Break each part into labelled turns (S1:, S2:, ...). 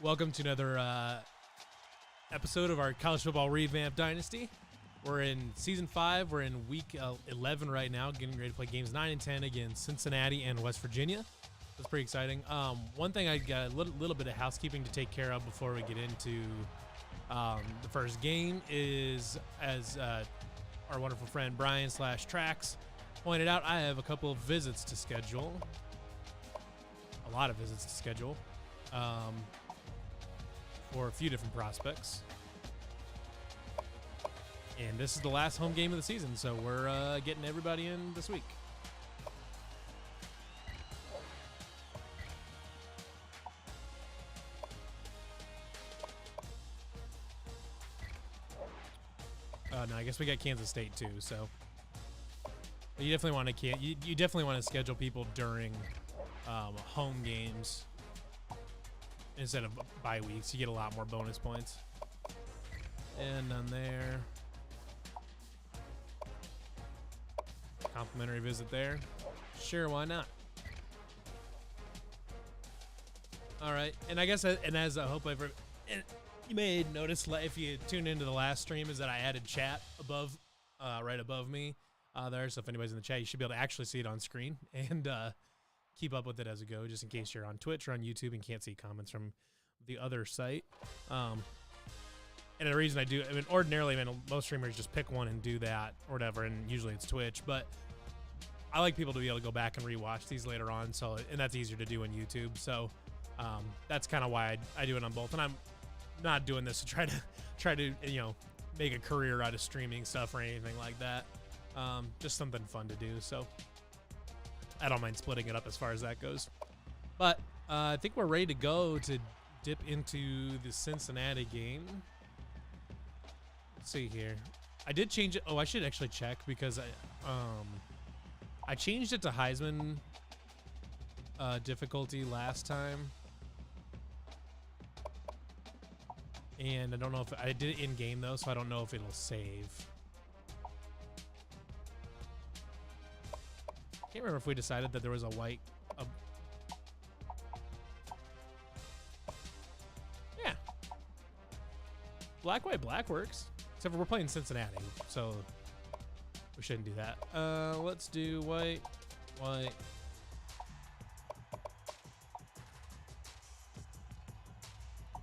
S1: Welcome to another episode of our college football Revamped Dynasty. We're in season 5. We're in week 11 right now, getting ready to play games 9 and 10 against Cincinnati and West Virginia. That's pretty exciting. One thing I got a little bit of housekeeping to take care of before we get into the first game is, as our wonderful friend Brian /Trax pointed out, I have a couple of visits to schedule. A lot of visits to schedule. For a few different prospects. And this is the last home game of the season, so we're getting everybody in this week. No, I guess we got Kansas State too, so you definitely want to you definitely want to schedule people during home games instead of bye weeks. You get a lot more bonus points. And none there. Complimentary visit there. Sure, why not? All right, and I guess, and as I hope you may notice if you tuned into the last stream, is that I added chat above, right above me there. So if anybody's in the chat, you should be able to actually see it on screen and keep up with it as it goes, just in case you're on Twitch or on YouTube and can't see comments from the other site. And the reason I do, I mean, ordinarily, most streamers just pick one and do that or whatever, and usually it's Twitch, but I like people to be able to go back and rewatch these later on, so, and that's easier to do on YouTube, so that's kind of why I do it on both. And I'm not doing this to try to make a career out of streaming stuff or anything like that. Just something fun to do, so I don't mind splitting it up as far as that goes. But I think we're ready to go to dip into the Cincinnati game. Let's see here. I did change it. Oh, I should actually check because I changed it to Heisman difficulty last time. And I don't know if I did it in game though, so I don't know if it'll save. Can't remember if we decided that there was a white. Yeah. Black, white, black works. Except for we're playing Cincinnati, so we shouldn't do that. Let's do white, white.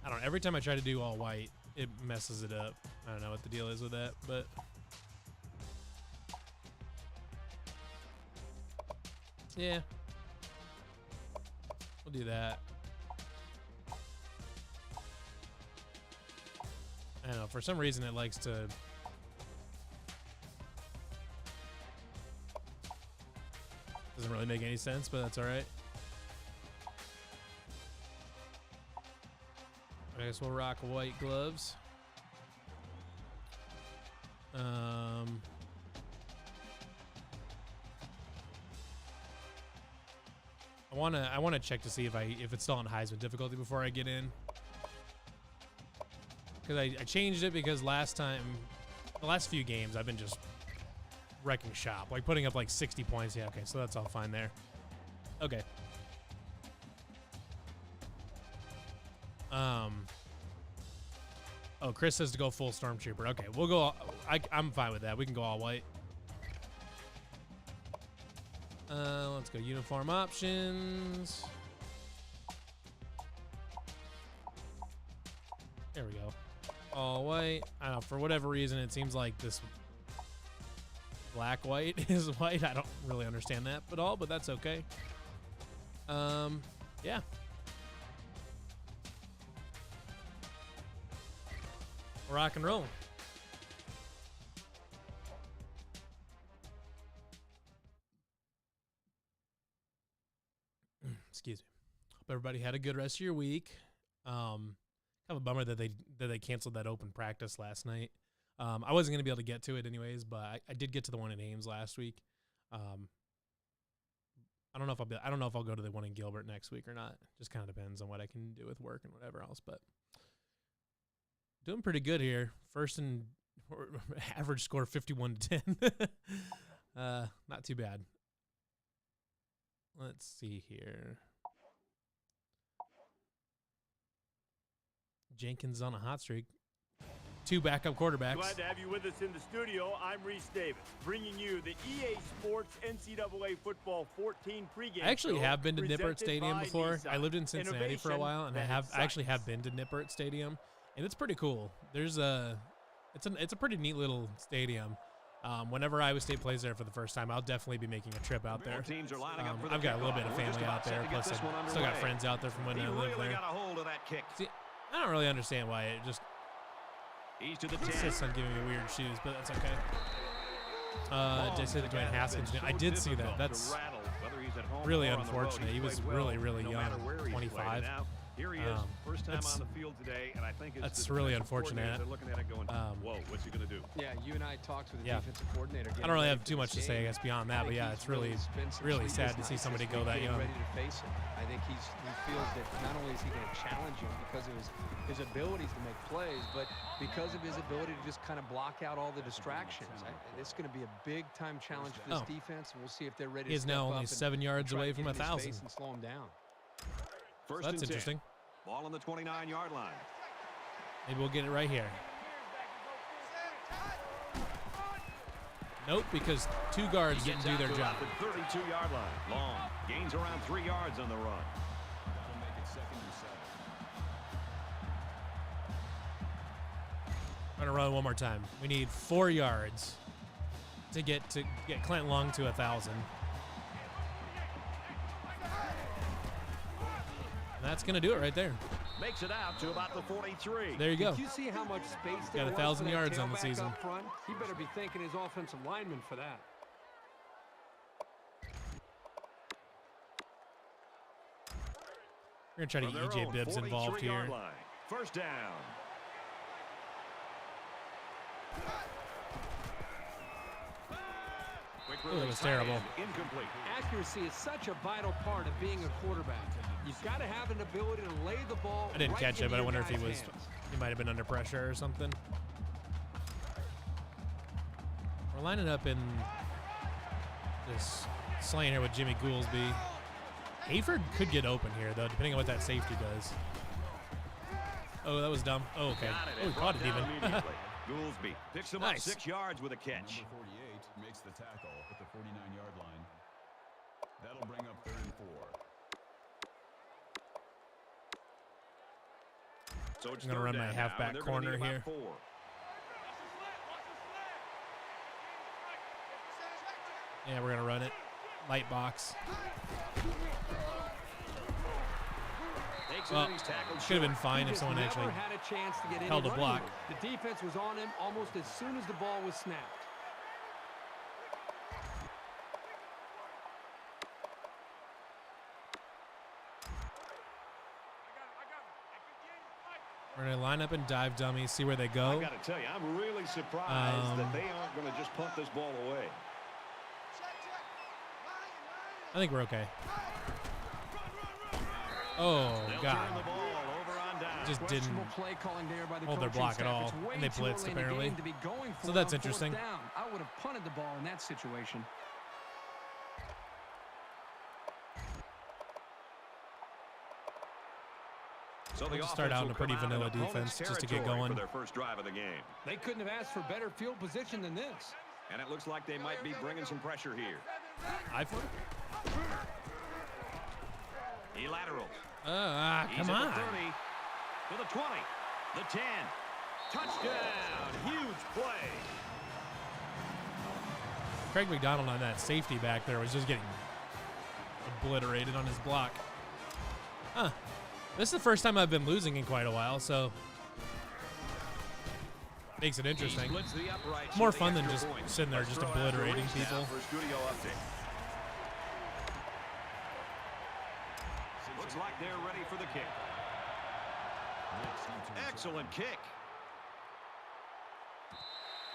S1: I don't know. Every time I try to do all white, it messes it up. I don't know what the deal is with that, but yeah, we'll do that. I don't know, for some reason it likes to doesn't really make any sense, but that's all right. I guess we'll rock white gloves. I wanna check to see if it's still on Heisman difficulty before I get in. Because I changed it because the last few games, I've been just wrecking shop. Like putting up like 60 points. Yeah, okay, so that's all fine there. Okay. Oh, Chris says to go full Stormtrooper. Okay, we'll go, I'm fine with that. We can go all white. Let's go uniform options. There we go. All white. I don't know, for whatever reason, it seems like this black white is white. I don't really understand that at all, but that's okay. Yeah. Rock and roll. Excuse me. Hope everybody had a good rest of your week. Kind of a bummer that they canceled that open practice last night. I wasn't going to be able to get to it anyways, but I did get to the one in Ames last week. I don't know if I'll go to the one in Gilbert next week or not. Just kind of depends on what I can do with work and whatever else, but doing pretty good here. First and average score 51-10. Not too bad. Let's see here. Jenkins on a hot streak. 2 backup quarterbacks.
S2: Glad to have you with us in the studio. I'm Reese Davis, bringing you the EA Sports NCAA Football 14 pregame.
S1: I actually have been to Nippert
S2: presented
S1: Stadium
S2: by
S1: before.
S2: Nissan.
S1: I lived in Cincinnati for a while, and I
S2: Innovation that
S1: actually have
S2: excites.
S1: been to Nippert Stadium, and it's pretty cool. There's it's a pretty neat little stadium. Whenever Iowa State plays there for the first time, I'll definitely be making a trip out there.
S3: Teams are lining up for the
S1: I've got a little
S3: kickoff.
S1: bit of
S3: We're just
S1: family
S3: about
S1: out
S3: set
S1: there,
S3: to get
S1: plus
S3: this one
S1: I still got
S3: underway.
S1: friends out there from when
S3: He
S1: I lived
S3: really
S1: there.
S3: got a hold of that kick.
S1: See, I don't really understand why it just
S3: He's to the 10.
S1: insists on giving me weird shoes, but that's okay. Did I say that Dwayne Haskins? I did see that. That's really unfortunate. He was really, really young, 25.
S3: Here he is, first time on the field today, and I think it's
S1: that's
S3: the
S1: really
S3: defensive coordinator.
S1: unfortunate.
S3: They're looking at it going, whoa, what's he going to do?
S4: Yeah, you and I talked with the
S1: Yeah.
S4: defensive coordinator.
S1: I don't really have too much to say, I guess, beyond that, but yeah, it's really sad to see somebody go that young.
S4: Ready to face him. I think he feels that not only is he going to challenge him because of his abilities to make plays, but because of his ability to just kind of block out all the distractions. This is going to be a big-time challenge for this defense, and we'll see if they're ready
S1: He
S4: to
S1: is
S4: step
S1: now
S4: up
S1: only
S4: and
S1: 7 yards
S4: try
S1: away
S4: to
S1: from
S4: get in his
S1: 1,000.
S4: face and slow him down.
S3: First
S1: So that's
S3: and 10.
S1: interesting.
S3: Ball on the 29-yard line.
S1: Maybe we'll get it right here. Nope, because 2 guards didn't do their job.
S3: The 32-yard line. Long. Gains around 3 yards on the run.
S5: That'll make it 2nd and 7.
S1: I'm gonna run one more time. We need 4 yards to get Clint Long to 1,000. And that's gonna do it right there.
S3: Makes it out to about the 43.
S1: There you go.
S4: Did you see how much space
S1: Got
S4: there
S1: 1,000
S4: was for that
S1: yards on the
S4: tailback
S1: season.
S4: up front? He better be thanking his offensive lineman for that.
S1: We're gonna try to
S3: From
S1: get
S3: their
S1: EJ
S3: own
S1: Bibbs involved
S3: 43-yard
S1: here.
S3: line. First down. Quick
S1: Ooh, that
S3: release,
S1: was terrible.
S3: tight end, incomplete.
S4: Accuracy is such a vital part of being a quarterback. You've got to have an ability to lay the ball.
S1: I didn't
S4: right
S1: catch it,
S4: into
S1: but I
S4: your
S1: wonder if he
S4: guy's
S1: was.
S4: hands.
S1: He might have been under pressure or something. We're lining up in this slant here with Jimmy Goolsby. Hayford could get open here, though, depending on what that safety does. Oh, that was dumb. Oh, okay.
S3: Got it.
S1: Oh, he
S3: And
S1: caught it
S3: brought down
S1: even.
S3: immediately. Goolsby picks him up
S1: Nice.
S3: 6 yards with a catch.
S5: Number 48 makes the tackle at the 49-yard line. That'll bring up 3rd and 4.
S3: So it's
S1: I'm gonna
S3: third
S1: run my
S3: down now,
S1: halfback
S3: and they're gonna
S1: corner
S3: need about
S1: here.
S3: 4.
S1: Yeah, we're going to run it. Light box.
S3: Takes it
S1: Well,
S3: and he's tackled
S1: should have been
S3: short.
S1: fine
S4: He
S1: if
S4: just
S1: someone
S4: never
S1: actually
S4: had a chance to get any
S1: held a
S4: running
S1: block.
S4: room. The defense was on him almost as soon as the ball was snapped.
S1: We're going to line up and dive dummies, see where they go.
S3: I got to tell you, I'm really surprised that they aren't going to just punt this ball away.
S1: I think we're okay. Oh,
S3: They'll
S1: God.
S3: turn the ball over on down.
S1: Just didn't
S4: Questionable play calling there by the
S1: hold their
S4: coaching
S1: block at
S4: staff.
S1: all.
S4: It's way
S1: And they
S4: too
S1: blitzed,
S4: early in the
S1: apparently.
S4: game to be going for
S1: So
S4: it
S1: that's
S4: on 4th
S1: interesting.
S4: down. I would have punted the ball in that situation.
S3: So
S1: We'll just start out in a pretty vanilla defense just to get going.
S3: For their first drive of the game.
S4: They couldn't have asked for better field position than this.
S3: And it looks like they might be bringing some pressure here. He laterals. He's
S1: Come
S3: at
S1: on.
S3: the 30, to the 20, the 10. Touchdown. Huge play.
S1: Craig McDonald on that safety back there was just getting obliterated on his block. Huh. This is the first time I've been losing in quite a while, so makes it interesting.
S3: He splits the uprights
S1: More
S3: with the
S1: fun than
S3: extra
S1: just
S3: point.
S1: sitting there
S3: Let's
S1: just
S3: throw it out to
S1: obliterating
S3: Reese now
S1: people.
S3: for a studio update. Looks like they're ready for the kick. Excellent kick.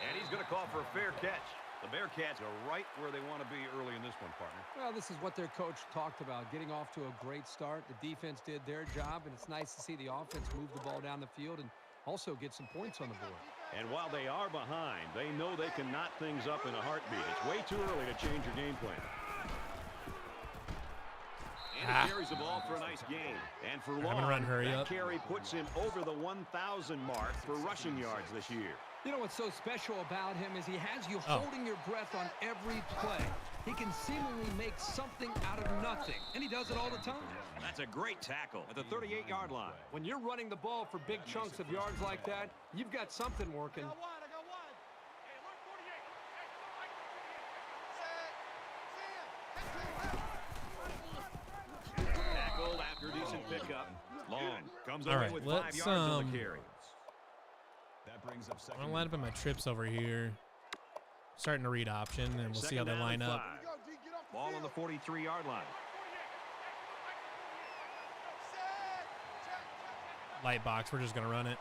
S3: And he's going to call for a fair catch. The Bearcats are right where they want to be early in this one, partner.
S4: Well, this is what their coach talked about, getting off to a great start. The defense did their job, and it's nice to see the offense move the ball down the field and also get some points on the board.
S3: And while they are behind, they know they can knot things up in a heartbeat. It's way too early to change your game plan. And he carries the ball for a nice gain. And for long, that carry puts him over the 1,000 mark for rushing yards this year.
S4: You know what's so special about him is he has you holding your breath on every play. He can seemingly make something out of nothing, and he does it all the time.
S3: That's a great tackle at the 38-yard line.
S4: When you're running the ball for big chunks of yards like that, you've got something working.
S3: Tackled after a decent pickup. Long comes away with 5 yards on the carry.
S5: That brings up second.
S1: I'm gonna line up in my trips over here. Starting to read option, and we'll see how they line up.
S3: Ball on the 43-yard line.
S1: Light box, we're just gonna run it.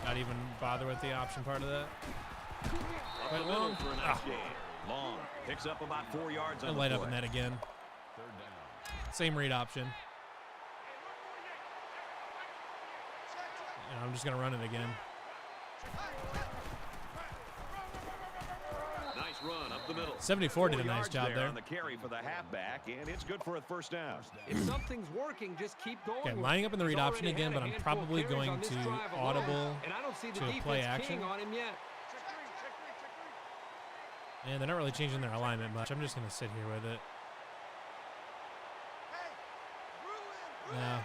S1: Not even bother with the option part of that.
S3: Up the middle for a nice gain. Long picks up about 4 yards on the
S1: light
S3: play.
S1: up in that again.
S5: Third down.
S1: Same read option. And I'm just gonna run it again.
S3: Nice run up the middle.
S1: 74 did a nice job there.
S3: On the carry for the halfback, and it's good for a first down.
S4: If something's working, just keep going.
S1: Okay, lining up in the read option again, but I'm probably going to audible to a play action.
S4: On him yet.
S1: And they're not really changing their alignment much. I'm just going to sit here with it. Yeah,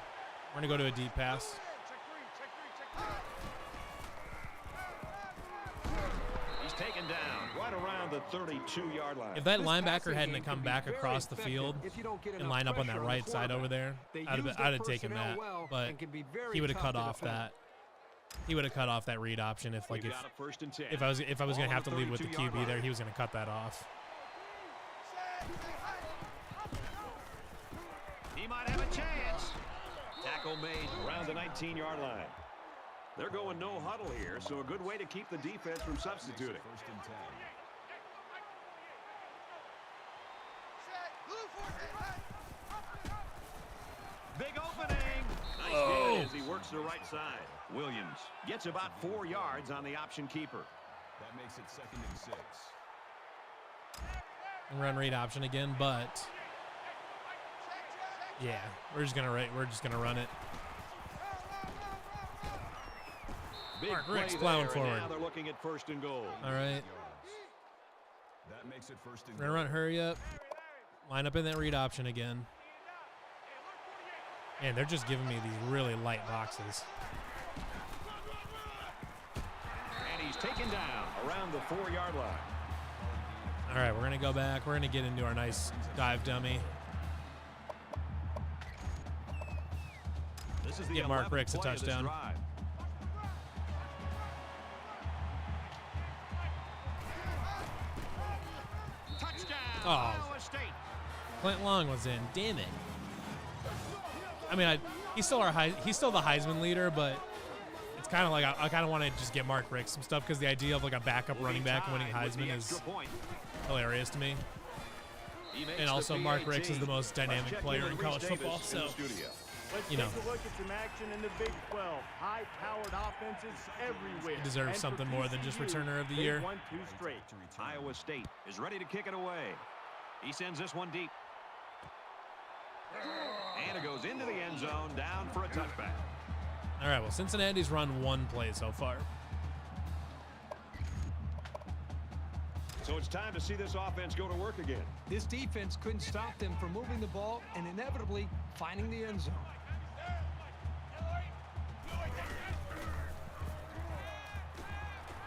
S1: we're going to go to a deep pass.
S3: He's taken down right around the 32-yard line.
S1: If that linebacker hadn't come back across the field and line up on that right side over there, I'd have taken that. But he would have cut off that. He would have cut off that read option if I was going to have to lead with the QB there, he was going to cut that off.
S3: He might have a chance. Tackle made around the 19-yard line. They're going no huddle here, so a good way to keep the defense from substituting.
S5: First and 10.
S3: Big opening. Nice gain as he works the right side. Williams gets about 4 yards on the option keeper.
S5: That makes it 2nd and 6.
S1: Run read option again, but yeah, we're just gonna run it. Mark Rick's plowing forward.
S3: Now they're looking at 1st and goal.
S1: All right.
S5: That makes it 1st and
S1: We're gonna run hurry up. Line up in that read option again. Man, they're just giving me these really light boxes.
S3: And he's taken down around the 4-yard line.
S1: All right, we're going to go back. We're going to get into our nice dive dummy.
S3: This is the
S1: Get Mark Ricks a
S3: play of this
S1: touchdown.
S3: drive. Touchdown, Iowa State.
S1: Clint Long was in. Damn it. I mean, he's still the Heisman leader, but it's kind of like I kind of want to just get Mark Rick some stuff because the idea of like a backup running back winning Heisman is hilarious to me. And also, Mark Ricks is the most dynamic player in college football, so you know,
S2: Let's take a look at some action in the Big 12. High-powered offenses everywhere.
S1: he deserves something more than just returner of the year.
S2: Won 2 straight.
S3: Iowa State is ready to kick it away. He sends this one deep. And it goes into the end zone, down for a touchback.
S1: All right, well, Cincinnati's run 1 play so far.
S3: So it's time to see this offense go to work again.
S4: This defense couldn't stop them from moving the ball and inevitably finding the end zone.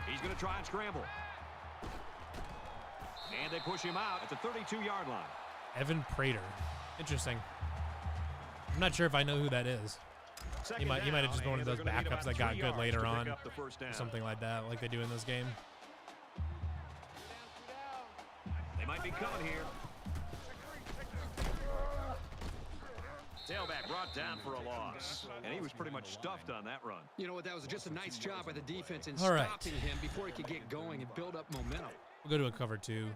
S3: He's going to try and scramble. And they push him out at the 32-yard line.
S1: Evan Prater. Interesting. I'm not sure if I know who that is. He might have just been one of those backups that got good later on. Or something like that, like they do in this game.
S3: They might be coming here. Tailback brought down for a loss. And he was pretty much stuffed on that run.
S4: You know what? That was just a nice job by the defense in
S1: All right.
S4: stopping him before he could get going and build up momentum.
S1: We'll go to a cover 2.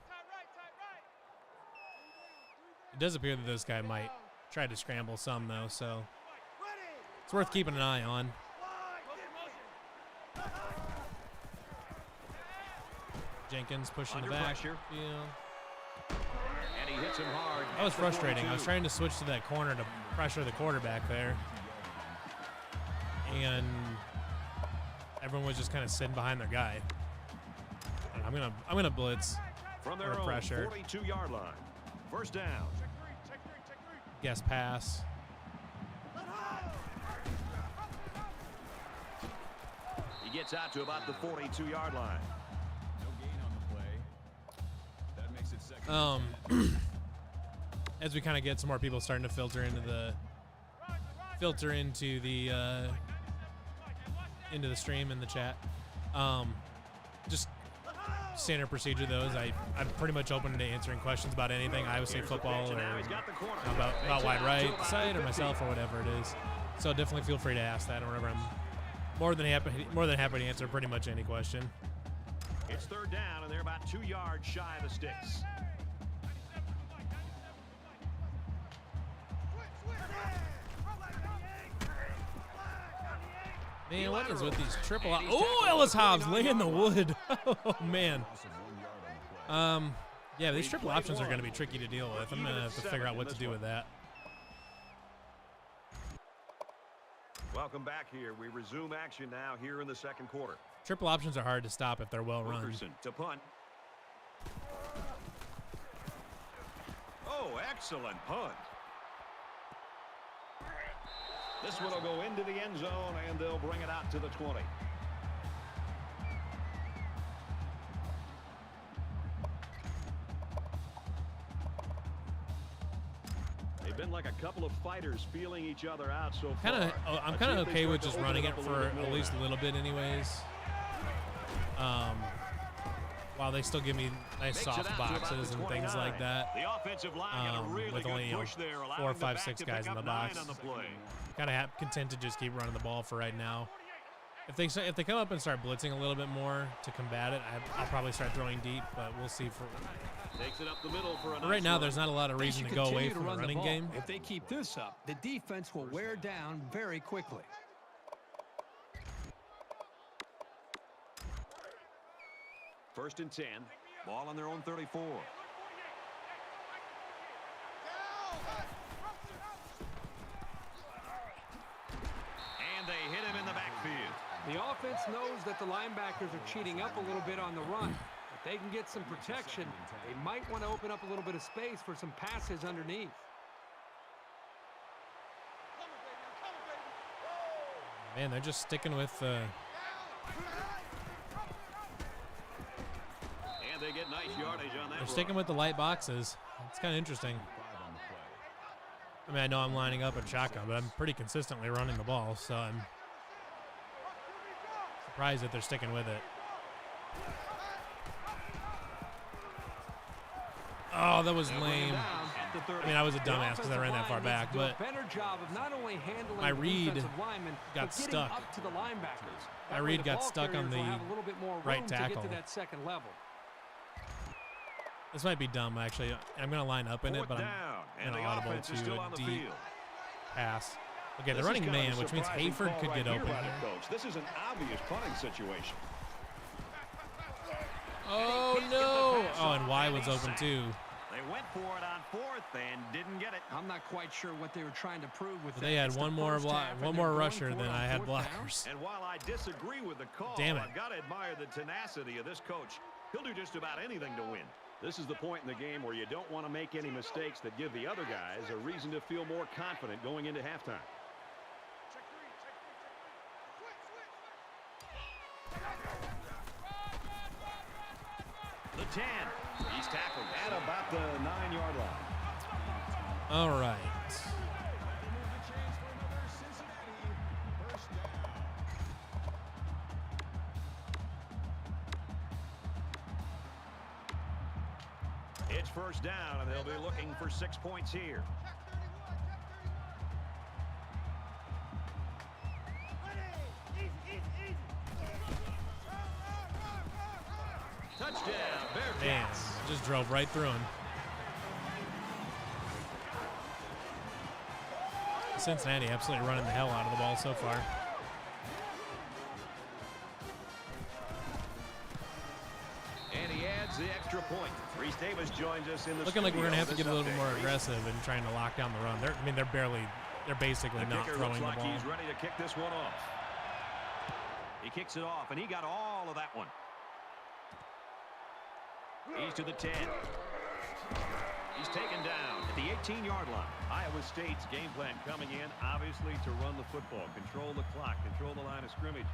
S1: It does appear that this guy might try to scramble some, though, so it's worth keeping an eye on. Jenkins pushing
S3: Under
S1: the back.
S3: pressure.
S1: Yeah.
S3: And hits him hard.
S1: That was frustrating. I was trying to switch to that corner to pressure the quarterback there, and everyone was just kind of sitting behind their guy. And I'm gonna blitz
S3: from their
S1: or pressure.
S3: 42-yard line. First down.
S1: Guess pass.
S3: He gets out to about the 42-yard line.
S5: No gain on the play. That makes it second.
S1: As we kind of get some more people starting to filter into the stream and the chat. Just standard procedure though is I'm pretty much open to answering questions about anything Iowa State football or about wide right side or myself or whatever it is. So definitely feel free to ask that or whatever. I'm more than happy to answer pretty much any question.
S3: It's third down and they're about 2 yards shy of the sticks.
S1: Man, what is with these triple? Oh, Ellis Hobbs laying the wood. Oh man. Yeah, these triple options are going to be tricky to deal with. I'm going to have to figure out what to do with that.
S3: Welcome back here. We resume action now here in the second quarter.
S1: Triple options are hard to stop if they're well run.
S3: Wilkerson to punt. Oh, excellent punt. This one will go into the end zone, and they'll bring it out to the 20. They've been like a couple of fighters feeling each other out so far.
S1: I'm kind of okay with just running it for at least a little bit anyways. While they still give me nice soft boxes and things like that.
S3: The offensive line got a really
S1: with only
S3: good push there,
S1: 4, 5, 6 guys in the box. Kind of content to just keep running the ball for right now. If they come up and start blitzing a little bit more to combat it, I'll probably start throwing deep, but we'll see.
S3: Takes it up the middle for a
S1: right now, there's not a lot of reason to go away from the running game.
S4: If they keep this up, the defense will wear down very quickly.
S3: First and 10. Ball on their own 34. And they hit him in the backfield.
S4: The offense knows that the linebackers are cheating up a little bit on the run. If they can get some protection, they might want to open up a little bit of space for some passes underneath.
S1: Man, they're just sticking with
S3: and they get nice yardage on that.
S1: They're sticking with the light boxes. It's kind of interesting. I mean, I know I'm lining up at shotgun, but I'm pretty consistently running the ball, so I'm surprised that they're sticking with it. Oh, that was lame. I mean, I was a dumbass because I ran that far back, but my read got stuck. My read got stuck on the right tackle. This might be dumb, actually. I'm going to line up in it, but I'm going to audible to a deep pass. Okay, they're running man, which means Hayford could get open here.
S3: This is an obvious punting situation.
S1: Oh, no. Oh, and Y was open, too.
S3: They went for it on fourth and didn't get it.
S4: I'm not quite sure what they were trying to prove with that.
S1: They had one more rusher than I had blockers.
S3: And while I disagree with the call,
S1: damn it.
S3: I've got to admire the tenacity of this coach. He'll do just about anything to win. This is the point in the game where you don't want to make any mistakes that give the other guys a reason to feel more confident going into halftime. The 10. He's tackled at about the 9-yard line.
S1: All right.
S3: It's first down, and they'll be looking for 6 points here. Touchdown, Bearcats.
S1: Man, just drove right through him. Cincinnati absolutely running the hell out of the ball so far.
S3: And he adds the extra point. Reese Davis joins us in the
S1: Looking like we're going to have to get a little bit more
S3: update.
S1: aggressive in trying to lock down the run. They're basically
S3: The
S1: not
S3: kicker
S1: throwing
S3: looks like
S1: the ball.
S3: he's ready to kick this one off. He kicks it off, and he got all of that one. He's to the 10. He's taken down at the 18-yard line. Iowa State's game plan coming in, obviously, to run the football, control the clock, control the line of scrimmage.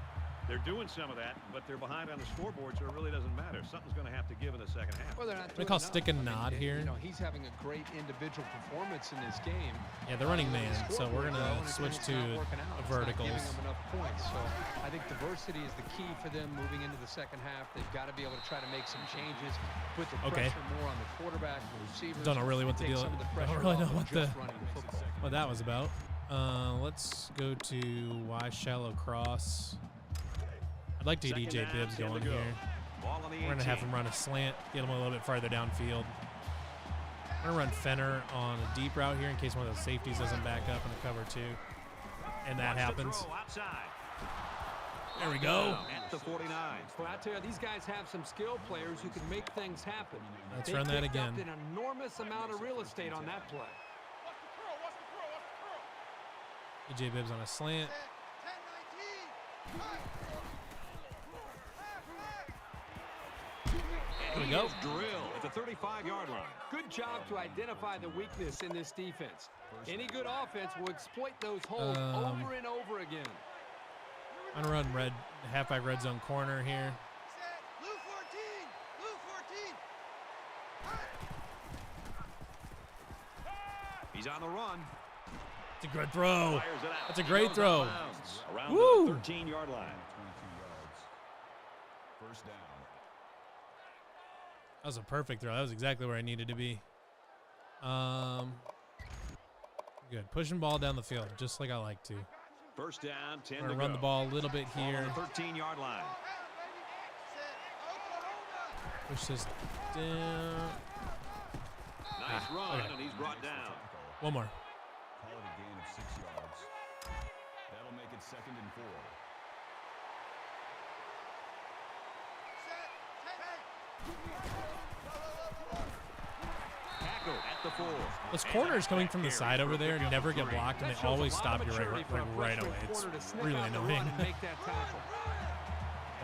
S3: They're doing some of that, but they're behind on the scoreboard, so it really doesn't matter. Something's going to have to give in the second half.
S4: Well, they're not
S1: They
S4: doing
S1: call
S4: enough.
S1: stick and
S4: I mean,
S1: nod here.
S4: You know, he's having a great individual performance in this game.
S1: Yeah, they're running man, so we're going to
S4: Well, and
S1: switch
S4: it's
S1: to
S4: not working out. It's not
S1: verticals.
S4: giving them enough points. So I think diversity is the key for them moving into the second half. They've got to be able to try to make some changes, put the
S1: Okay.
S4: pressure more on the quarterback, the receivers.
S1: Don't know really what to
S4: take
S1: deal.
S4: some of the
S1: Don't
S4: pressure
S1: really
S4: off
S1: know
S4: of
S1: what the
S4: just running the football.
S1: what that was about. Let's go to Y shallow cross. I'd like to get EJ Bibbs going here.
S3: Ball on the
S1: We're going to have
S3: 18.
S1: him run a slant, get him a little bit farther downfield. I'm going to run Fenner on a deep route here in case one of those safeties doesn't back up in the cover two. And that
S3: Watch the
S1: happens.
S3: throw outside.
S1: There we go.
S3: At the 49.
S6: Well, I tell you, these guys have some skill players who can make things happen.
S1: Let's
S6: They
S1: run that
S6: picked
S1: again.
S6: up an enormous amount of real estate on that play.
S1: EJ Bibbs on a slant. There we go.
S3: Drill at the 35-yard line.
S6: Good job to identify the weakness in this defense. Any good offense will exploit those holes over and over again.
S1: I'm going to run halfback red zone corner here.
S3: He's on the run.
S1: It's a good throw.
S3: Fires it out.
S1: That's a
S3: He
S1: great
S3: goes
S1: throw.
S3: out of bounds around
S1: Woo.
S3: the 13-yard line.
S5: 22 yards. First down.
S1: That was a perfect throw. That was exactly where I needed to be. Good. Pushing ball down the field, just like I like to.
S3: First down, 10
S1: We're
S3: to
S1: going
S3: go.
S1: to run the ball a little bit
S3: Ball
S1: here.
S3: on the 13-yard line.
S1: Push this down.
S3: Nice run,
S1: okay.
S3: and he's brought down.
S1: One more.
S5: Call it a gain of 6 yards. That'll make it 2nd and 4.
S3: Tackle at the 4.
S1: Those corners coming from the side over there never get blocked, and
S6: That
S1: they
S6: shows
S1: always
S6: a lot
S1: stop
S6: of
S1: you
S6: maturity for a
S1: right
S6: freshman
S1: away. It's
S6: corner to sniff
S1: really
S6: out the run
S1: annoying.
S6: and make that tackle.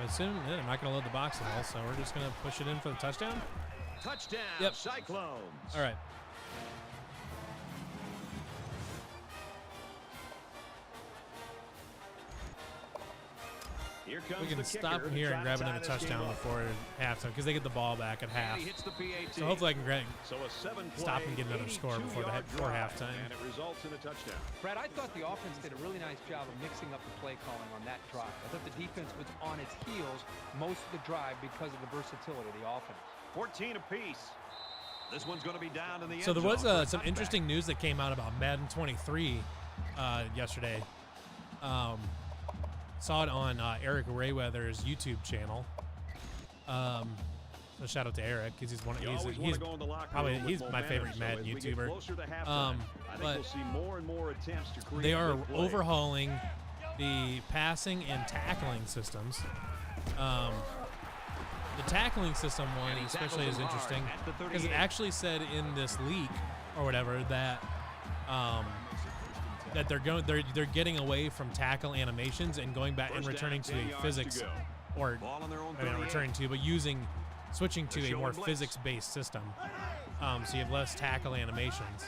S1: I assume I'm not going to load the box at all, so we're just going to push it in for the touchdown.
S3: Touchdown,
S1: Yep.
S3: Cyclones.
S1: All right.
S3: Here comes
S1: We can
S3: the
S1: stop
S3: kicker to
S1: here
S3: try
S1: and
S3: to
S1: grab
S3: tie
S1: another
S3: this game
S1: touchdown
S3: up.
S1: before halftime because they get the ball back at half.
S3: And he hits the PAT.
S1: So hopefully I can
S3: So a 7-play,
S1: stop and get another score before
S3: 82-yard
S1: halftime.
S3: drive, and it results in a touchdown.
S4: Brad, I thought the offense did a really nice job of mixing up the play calling on that drive. I thought the defense was on its heels most of the drive because of the versatility of the offense.
S3: 14 apiece. This one's going to be down in the end
S1: So there was
S3: zone for a
S1: some
S3: touchback.
S1: interesting news that came out about Madden 23 yesterday. Saw it on Eric Rayweather's YouTube channel. So shout out to Eric because he's one.
S3: You always
S1: He's
S3: want to go in the locker
S1: probably
S3: room with
S1: he's my
S3: momentum,
S1: favorite
S3: so
S1: Madden
S3: as we get
S1: YouTuber.
S3: closer to halftime, I think
S1: but
S3: we'll see more and more attempts to create
S1: They are
S3: big plays.
S1: overhauling the passing and tackling systems. The tackling system one
S3: And he
S1: especially is
S3: tackles him hard
S1: interesting
S3: at the
S1: because it
S3: 38.
S1: actually said in this leak or whatever that that they're getting away from tackle animations and going back and
S3: First down,
S1: returning to
S3: 10
S1: a
S3: yards
S1: physics
S3: to go.
S1: or
S3: Ball on their own
S1: I mean, not
S3: 38.
S1: returning to, but switching to
S3: They're
S1: a
S3: showing
S1: more
S3: blitz.
S1: physics-based system. So you have less tackle animations,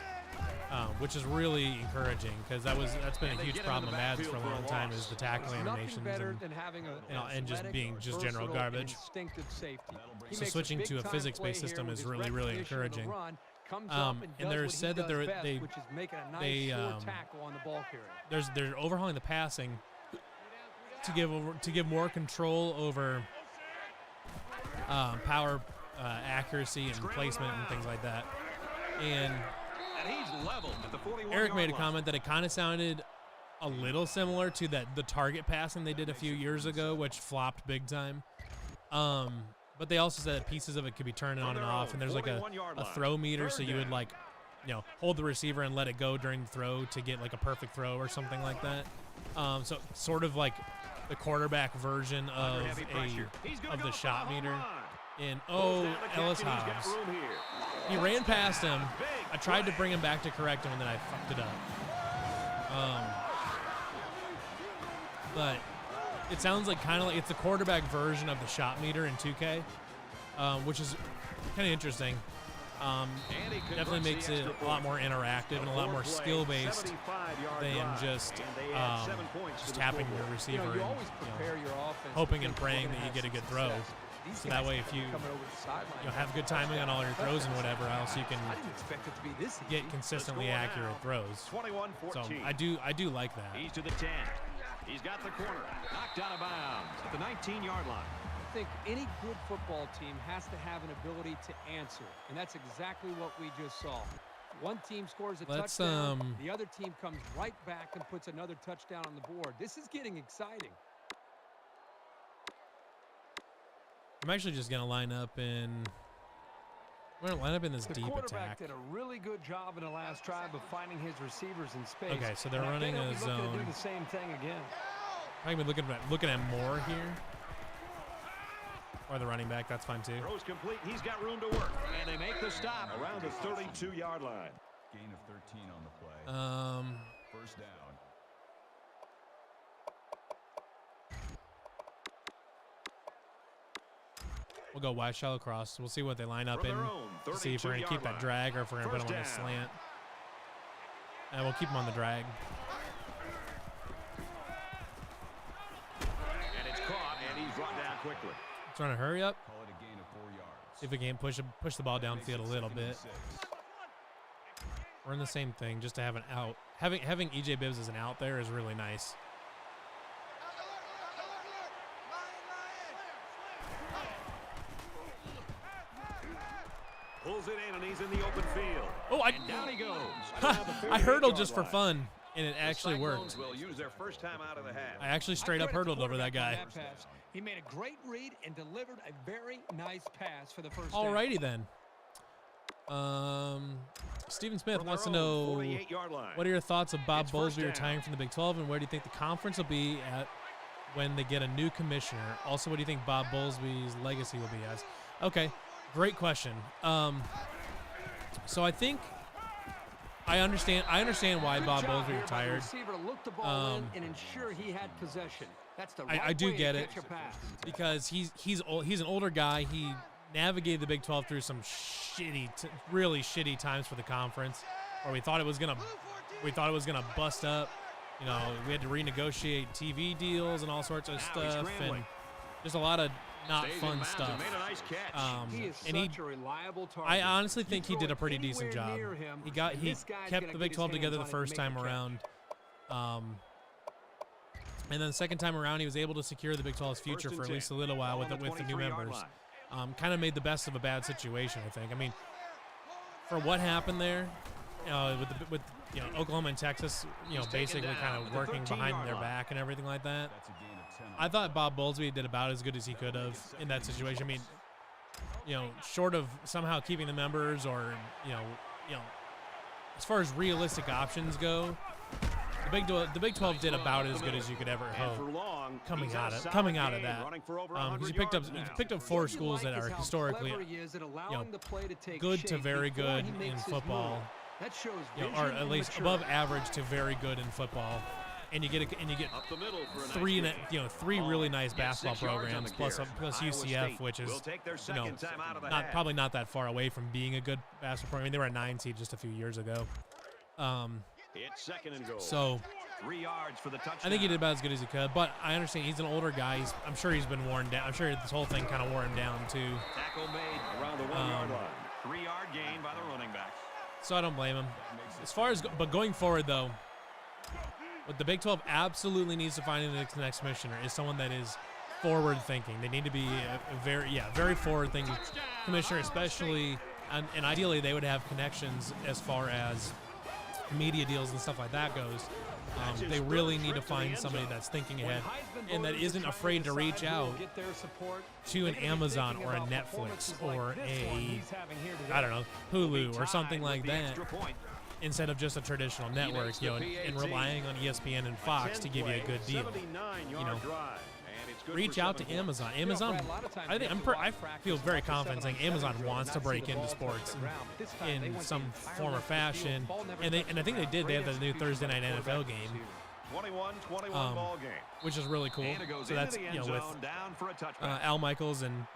S1: which is really encouraging because that's been
S3: And
S1: a
S3: they
S1: huge
S3: get
S1: problem of
S3: into the
S1: Mads for a
S3: backfield
S1: long
S3: for a
S1: time
S3: loss.
S1: is the tackle
S4: There's nothing
S1: animations.
S4: better
S1: And
S4: than having
S1: and just being just general
S4: versatile,
S1: garbage.
S4: instinctive safety. He
S1: So
S4: makes
S1: switching to a
S4: big-time
S1: physics-based
S4: play
S1: system
S4: here
S1: is
S4: with his
S1: really, really
S4: recognition of the
S1: encouraging.
S4: run, comes
S1: Um,
S4: up
S1: and
S4: does
S1: they're
S4: what he
S1: said that
S4: does
S1: they're-
S4: best,
S1: they-
S4: which is making a nice
S1: they,
S4: short tackle on the ball carrier.
S1: They're overhauling the passing to give more control over power, accuracy, and placement and things like that. And
S3: And he's leveled at the 41-yard
S1: Eric made a
S3: line.
S1: comment that it kind of sounded a little similar to the target passing they did a few years ago, which flopped big time. But they also said that pieces of it could be turned on and off, and there's like a
S3: 41-yard line.
S1: throw meter, so
S3: Third
S1: you would
S3: down.
S1: like, hold the receiver and let it go during the throw to get like a perfect throw or something like that. So sort of like the quarterback version
S3: Under
S1: of
S3: heavy pressure. He's gonna
S1: of
S3: go
S1: the
S3: for
S1: shot
S3: home
S1: meter.
S3: run.
S1: in
S3: Pulls down the
S1: Ellis
S3: catch, and he's got
S1: Hobbs.
S3: room here.
S1: He ran past him.
S3: Big
S1: I tried to
S3: play.
S1: bring him back to correct him, and then I fucked it up. But it sounds like kind of like it's the quarterback version of the shot meter in 2K, which is kind of interesting.
S3: And he
S1: Definitely
S3: converts
S1: makes
S3: the
S1: it
S3: extra
S1: a lot
S3: point.
S1: more interactive and a lot more
S3: Four-play,
S1: skill-based
S3: 75-yard
S1: than
S3: drive,
S1: just
S3: and they add 7 points to
S1: just
S3: the
S1: tapping
S3: scoreboard.
S1: your receiver
S4: You
S1: and
S4: always prepare your offense,
S1: hoping and praying that you get a good throw.
S4: These
S1: So that
S4: guys
S1: way, if you
S4: coming over the sideline,
S1: have good timing on all your throws and whatever else, you can
S4: I didn't expect it to be this easy.
S1: get consistently
S3: score
S1: accurate
S3: now,
S1: throws.
S3: 21-14.
S1: So I do like that.
S3: He's to the 10. He's got the corner. Knocked out of bounds at the 19-yard line.
S4: I think any good football team has to have an ability to answer, and that's exactly what we just saw. One team scores a
S1: Let's,
S4: touchdown, the other team comes right back and puts another touchdown on the board. This is getting exciting.
S1: I'm actually just gonna line up in. We're gonna line up in this
S6: The
S1: deep
S6: quarterback
S1: attack.
S6: did a really good job in the last drive of finding his receivers in space.
S1: Okay, so they're
S6: And I
S1: running
S6: think
S1: a
S6: he'll be looking to
S1: zone.
S6: do the same thing again.
S1: I'm gonna be looking at more here, or the running back. That's fine too.
S3: Throws complete. He's got room to work. And they make the stop around the 32-yard line.
S5: Gain of 13 on the play. First down.
S1: We'll go wide shallow cross. We'll see what they line up
S3: From
S1: in
S3: their own
S1: to see if we're gonna keep
S3: 32-yard
S1: that
S3: line.
S1: drag or if we're gonna put
S3: First
S1: them on a
S3: down.
S1: slant. And we'll keep them on the drag.
S3: And it's caught, and he's brought down quickly.
S1: Trying to hurry up.
S5: Call it a gain of 4 yards.
S1: See if we can push the ball downfield a little bit.
S5: 6.
S1: We're in the same thing, just to have an out. Having EJ Bibbs as an out there is really nice.
S3: Pulls it in, and he's in the open field.
S1: Oh,
S3: And down he goes. around the
S1: I hurdled
S3: 38-yard
S1: just for
S3: line.
S1: fun, and it
S3: The
S1: actually
S3: Cyclones
S1: worked.
S3: will use their first time out of the half.
S1: I actually straight up
S6: I credit the
S1: hurdled over that guy.
S6: quarterback on that pass. He made a great read and delivered a very nice pass for the first down.
S1: Alrighty then. Stephen Smith
S3: From
S1: wants to
S3: their own
S1: know
S3: 48-yard line.
S1: what are your thoughts of Bob
S3: It's first
S1: Bowlesby
S3: down.
S1: retiring from the Big 12, and where do you think the conference will be at when they get a new commissioner? Also, what do you think Bob Bowlesby's legacy will be as? Okay, great question. So I think I understand why
S6: Good
S1: Bob
S6: job
S1: Bowlesby
S6: here by the
S1: retired.
S6: receiver to look the ball in and ensure he had possession. That's the right
S1: I do
S6: way
S1: get
S6: to
S1: it
S6: catch a pass.
S1: because he's an older guy. He navigated the Big 12 through some really shitty times for the conference, where we thought it was gonna bust up. You know, we had to renegotiate TV deals and all sorts of
S3: Now he's
S1: stuff,
S3: scrambling.
S1: and just a lot of not
S3: Stays in
S1: fun
S3: bounds
S1: stuff.
S3: and made a nice catch.
S6: He is
S1: And
S6: such a reliable target.
S1: I honestly think he
S6: You
S1: did a
S6: throw
S1: pretty
S6: it
S1: decent job.
S6: anywhere near him,
S1: He
S6: and this guy's
S1: kept
S6: gonna
S1: the
S6: get
S1: Big
S6: his
S1: 12
S6: hands
S1: together
S6: on
S1: the
S6: it
S1: first
S6: and make
S1: time
S6: the catch.
S1: around. And then the second time around, he was able to secure the Big 12's future
S3: First
S1: for
S3: and
S1: at least a
S3: 10.
S1: little while
S3: Ball
S1: with
S3: on
S1: the new
S3: 23-yard
S1: members.
S3: line.
S1: Kind of made the best of a bad situation, I think. I mean, for what happened there, with Oklahoma and Texas,
S3: He's taken
S1: basically
S3: down
S1: kind
S3: at
S1: of
S3: the
S1: working
S3: 13-yard
S1: behind their
S3: line.
S1: back and everything like that.
S5: That's a gain of 10 on
S1: I thought Bob Bowlesby did about as good as he could have in that situation. I mean, short of somehow keeping the members or, as far as realistic options go, the Big 12 did about as good as you could ever
S3: And
S1: hope
S3: for long,
S1: coming
S3: he's had
S1: out
S3: a
S1: of
S3: solid
S1: that.
S3: game, running for over
S1: Because
S3: 100
S1: he picked
S3: yards now.
S1: up 4
S6: What you
S1: schools
S6: like
S1: that
S6: is
S1: are
S6: how
S1: historically,
S6: clever he is at allowing the play to take
S1: good to
S6: shape
S1: very
S6: before
S1: good
S6: he
S1: in
S6: makes his
S1: football.
S6: move. That shows
S1: or
S6: vision
S1: at
S6: and
S1: least
S6: maturity.
S1: above average to very good in football, and you get
S3: Up the middle for a
S1: three
S3: nice gain.
S1: three really nice
S3: Gets 6
S1: basketball
S3: yards on the
S1: programs
S3: carry.
S1: plus
S3: Iowa
S1: UCF,
S3: State
S1: which is
S3: will take their second time out of the half.
S1: probably not that far away from being a good basketball program. I mean, they were a 9 seed just a few years ago.
S3: It's second and goal.
S1: So
S3: 3 yards for the touchdown.
S1: I think he did about as good as he could, but I understand he's an older guy. I'm sure he's been worn down. I'm sure this whole thing kind of wore him down too.
S3: Tackle made around the 1-yard line. 3-yard gain by the running back.
S1: So I don't blame him. As far as but going forward though, what the Big 12 absolutely needs to find in the next commissioner is someone that is forward thinking. They need to be a very forward thinking commissioner, especially, and ideally they would have connections as far as media deals and stuff like that goes. They really need to find somebody that's thinking ahead and that isn't afraid to reach out to an Amazon or a Netflix or I don't know, Hulu or something like that, instead of just a traditional network, and relying on ESPN and Fox to give you a good deal.
S3: 79-yard drive, and it's good
S1: reach
S3: for
S1: out to
S3: 7 points.
S1: Amazon. Amazon,
S4: Brad, a lot of times
S1: I
S4: you
S1: think
S4: have to
S1: I
S4: watch practice
S1: feel very
S4: and watch the
S1: confident saying
S4: 7-on-7
S1: Amazon
S4: drill
S1: wants to
S4: and not see
S1: break
S4: the
S1: into
S4: ball
S1: sports
S4: touch the ground. But this time they
S1: in
S4: went
S1: some
S4: the entire
S1: form or
S4: length of the field.
S1: fashion,
S4: Ball never
S1: and
S4: touched
S1: I think they
S4: the
S1: did. They
S4: ground.
S1: have the new
S4: Great
S1: Thursday night
S4: execution by
S1: NFL
S4: the
S1: game,
S3: 21-21
S1: Um,
S3: ball game.
S1: which is really cool.
S3: And it goes
S1: So
S3: into
S1: that's
S3: the end
S1: with
S3: zone, down for a touchback.
S1: Al Michaels and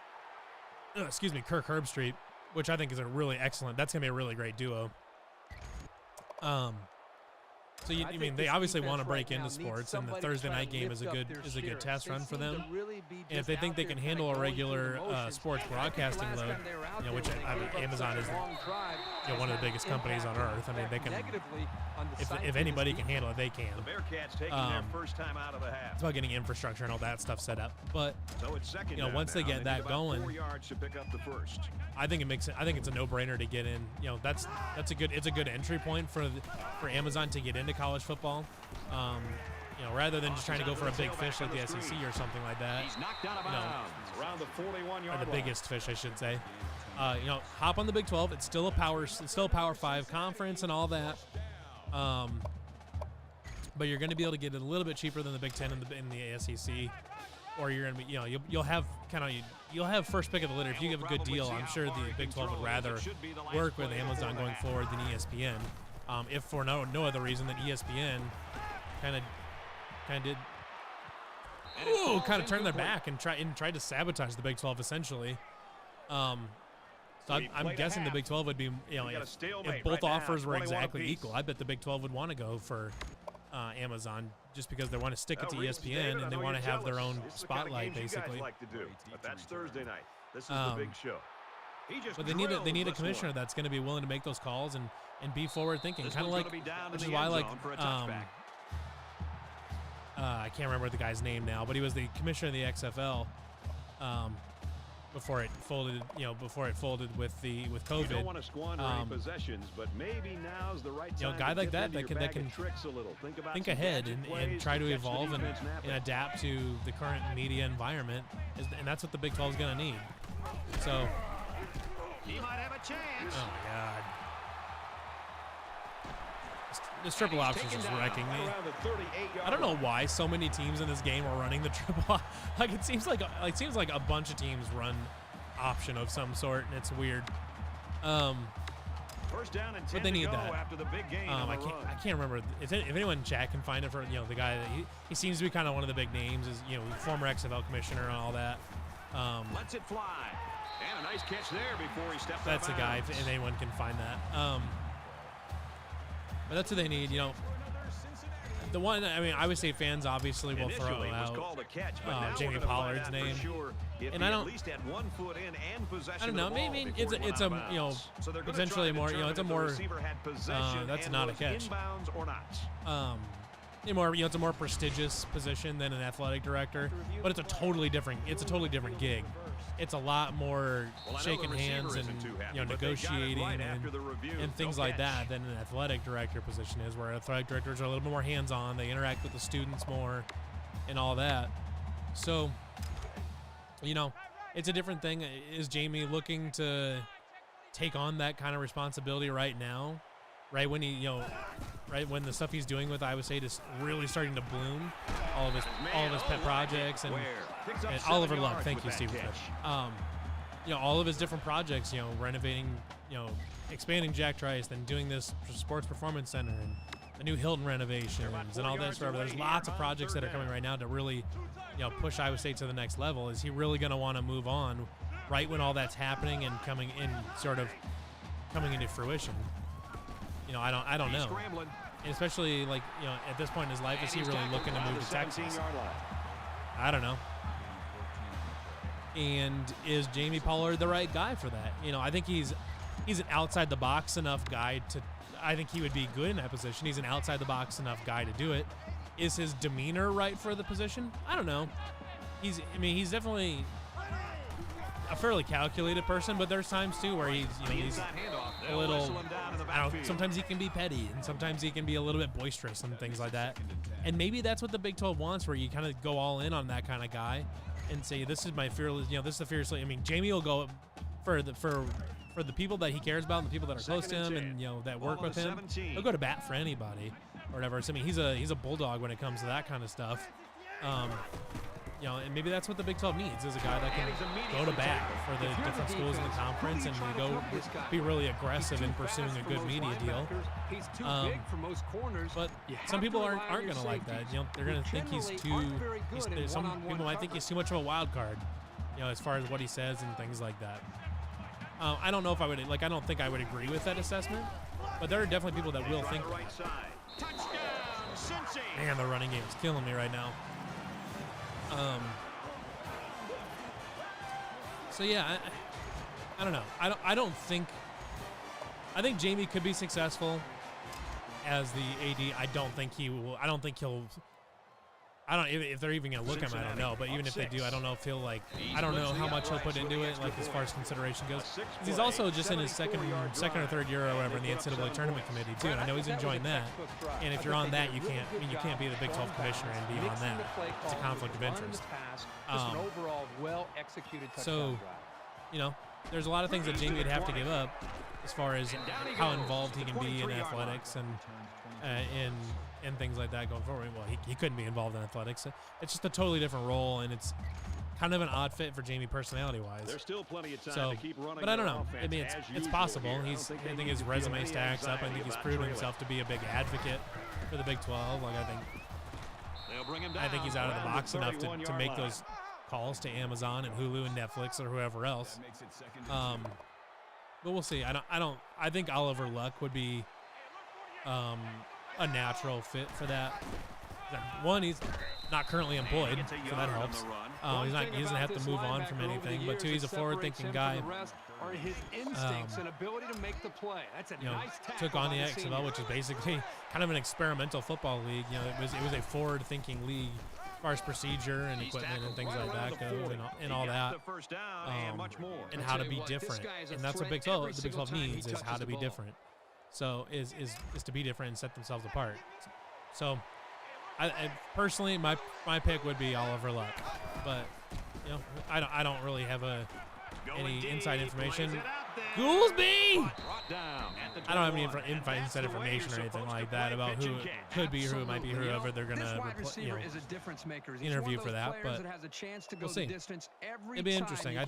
S1: Kirk Herbstreit, which I think is a really excellent. That's gonna be a really great duo. So
S4: I
S1: I mean,
S4: think
S1: they
S4: this
S1: obviously
S4: defense
S1: want to
S4: right
S1: break
S4: now
S1: into
S4: needs
S1: sports, and the
S4: somebody to
S1: Thursday
S4: try to
S1: night game is a
S4: lift up
S1: good
S4: their
S1: is a good
S4: spirits.
S1: test
S4: They
S1: run for
S4: seem to
S1: them.
S4: really be
S1: And if
S4: just
S1: they think
S4: out
S1: they
S4: there
S1: can
S4: kinda
S1: handle a
S4: going through the
S1: regular
S4: motions.
S1: sports
S4: I think
S1: broadcasting
S4: last
S1: load,
S4: time they were out
S1: which
S4: there, they
S1: I mean,
S4: gave up
S1: Amazon
S4: such
S1: is
S4: a long drive,
S1: one of the
S4: has
S1: biggest
S4: had an
S1: companies on
S4: impact
S1: earth. I mean, they can
S4: negatively on the
S1: if
S4: psyche of
S1: anybody
S4: this
S1: can handle it, they can.
S3: The Bearcats taking their
S1: Um,
S3: first time out of the half.
S1: It's about getting infrastructure and all that stuff set up. But
S3: So it's second down
S1: once they
S3: now.
S1: get
S3: need
S1: that
S3: about
S1: going,
S3: 4 yards to pick up the first.
S1: I think it's a no-brainer to get in. That's a good entry point for Amazon to get into college football. Rather than just trying to go for a big fish like the SEC or something like that.
S3: He's knocked out of bounds around the 41-yard
S1: Or the
S3: line.
S1: biggest fish, I should say. Hop on the Big 12. It's still a Power 5 conference and all that. But you're going to be able to get it a little bit cheaper than the Big 10 in the SEC, or you're going to be, you'll have first pick of the litter. If you give a good deal, I'm sure the Big 12 would rather work with Amazon going forward than ESPN. If for no other reason than ESPN kind of turned their back and tried to sabotage the Big 12 essentially. So I'm guessing the Big 12 would be, if both offers were exactly equal, I bet the Big 12 would want to go for Amazon just because they want to stick it to ESPN and they want to have their own spotlight, basically.
S3: Like to do, but that's Thursday night. This is the big show.
S1: But they need a commissioner that's going to be willing to make those calls and be forward thinking, kind of like, which is why I like. I can't remember the guy's name now, but he was the commissioner of the XFL before it folded. Before it folded with COVID.
S3: You don't want to squander any possessions, but maybe now's the right time.
S1: A guy
S3: to
S1: like
S3: dip
S1: that
S3: into
S1: that
S3: your
S1: can
S3: bag of tricks a little.
S1: think
S3: some
S1: ahead
S3: gadget
S1: and
S3: plays
S1: try to
S3: catch the
S1: evolve and
S3: defense napping.
S1: adapt to the current media environment, and that's what the Big 12 is going to need. So.
S3: He might have a chance.
S1: Oh my God. This triple option is just wrecking me. I don't know why so many teams in this game are running the triple. Like it seems like a bunch of teams run option of some sort, and it's weird.
S3: First down and 10
S1: but they need
S3: to go
S1: that.
S3: after the big game
S1: I can't remember if anyone in chat can find it for the guy that he seems to be kind of one of the big names, is former XFL commissioner and all that.
S3: Lets it fly. And a nice catch there before he stepped
S1: That's the
S3: out of
S1: guy,
S3: bounds.
S1: if anyone can find that. But that's what they need, The one, Iowa State fans obviously will throw
S3: Initially, it was
S1: out
S3: called a catch, but now
S1: Jamie
S3: we're gonna find
S1: Pollard's
S3: out for
S1: name.
S3: sure if
S1: And
S3: he
S1: I
S3: at
S1: don't-
S3: least had 1 foot in and possession
S1: I don't
S3: of
S1: know.
S3: the ball
S1: Maybe
S3: before he went
S1: it's
S3: out
S1: a
S3: of bounds. So they're gonna
S1: potentially
S3: try to
S1: more.
S3: determine
S1: It's a
S3: if the
S1: more.
S3: receiver had possession
S1: That's
S3: and
S1: not a
S3: was
S1: catch.
S3: inbounds or not.
S1: It's a more prestigious position than an athletic director, but it's a totally different gig. It's a lot more
S3: Well, I know
S1: shaking
S3: the receiver
S1: hands and
S3: isn't too happy, but they got it
S1: negotiating
S3: right
S1: and
S3: after the review.
S1: things
S3: No
S1: like
S3: catch.
S1: that than an athletic director position is, where athletic directors are a little bit more hands-on. They interact with the students more and all that. So, it's a different thing. Is Jamie looking to take on that kind of responsibility right now? Right when right when the stuff he's doing with Iowa State is really starting to bloom, all of his pet projects and Oliver Luck, thank you, Steve. All of his different projects, renovating, expanding Jack Trice, then doing this sports performance center and the new Hilton renovations and all this. There's lots of projects that are coming right now to really, push Iowa State to the next level. Is he really going to want to move on right when all that's happening and coming into fruition? I don't know. And especially at this point in his life, is he really looking to move to Texas? I don't know. And is Jamie Pollard the right guy for that? I think he's an outside the box enough guy to. I think he would be good in that position. He's an outside the box enough guy to do it. Is his demeanor right for the position? I don't know. He's definitely a fairly calculated person, but there's times too where he's a little. Sometimes he can be petty, and sometimes he can be a little bit boisterous and things like that. And maybe that's what the Big 12 wants, where you kind of go all in on that kind of guy and say, "This is my fearless." This is the fearlessly. Jamie will go for the people that he cares about and the people that are close to him and that work with him. He'll go to bat for anybody or whatever. So, he's a bulldog when it comes to that kind of stuff. you know, and maybe that's what the Big 12 needs is a guy that can go to bat for the different schools in the conference and go be really aggressive in pursuing a good media deal.
S6: He's too big for most corners.
S1: But some people aren't going to like that. You know, they're going to think he's too. Some people might think he's too much of a wild card. You know, as far as what he says and things like that. I don't know if I would I don't think I would agree with that assessment, but there are definitely people that will think. Man, the running game is killing me right now. So yeah, I don't know. I don't think. I think Jamie could be successful as the AD. I don't think he will. I don't think he'll. I don't if they're even gonna look at him. I don't know. But even if they do, I don't know if he'll like. I don't know how much he'll put into it, like as far as consideration goes. He's also just in his second or third year or whatever in the NCAA tournament committee too. And I know he's enjoying that. And if you're on that, you can't be the Big 12 commissioner and be on that. It's a conflict of interest. So, you know, there's a lot of things that Jamie would have to give up as far as how involved he can be in athletics and things like that going forward. Well, he couldn't be involved in athletics. It's just a totally different role, and it's kind of an odd fit for Jamie personality-wise.
S3: There's still plenty of time to keep running.
S1: But I don't know. I mean, it's possible. I think his resume stacks up. I think he's proven himself to be a big advocate for the Big 12. Like I think he's out of the box enough to make those calls to Amazon and Hulu and Netflix or whoever else. But we'll see. I think Oliver Luck would be a natural fit for that. One, he's not currently employed, so that helps. He doesn't have to move on from anything. But two, he's a forward-thinking guy. Took on the XFL, which is basically kind of an experimental football league. You know, it was a forward-thinking league as far as procedure and equipment and things like that goes, and all that, and how to be different. And that's what the Big 12 needs is how to be different. So is to be different and set themselves apart. So I personally, my pick would be Oliver Luck, but you know, I don't really have any inside information. Goolsby! I don't have any inside information or anything like that about who it could be or who it might be, whoever they're gonna interview for that. But we'll see. It'd be interesting. I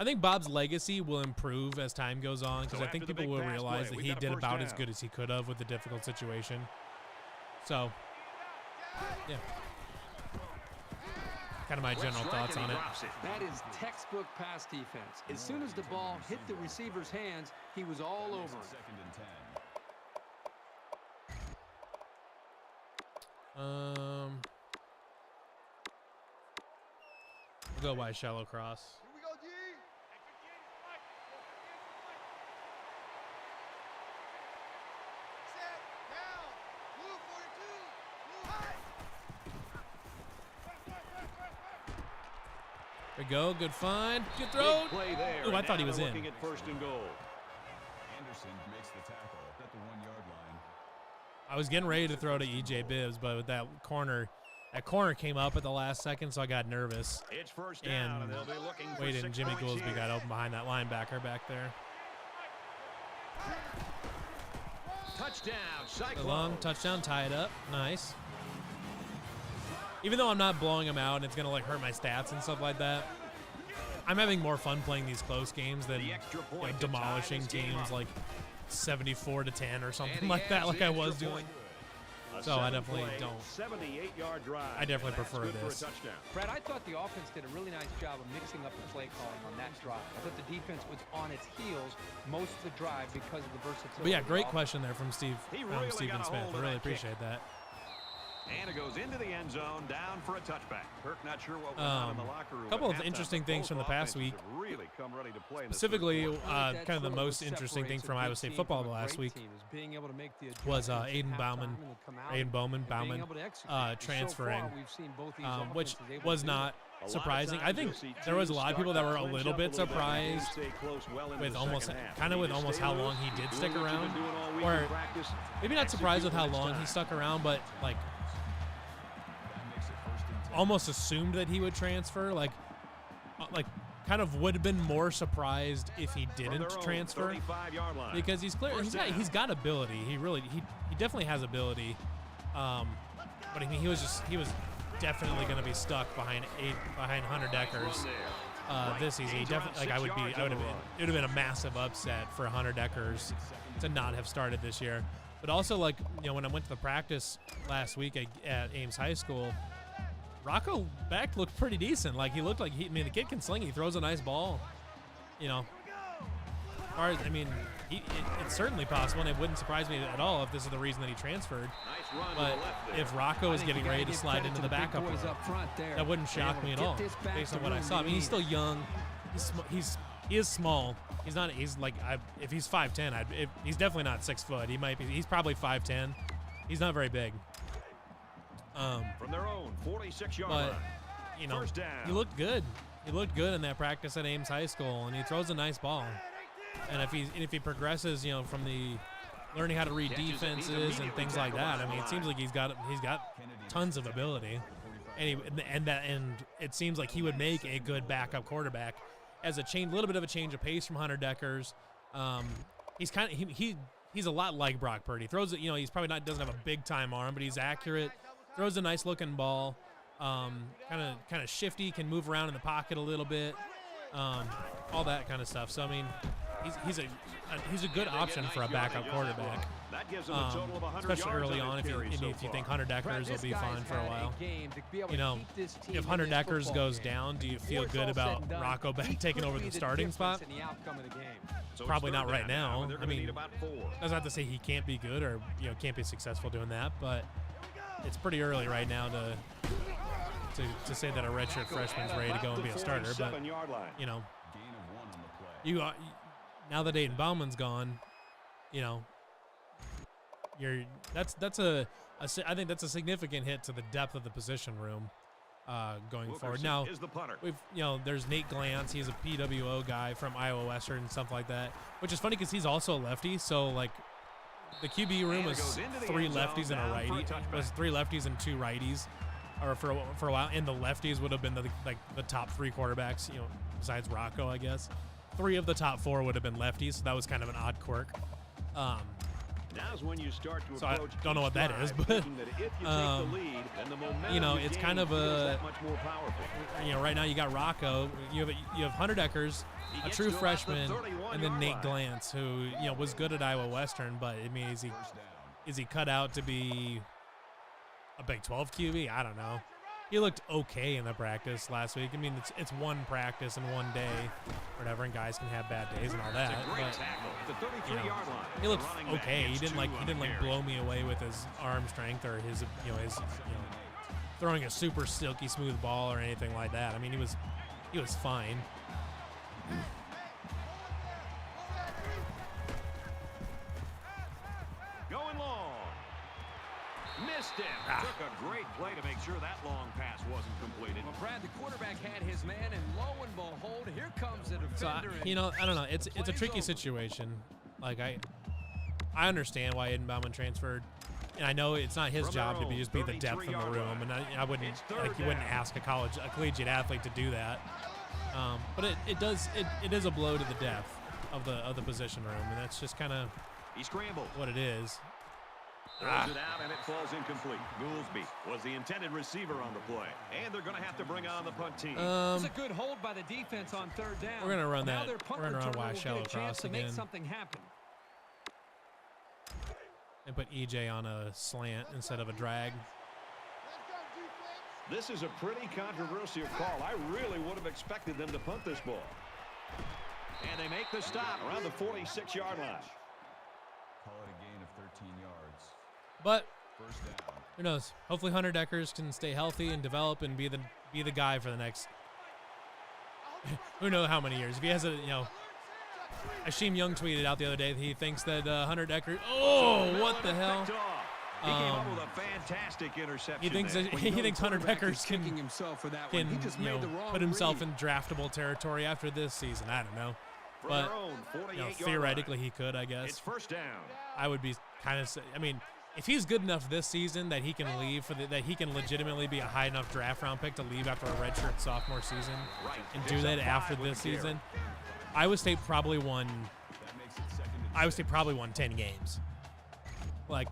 S1: think Bob's legacy will improve as time goes on because I think people will realize that he did about as good as he could have with the difficult situation. So, yeah. Kind of my general thoughts on it.
S6: That is textbook pass defense. As soon as the ball hit the receiver's hands, he was all over him.
S1: We'll go wide shallow cross. There we go. Good find. Good throw. Ooh, I thought he was in.
S3: First and goal.
S5: Anderson makes the tackle at the 1-yard line.
S1: I was getting ready to throw to EJ Bibbs, but with that corner came up at the last second, so I got nervous.
S3: It's first down, and they'll be looking for
S1: waited, and Jimmy Goolsby got open behind that linebacker back there.
S3: Touchdown, Cyclones.
S1: Long touchdown, tie it up. Nice. Even though I'm not blowing them out and it's going to like hurt my stats and stuff like that, I'm having more fun playing these close games than demolishing teams like 74-10 or something like that, like I was doing. So I definitely don't.
S3: 78-yard drive.
S1: I definitely prefer this.
S6: Brad, I thought the offense did a really nice job of mixing up the play calling on that drive. I thought the defense was on its heels most of the drive because of the versatility.
S1: But yeah, great question there from Stephen Smith. I really appreciate that.
S3: And it goes into the end zone, down for a touchback. Kirk not sure what went on in the locker room.
S1: A couple of interesting things from the past week.
S3: Really come ready to play.
S1: Specifically, kind of the most interesting thing from Iowa State football the last week was Aiden Bowman transferring, which was not surprising. I think there was a lot of people that were a little bit surprised with almost how long he did stick around, or maybe not surprised with how long he stuck around, but like almost assumed that he would transfer, like kind of would have been more surprised if he didn't transfer, because he's got ability. He definitely has ability, but I mean he was definitely going to be stuck behind Hunter Deckers this season. He definitely, like, it would have been a massive upset for Hunter Deckers to not have started this year. But also, like, you know, when I went to the practice last week at Ames High School, Rocco Beck looked pretty decent. Like, he looked like the kid can sling. He throws a nice ball. You know, I mean, it's certainly possible, and it wouldn't surprise me at all if this is the reason that he transferred. But if Rocco is getting ready to slide into the backup role, that wouldn't shock me at all, based on what I saw. I mean, he's still young. He is small. He's not. He's like, if he's 5'10", he's definitely not 6 foot. He might be. He's probably 5'10". He's not very big.
S3: From their own 46-yard
S1: but
S3: line.
S1: you know,
S3: First down.
S1: he looked good. He looked good in that practice at Ames High School, and he throws a nice ball. And if he progresses, you know, from the learning how to read defenses and things like that, I mean, it seems like he's got tons of ability, and it seems like he would make a good backup quarterback as a little bit of a change of pace from Hunter Deckers. He's a lot like Brock Purdy. Throws it, you know, he's probably doesn't have a big time arm, but he's accurate. Throws a nice looking ball. Kind of shifty, can move around in the pocket a little bit. All that kind of stuff. So I mean, he's a good option for a backup quarterback. Especially early on, if you think Hunter Deckers will be fine for a while. You know, if Hunter Deckers goes down, do you feel good about Rocco Beck taking over the starting spot? Probably not right now. I mean, that's not to say he can't be good or, you know, can't be successful doing that, but it's pretty early right now to say that a redshirt freshman's ready to go and be a starter. But, you know, now that Aiden Bauman's gone, you know, I think that's a significant hit to the depth of the position room going forward. Now, there's Nate Glantz. He's a PWO guy from Iowa Western and stuff like that, which is funny because he's also a lefty. So, like, the QB room was 3 lefties and a righty. It was 3 lefties and 2 righties, or for a while. And the lefties would have been the top 3 quarterbacks, you know, besides Rocco, I guess. 3 of the top 4 would have been lefties, so that was kind of an odd quirk.
S3: Now's when you start to
S1: so I don't know what that is, but you know, it's kind of a, you know, right now you got Rocco, you have Hunter Deckers, a true freshman, and then Nate Glantz, who, you know, was good at Iowa Western, but I mean, is he cut out to be a Big 12 QB? I don't know. He looked okay in the practice last week. I mean, it's one practice in one day, whatever, and guys can have bad days and all that. But, you know, he looked okay. He didn't blow me away with his arm strength or his throwing a super silky smooth ball or anything like that. I mean, he was fine.
S3: Going long. Missed him. Took a great play to make sure that long pass wasn't completed.
S6: Well, Brad, the quarterback had his man, and lo and behold, here comes the defender.
S1: So, you know, I don't know. It's a tricky situation. Like, I understand why Aiden Bauman transferred, and I know it's not his job to just be the depth in the room, and I wouldn't, like, you wouldn't ask a collegiate athlete to do that. But it is a blow to the depth of the position room, and that's just kind of what it is.
S3: Throws it out, and it falls incomplete. Goolsby was the intended receiver on the play, and they're going to have to bring on the punt team.
S6: It's a good hold by the defense on 3rd down.
S1: We're going to run that. We're going to run Weishaupt across again.
S6: Make something happen.
S1: And put EJ on a slant instead of a drag.
S3: This is a pretty controversial call. I really would have expected them to punt this ball. And they make the stop around the 46-yard line.
S5: Call it a gain of 13 yards.
S1: But
S5: First down.
S1: who knows? Hopefully Hunter Deckers can stay healthy and develop and be the guy for the next who knows how many years. If he has Asheem Young tweeted out the other day that he thinks that Hunter Deckers. Oh, what the hell?
S3: He came up with a fantastic interception.
S1: He thinks Hunter Deckers can put himself in draftable territory after this season. I don't know. But theoretically he could, I guess.
S3: It's first down.
S1: I would be kind of. I mean, if he's good enough this season that he can leave that he can legitimately be a high enough draft round pick to leave after a redshirt sophomore season and do that after this season, Iowa State probably won 10 games. Like,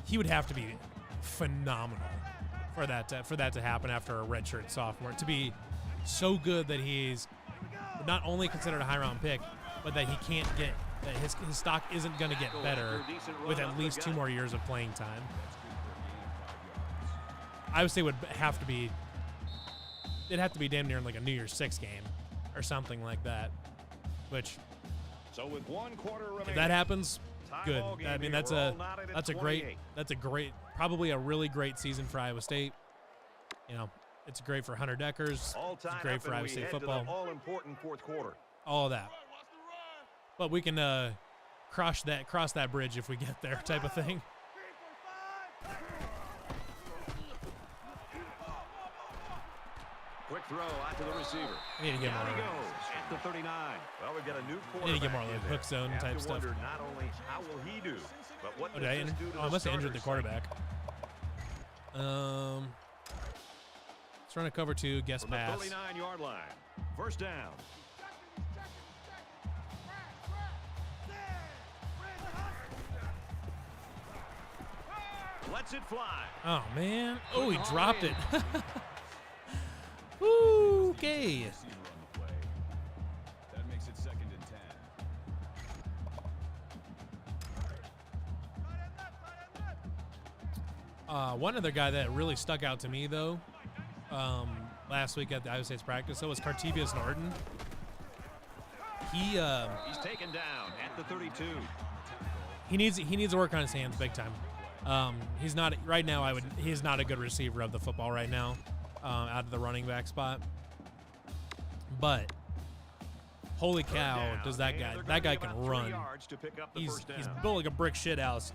S1: he would have to be phenomenal for that to happen after a redshirt sophomore, to be so good that he's not only considered a high round pick, but that he can't get that his stock isn't going to get better with at least 2 more years of playing time. I would say it'd have to be damn near like a New Year's Six game or something like that. Which,
S3: so with 1 quarter remaining,
S1: if that happens, good. I mean, that's a great, probably a really great season for Iowa State. You know, it's great for Hunter Deckers. It's great for Iowa State football.
S3: All important 4th quarter.
S1: All of that. But we can cross that bridge if we get there, type of thing.
S3: Quick throw out to the receiver.
S1: I need to get
S3: Down
S1: more.
S3: he goes at the 39. Well, we've got a new quarterback.
S1: I need to get more like
S3: in
S1: hook
S3: there.
S1: zone
S3: You have
S1: type
S3: to
S1: stuff.
S3: wonder not only how will he do, but what
S1: Oh,
S3: does
S1: did I
S3: this do to
S1: I must have injured the
S3: starters?
S1: quarterback. Let's run a cover 2, guess
S3: From the
S1: pass.
S3: 39-yard line. First down. Lets it fly.
S1: Oh man! Oh, he dropped it. Woo, okay.
S5: Receiver on the play. That makes it 2nd and 10.
S1: One other guy that really stuck out to me though, last week at the Iowa State's practice, so was Cartevious Norton.
S3: He's taken down at the 32.
S1: He needs to work on his hands big time. He's not right now. He's not a good receiver of the football right now, out of the running back spot. But holy cow, does that guy? That guy can run. He's built like a brick shit house,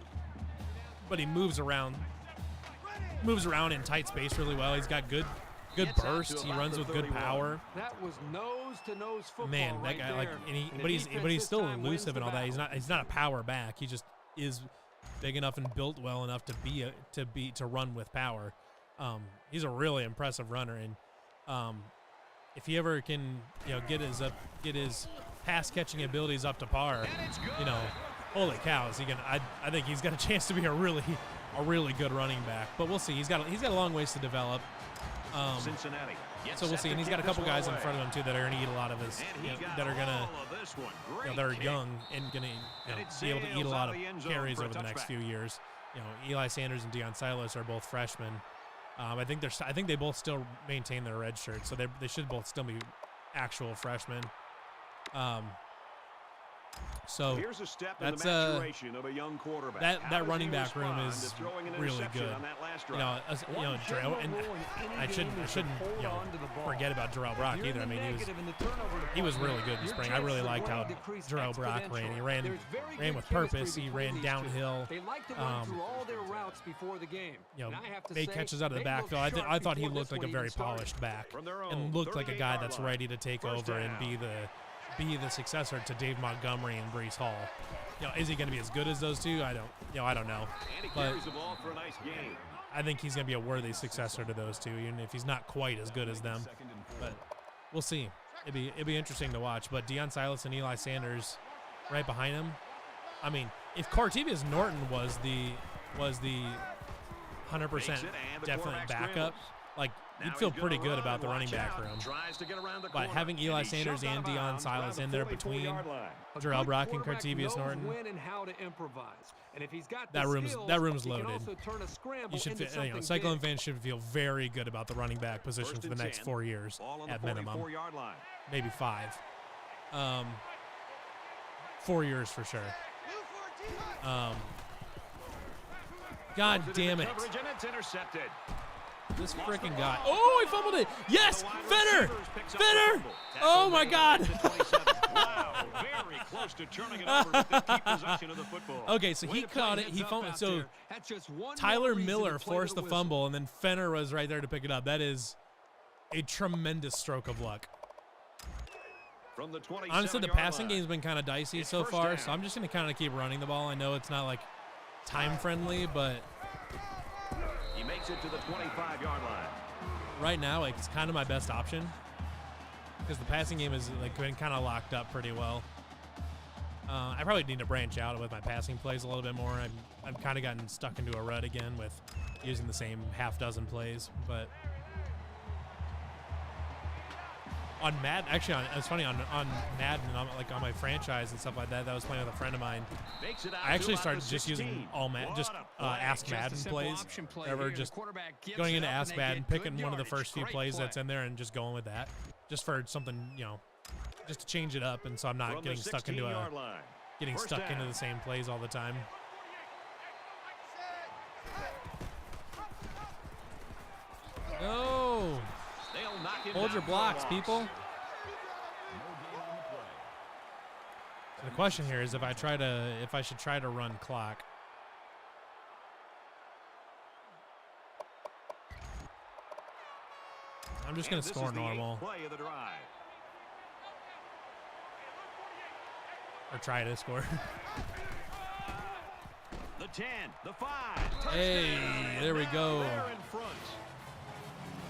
S1: but he moves around in tight space really well. He's got good burst. He runs with good power.
S4: That was nose-to-nose football.
S1: Man, that guy but he's still elusive and all that. He's not a power back. He just is big enough and built well enough to run with power. He's a really impressive runner, and if he ever can, get his pass catching abilities up to par, holy cow, is he gonna? I think he's got a chance to be a really good running back. But we'll see. He's got a long ways to develop.
S3: Cincinnati.
S1: So we'll see, and he's got a couple guys in front of him too that are going to eat a lot of his, that are going to, that are young and going to be able to eat a lot of carries over the next few years. Eli Sanders and Deion Silas are both freshmen. I think they both still maintain their red shirts, so they should both still be actual freshmen. So
S3: here's a step in
S1: that's
S3: the maturation of a young quarterback.
S1: that running back room is really good. Darrell, and I shouldn't forget about Darrell Brock either. I mean, he was really good in spring. I really liked how Darrell Brock ran. He ran with purpose. He ran downhill.
S4: They like to run through all their routes before the game.
S1: Made catches out of the backfield. I thought he looked like a very polished back and looked like a guy that's ready to take over and be the successor to Dave Montgomery and Breece Hall. Is he going to be as good as those two? I don't know. But I think he's going to be a worthy successor to those two, even if he's not quite as good as them. But we'll see. It'd be interesting to watch. But Deion Silas and Eli Sanders right behind him. I mean, if Cartevious Norton was the 100% definite backup, like, you'd feel pretty good about the running back room. But having Eli Sanders and Deion Silas in there between Darrell Brock and Cartevious Norton, that room's loaded. You should feel, Cyclone fans should feel very good about the running back position for the next 4 years at minimum, maybe 5. 4 years for sure. God damn it. This freaking guy. Oh, he fumbled it. Yes, Fenner. Oh, my God.
S3: Wow, very close to turning it over with the key possession of the football.
S1: Okay, so he caught it. He fumbled. So Tyler Miller forced the fumble, and then Fenner was right there to pick it up. That is a tremendous stroke of luck.
S3: From the
S1: Honestly, the passing game's been kind of dicey so far, so I'm just going to kind of keep running the ball. I know it's not, like, time-friendly, but
S3: he makes it to the 25-yard line.
S1: Right now, like, it's kind of my best option because the passing game is like been kind of locked up pretty well. I probably need to branch out with my passing plays a little bit more. I've kind of gotten stuck into a rut again with using the same half dozen plays. But on Madden, actually, it's funny, on Madden, like on my franchise and stuff like that, that I was playing with a friend of mine, I actually started just using Ask Madden plays. Ever just going into Ask Madden, picking one of the first few plays that's in there and just going with that, just for something, you know, just to change it up, and so I'm not getting stuck into the same plays all the time. Oh, hold your blocks, people. So the question here is if I should try to run clock. I'm just going to score normal. Or try to score.
S3: The 10, the 5.
S1: Hey, there we go.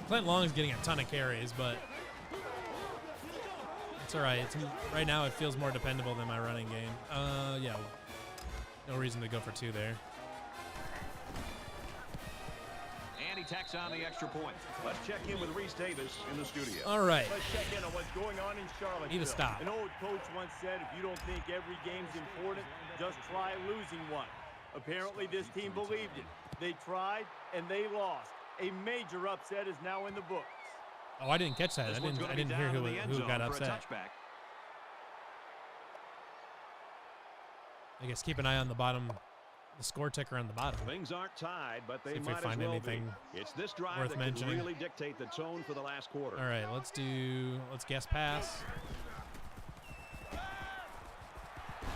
S1: Clint Long's getting a ton of carries, but it's all right. Right now it feels more dependable than my running game. Yeah, no reason to go for 2 there.
S3: And he tacks on the extra point. Let's check in with Reese Davis in the studio.
S1: All right.
S2: Let's check in on what's going on in Charlotte.
S1: Need to stop.
S2: An old coach once said, if you don't think every game's important, just try losing one. Apparently this team believed it. They tried and they lost. A major upset is now in the books.
S1: Oh, I didn't catch that. I didn't hear who got upset. I guess keep an eye on the bottom, the score ticker on the bottom.
S3: Things aren't tied, but they
S1: See if
S3: might
S1: we find
S3: as well
S1: anything
S3: be. It's this drive
S1: worth
S3: that
S1: mentioning.
S3: could really dictate the tone for the last quarter.
S1: All right, let's guess pass.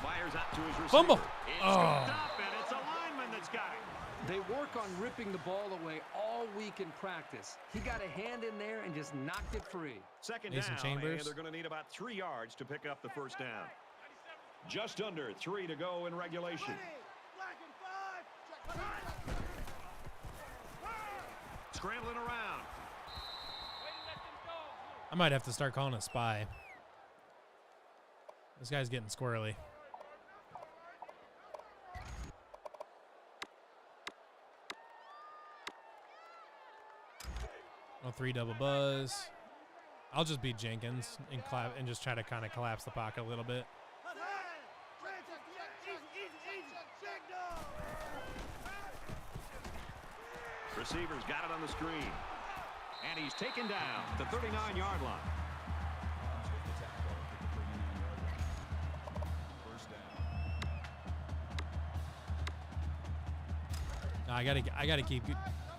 S3: Fires out to his receiver.
S1: Fumble.
S3: It's
S1: Oh.
S3: scooped up, and it's a lineman that's got it.
S4: They work on ripping the ball away all week in practice. He got a hand in there and just knocked it free.
S3: Second
S1: Mason
S3: down,
S1: Chambers.
S3: and they're going to need about 3 yards to pick up the first down. Just under 3 to go in regulation. Scrambling around.
S1: I might have to start calling a spy. This guy's getting squirrely. Oh, 3 double buzz. I'll just beat Jenkins and just try to kind of collapse the pocket a little bit.
S3: Receiver's got it on the screen. And he's taken down the 39-yard line.
S1: No, I gotta keep.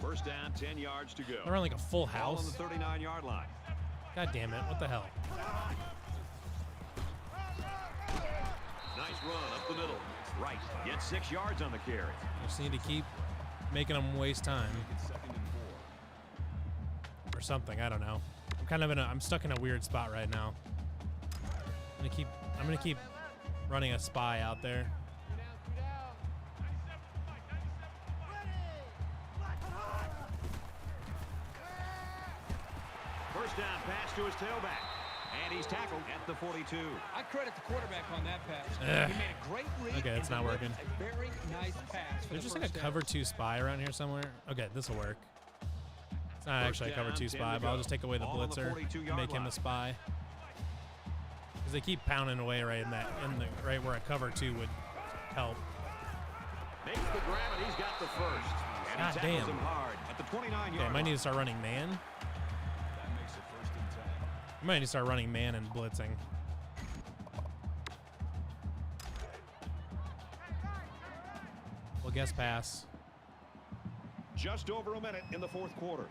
S3: First down, 10 yards to go.
S1: I run like a full
S3: Ball
S1: house.
S3: on the 39-yard line.
S1: God damn it! What the hell?
S3: Nice run up the middle. Right. Gets 6 yards on the carry.
S1: Just need to keep making them waste time or something. I don't know. I'm stuck in a weird spot right now. I'm gonna keep running a spy out there.
S3: First down pass to his tailback. And he's tackled at the 42.
S6: I credit the quarterback on that pass.
S1: Ugh.
S6: He made a great read.
S1: Okay, it's
S6: and
S1: not working.
S6: A very nice pass. For
S1: There's
S6: the
S1: just like a
S6: first down.
S1: cover 2 spy around here somewhere. Okay, this will work. It's not actually a cover 2 spy, but I'll just take away the
S3: Ball on the
S1: blitzer
S3: 42-yard
S1: and make him
S3: line.
S1: a spy. Because they keep pounding away right right where a cover 2 would help.
S3: Makes the grab, and he's got the first. And
S1: God
S3: he tackles
S1: damn.
S3: him hard at the 29-yard
S1: Okay, I might need to start running man.
S5: That makes it 1st and 10.
S1: I might need to start running man and blitzing. We'll guess pass.
S3: Just over a minute in the 4th quarter.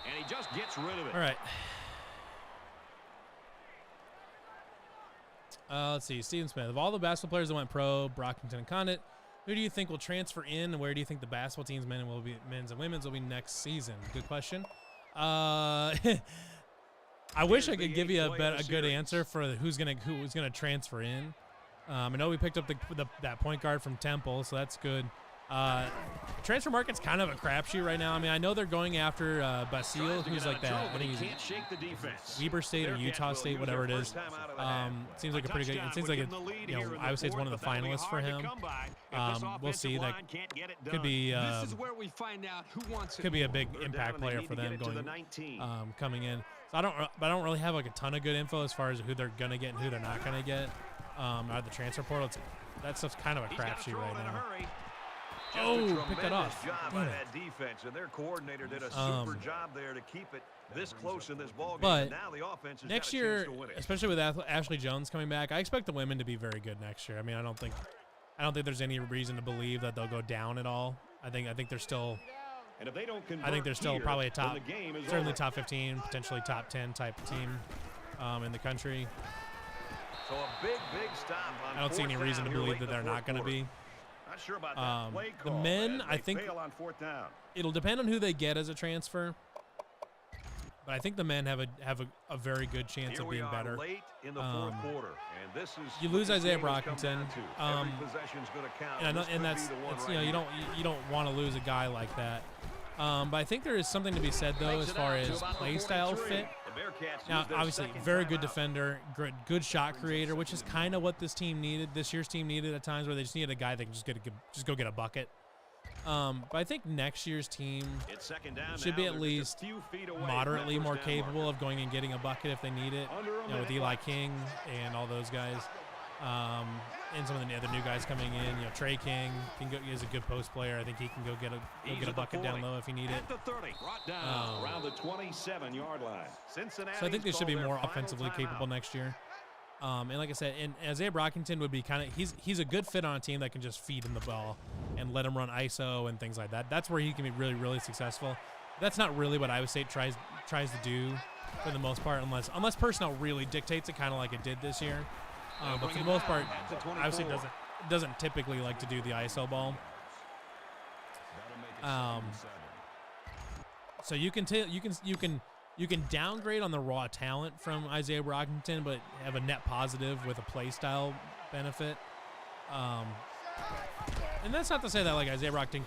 S3: And he just gets rid of it.
S1: All right. Let's see. Steven Smith. Of all the basketball players that went pro, Brockington and Condit, who do you think will transfer in, and where do you think the basketball teams, men's and women's, will be next season? Good question. I wish I could give you a good answer for who's gonna transfer in. I know we picked up that point guard from Temple, so that's good. Transfer market's kind of a crapshoot right now. I mean, I know they're going after Basile, who's like that. I think he's Weber State or Utah State, whatever it is. Seems like a pretty good. It seems like I would say it's one of the finalists for him. We'll see. That could be.
S4: This is where we find out who wants it.
S1: Could be a big impact player for them coming in. So I don't really have like a ton of good info as far as who they're gonna get and who they're not gonna get out of the transfer portal. That stuff's kind of a crapshoot right now. Oh, pick that off.
S3: Job by that defense, and their coordinator did a super job there to keep it this close in this ball game.
S1: But
S3: now the offense has
S1: next
S3: got a
S1: year,
S3: chance to win it.
S1: especially with Ashley Jones coming back, I expect the women to be very good next year. I mean, I don't think there's any reason to believe that they'll go down at all. I think they're still.
S3: And if they don't
S1: I think they're still
S3: here,
S1: probably a certainly
S3: over.
S1: top 15, potentially top 10 type team in the country.
S3: So a big stop on
S1: I don't see any reason to believe that they're not going to be.
S3: Not sure about that play
S1: The
S3: call,
S1: men,
S3: as
S1: I
S3: they
S1: think
S3: fail on 4th down.
S1: it'll depend on who they get as a transfer. But I think the men have a very good chance of being better.
S3: Late in the 4th quarter, and this is
S1: You lose
S3: what this
S1: Isaiah
S3: game has come
S1: Brockington,
S3: down to. Every possession's going to count.
S1: and I know,
S3: This could
S1: and
S3: be
S1: that's
S3: the one
S1: it's,
S3: right
S1: you don't want to lose a guy like that. But I think there is something to be said though as far as play style fit.
S3: The Bearcats
S1: Now,
S3: use their
S1: obviously,
S3: second
S1: very good
S3: timeout.
S1: defender, good shot creator, which is kind of what this year's team needed at times, where they just needed a guy that can just go get a bucket. But I think next year's team
S3: It's second down
S1: should
S3: now.
S1: be at
S3: They're
S1: least
S3: just a few feet away from
S1: moderately
S3: that
S1: more
S3: first down
S1: capable
S3: marker.
S1: of going and getting a bucket if they need it. With Eli King and all those guys, and some of the other new guys coming in. Trey King is a good post player. I think he can go get a bucket down low if you need it.
S3: At the 30, brought down around the 27-yard line. Cincinnati.
S1: So I think they should be more offensively capable next year. And like I said, and Isaiah Brockington would be he's a good fit on a team that can just feed him the ball and let him run ISO and things like that. That's where he can be really, really successful. That's not really what Iowa State tries to do for the most part, unless personnel really dictates it, kind of like it did this year. But for the most part, Iowa State doesn't typically like to do the ISO ball. So you can downgrade on the raw talent from Isaiah Brockington, but have a net positive with a play style benefit. And that's not to say that like Isaiah Brockington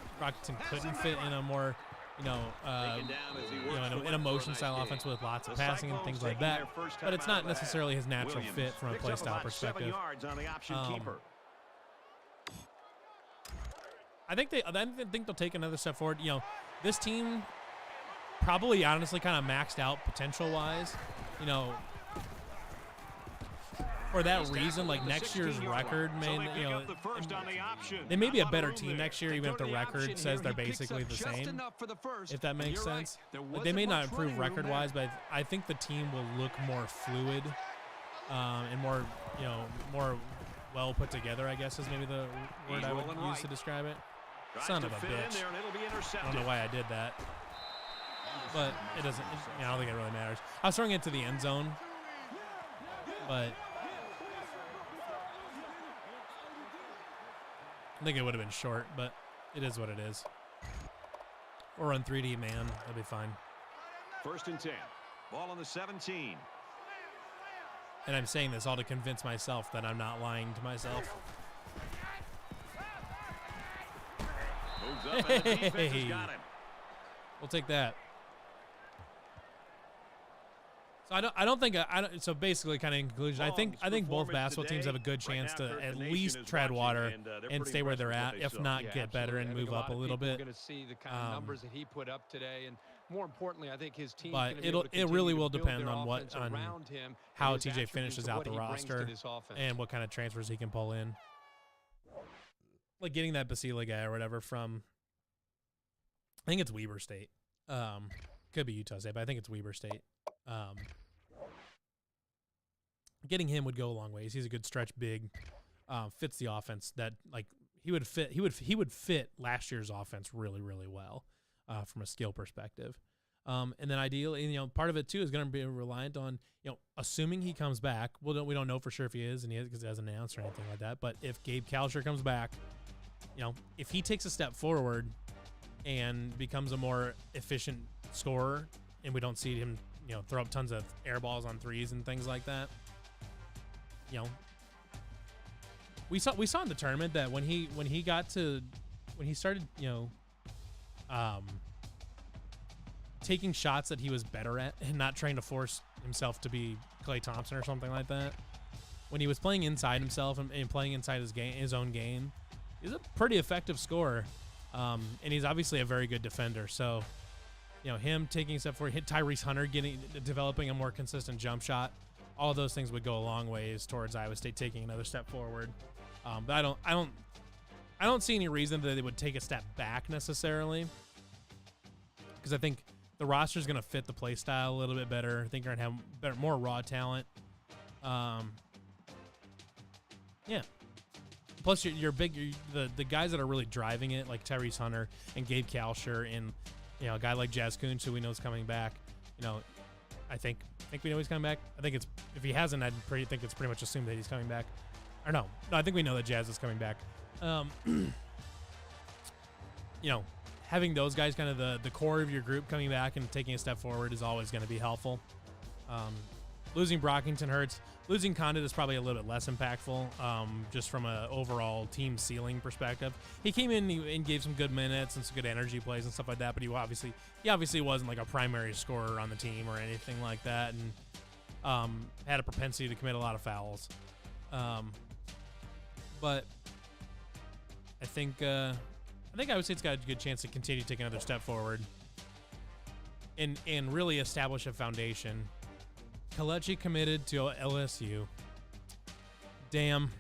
S1: couldn't fit in a more, in a motion style offense with lots of passing and things like that. But it's not necessarily his natural fit from a play style perspective. I think they'll take another step forward. This team probably honestly kind of maxed out potential wise. For that reason, like next year's record they may be a better team next year, even if the record says they're basically the same. If that makes sense. Like, they may not improve record-wise, but I think the team will look more fluid and more well put together, I guess is maybe the word I would use to describe it. Son of a bitch. I don't know why I did that. But it doesn't, I don't think it really matters. I was throwing it to the end zone, but I think it would have been short, but it is what it is. Or run 3D, man. That'd be fine.
S3: 1st and 10. Ball on the 17.
S1: And I'm saying this all to convince myself that I'm not lying to myself.
S3: Moves up and the defense has got him.
S1: We'll take that. So I don't think so basically kind of in conclusion, I think both basketball teams have a good chance to at least tread water and stay where they're at, if not get better and move up a little bit.
S4: We're going to see the kind of numbers that he put up today, and more importantly, I think his team.
S1: But it really will depend on how TJ finishes out the roster and what kind of transfers he can pull in. Like getting that Basile guy or whatever from, I think it's Weber State. Could be Utah State, but I think it's Weber State. Getting him would go a long ways. He's a good stretch big, fits the offense that like he would fit last year's offense really, really well from a skill perspective. And then ideally, part of it too is going to be reliant on, assuming he comes back. We don't know for sure if he is, and because he hasn't announced or anything like that. But if Gabe Kalsher comes back, if he takes a step forward and becomes a more efficient scorer, and we don't see him, throw up tons of air balls on threes and things like that. We saw in the tournament that when he got to when he started, taking shots that he was better at and not trying to force himself to be Klay Thompson or something like that. When he was playing inside himself and playing inside his own game, he's a pretty effective scorer. And he's obviously a very good defender. So, him taking a step forward, Tyrese Hunter developing a more consistent jump shot, all of those things would go a long ways towards Iowa State taking another step forward. But I don't see any reason that they would take a step back necessarily, because I think the roster is going to fit the play style a little bit better. I think they're going to have more raw talent. Yeah. Plus, the guys that are really driving it, like Tyrese Hunter and Gabe Kalsher, and a guy like Jazz Kuntz, who we know is coming back. I think we know he's coming back. I think if he hasn't, think it's pretty much assumed that he's coming back. Or no, I think we know that Jazz is coming back. Having those guys kind of the core of your group coming back and taking a step forward is always going to be helpful. Losing Brockington hurts. Losing Condit is probably a little bit less impactful, just from an overall team ceiling perspective. He came in and gave some good minutes and some good energy plays and stuff like that, but he obviously wasn't like a primary scorer on the team or anything like that, and had a propensity to commit a lot of fouls. But I think Iowa State's got a good chance to continue to take another step forward and really establish a foundation. Kelechi committed to LSU. Damn.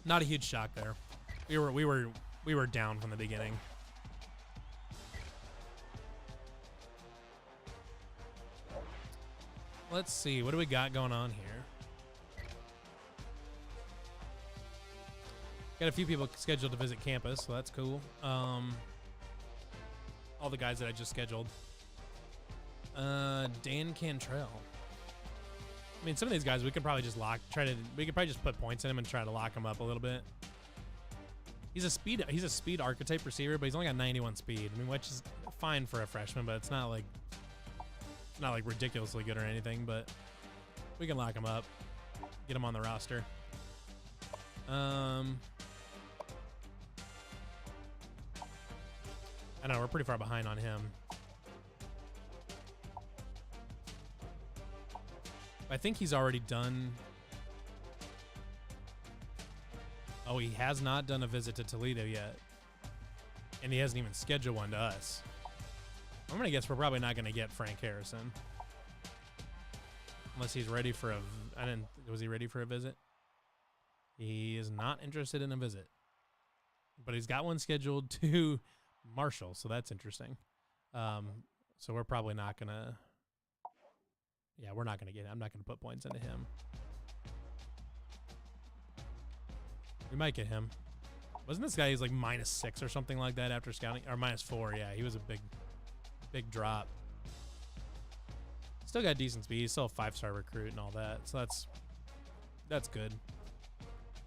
S1: Not a huge shock there. We were down from the beginning. Let's see, what do we got going on here? Got a few people scheduled to visit campus, so that's cool. All the guys that I just scheduled. Dan Cantrell. I mean, some of these guys we could probably just we could probably just put points in him and try to lock him up a little bit. He's a speed archetype receiver, but he's only got 91 speed. I mean, which is fine for a freshman, but it's not like ridiculously good or anything, but we can lock him up, get him on the roster. I know we're pretty far behind on him. I think he's already done. Oh, he has not done a visit to Toledo yet, and he hasn't even scheduled one to us. I'm gonna guess we're probably not gonna get Frank Harrison unless he's ready for was he ready for a visit? He is not interested in a visit, but he's got one scheduled to Marshall, so that's interesting. So we're probably not gonna. Yeah, we're not gonna get. I'm not gonna put points into him. We might get him. Wasn't this guy? He's like -6 or something like that after scouting, or -4? Yeah, he was a big drop. Still got decent speed. He's still a 5-star recruit and all that, so that's good.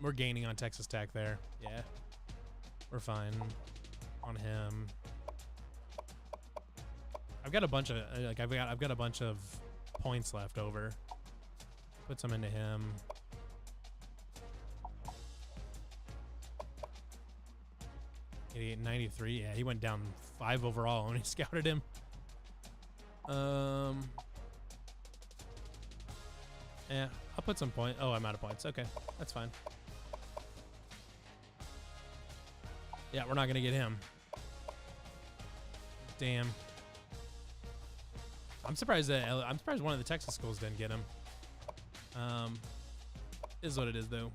S1: We're gaining on Texas Tech there. Yeah, we're fine on him. I've got a bunch of I've got a bunch of points left over. Put some into him. Idiot 93. Yeah, he went down 5 overall when he scouted him. Yeah, I'll put some points. Oh, I'm out of points. Okay, that's fine. Yeah, we're not gonna get him. Damn. I'm surprised one of the Texas schools didn't get him. Is what it is though.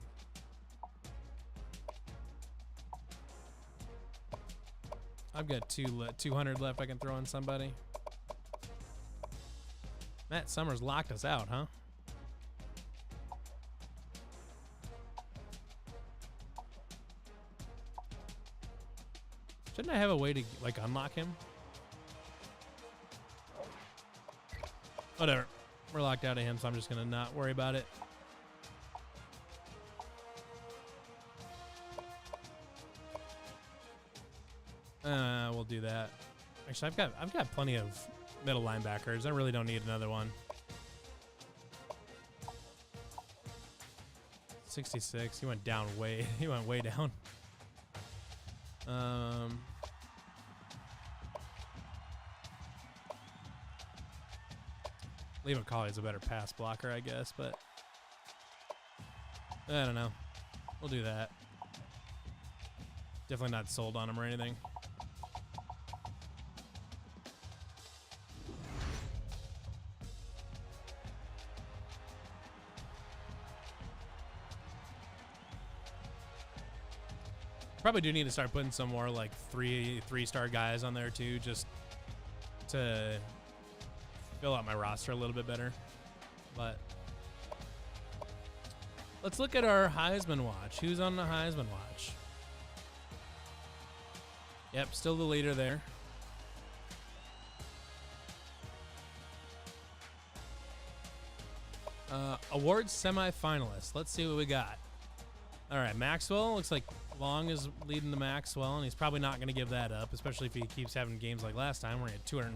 S1: I've got 200 left I can throw on somebody. Matt Summers locked us out, huh? Shouldn't I have a way to unlock him? Whatever. We're locked out of him, so I'm just gonna not worry about it. We'll do that. Actually, I've got plenty of middle linebackers. I really don't need another one. 66. He went down way. He went way down. Leva Colley's a better pass blocker, I guess, but I don't know. We'll do that. Definitely not sold on him or anything. Probably do need to start putting some more like three-star guys on there too, just to fill out my roster a little bit better. But let's look at our Heisman watch. Who's on the Heisman watch? Yep, still the leader there. Awards semifinalists. Let's see what we got. All right, Maxwell. Looks like Long is leading the Maxwell, and he's probably not going to give that up, especially if he keeps having games like last time where he had 200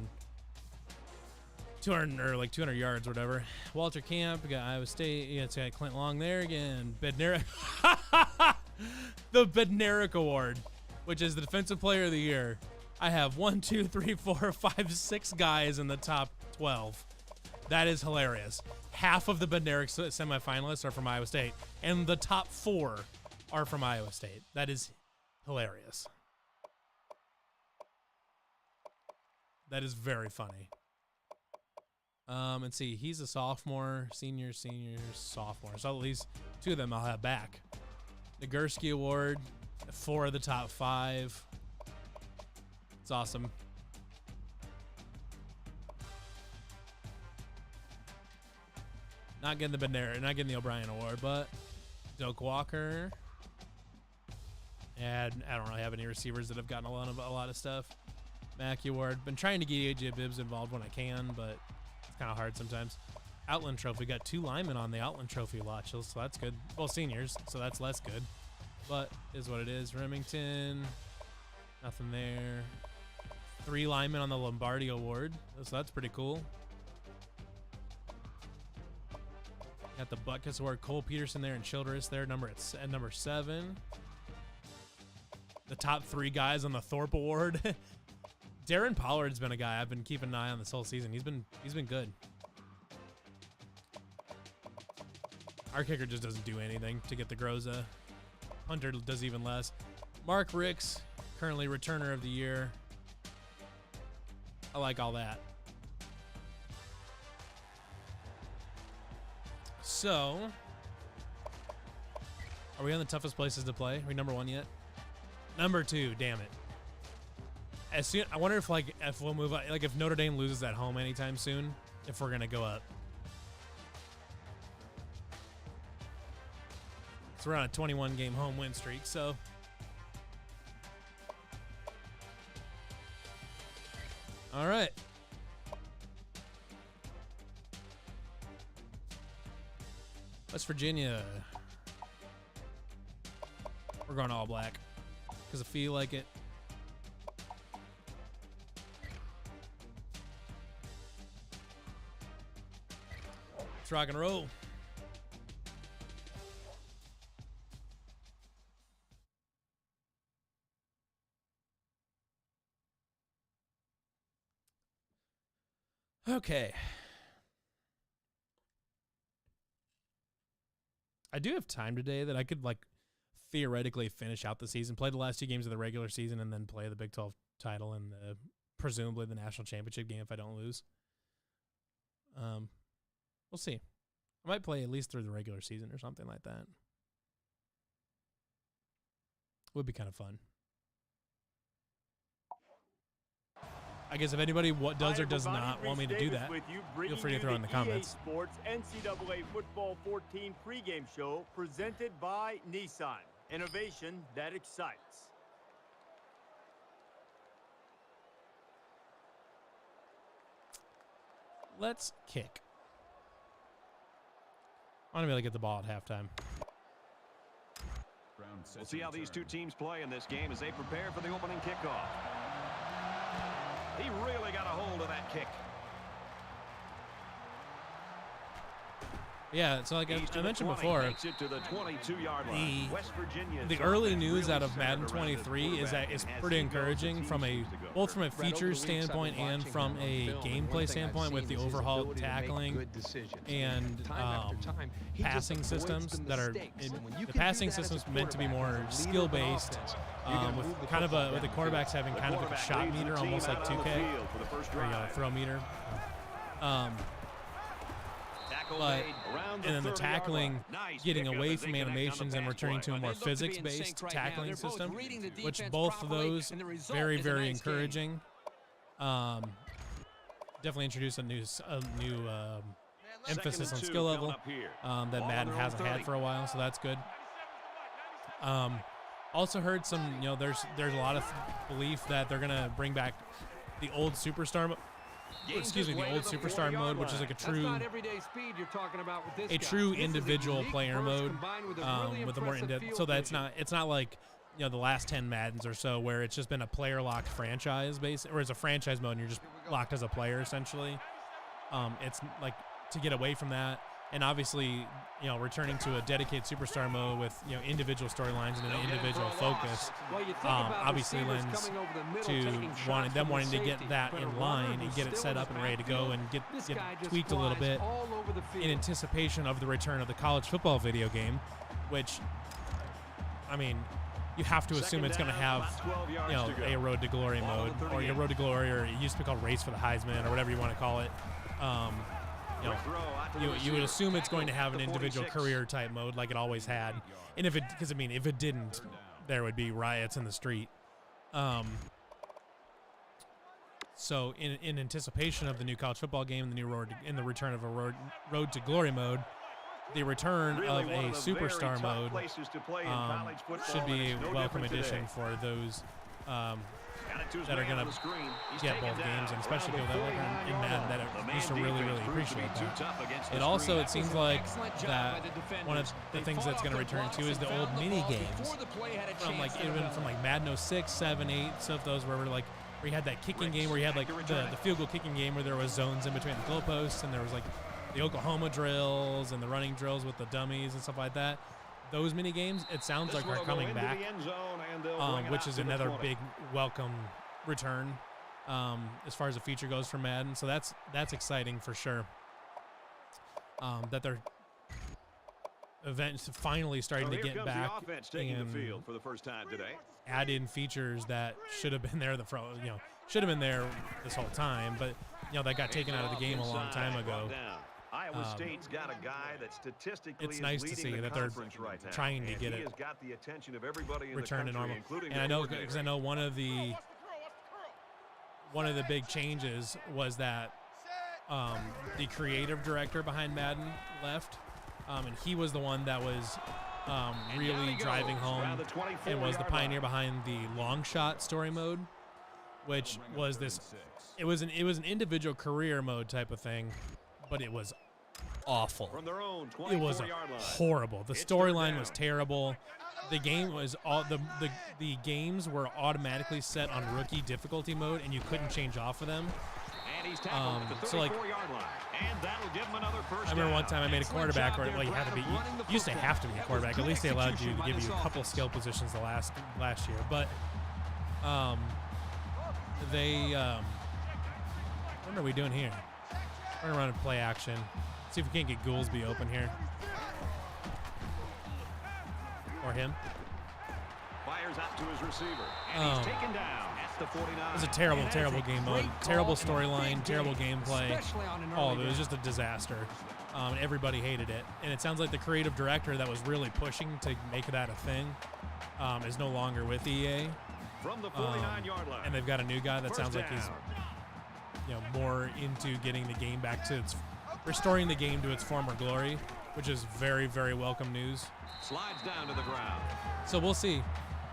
S1: yards or whatever. Walter Camp, we got Iowa State. You got Clint Long there again. Bednarik. The Bednarik Award, which is the Defensive Player of the Year. I have 1, 2, 3, 4, 5, 6 guys in the top 12. That is hilarious. Half of the Bednarik semifinalists are from Iowa State, and the top 4 are from Iowa State. That is hilarious. That is very funny. Let's see. He's a sophomore, senior, sophomore. So at least 2 of them I'll have back. Nagurski Award, 4 of the top 5. It's awesome. Not getting the Bednarik, not getting the O'Brien Award, but Doak Walker. And I don't really have any receivers that have gotten a lot of stuff. Mackey Award. Been trying to get AJ Bibbs involved when I can, but it's kind of hard sometimes. Outland Trophy. Got 2 linemen on the Outland Trophy watch, so that's good. Well, seniors, so that's less good, but is what it is. Remington. Nothing there. 3 linemen on the Lombardi Award, so that's pretty cool. Got the Butkus Award. Cole Peterson there and Childress there, at number 7. The top 3 guys on the Thorpe Award. Darren Pollard's been a guy I've been keeping an eye on this whole season. He's been good. Our kicker just doesn't do anything to get the Groza. Hunter does even less. Mark Ricks, currently returner of the year. I like all that. So, are we on the toughest places to play? Are we number 1 yet? Number 2, damn it. I wonder if we'll move up, if Notre Dame loses at home anytime soon, if we're gonna go up. So we're on a 21 game home win streak, so all right. West Virginia. We're going all black because I feel like it. Let's rock and roll. Okay. I do have time today that I could theoretically finish out the season, play the last 2 games of the regular season, and then play the Big 12 title and presumably the national championship game if I don't lose. We'll see. I might play at least through the regular season or something like that. Would be kind of fun. I guess if anybody does or does not want me to do that, feel free to throw in the comments.
S2: EA Sports NCAA Football 14 pregame show presented by Nissan. Innovation that excites.
S1: Let's kick. I want to be able to get the ball at halftime.
S3: We'll see how these 2 teams play in this game as they prepare for the opening kickoff. He really got a hold of that kick.
S1: Yeah, so like I mentioned before, the early news out of Madden 23 is that it's pretty encouraging from both from a features standpoint and from a gameplay standpoint with the overhauled tackling and passing systems that are the passing systems meant to be more skill based, with kind of with the quarterbacks having kind of like a shot meter, almost like 2K or throw meter. But and then the tackling getting away from animations and returning to a more physics-based tackling system, which both of those very, very encouraging. Definitely introduce a new emphasis on skill level that Madden hasn't had for a while, so that's good. Also heard some, there's a lot of belief that they're gonna bring back the old superstar mode, which is like a true individual player mode with a more in-depth. So that's it's not like the last 10 Maddens or so where it's just been a player locked franchise base, or it's a franchise mode and you're just locked as a player essentially. It's like to get away from that. And obviously, returning to a dedicated superstar mode with, individual storylines and an individual focus, obviously lends to wanting to get that in line and get it set up and ready to go and get tweaked a little bit in anticipation of the return of the college football video game, which, I mean, you have to assume it's going to have, a Road to Glory mode, or a Road to Glory, or it used to be called Race for the Heisman, or whatever you want to call it. You would assume it's going to have an individual career type mode like it always had, and if it didn't, there would be riots in the street. So in anticipation of the new college football game, the new return of a road to Glory mode, the return of a superstar mode should be a welcome addition for those that are going to get both games, and especially people that live in Madden that used to really, really appreciate that. It seems like that one of the things that's going to return to is the old mini games from like Madden 06, 7, 8, stuff. Those where you had that kicking game where you had like the field goal kicking game where there was zones in between the goalposts, and there was like the Oklahoma drills and the running drills with the dummies and stuff like that. Those mini games, it sounds like, are coming back, which is another big welcome return as far as the feature goes for Madden. So that's exciting for sure. That they're finally starting to get back and
S3: for the first time today.
S1: Add in features that should have been there this whole time, but that got taken out of the game a long time ago.
S3: Iowa State's got a guy that statistically
S1: it's nice to see that they're trying to get it returned to normal. And I know one of the big changes was that the creative director behind Madden left, and he was the one that was really driving home and was the pioneer behind the long shot story mode, which was it was an individual career mode type of thing, but it was awful. It was horrible. The storyline was terrible. The game was the games were automatically set on rookie difficulty mode, and you couldn't change off of them. So like, I remember one time I made a quarterback where you used to have to be a quarterback. At least they allowed you to give you a couple skill positions the last year, but what are we doing here? We're gonna run and play action. See if we can't get Goolsby open here. Or him.
S3: Fires out to his receiver. And he's taken down at the 49.
S1: It was a terrible, terrible game mode. Terrible storyline, terrible gameplay. All of it was just a disaster. Everybody hated it. And it sounds like the creative director that was really pushing to make that a thing is no longer with EA.
S3: From the 49-yard line.
S1: And they've got a new guy that sounds like he's more into getting the game back to restoring the game to its former glory, which is very, very welcome news.
S3: Slides down to the ground.
S1: So we'll see.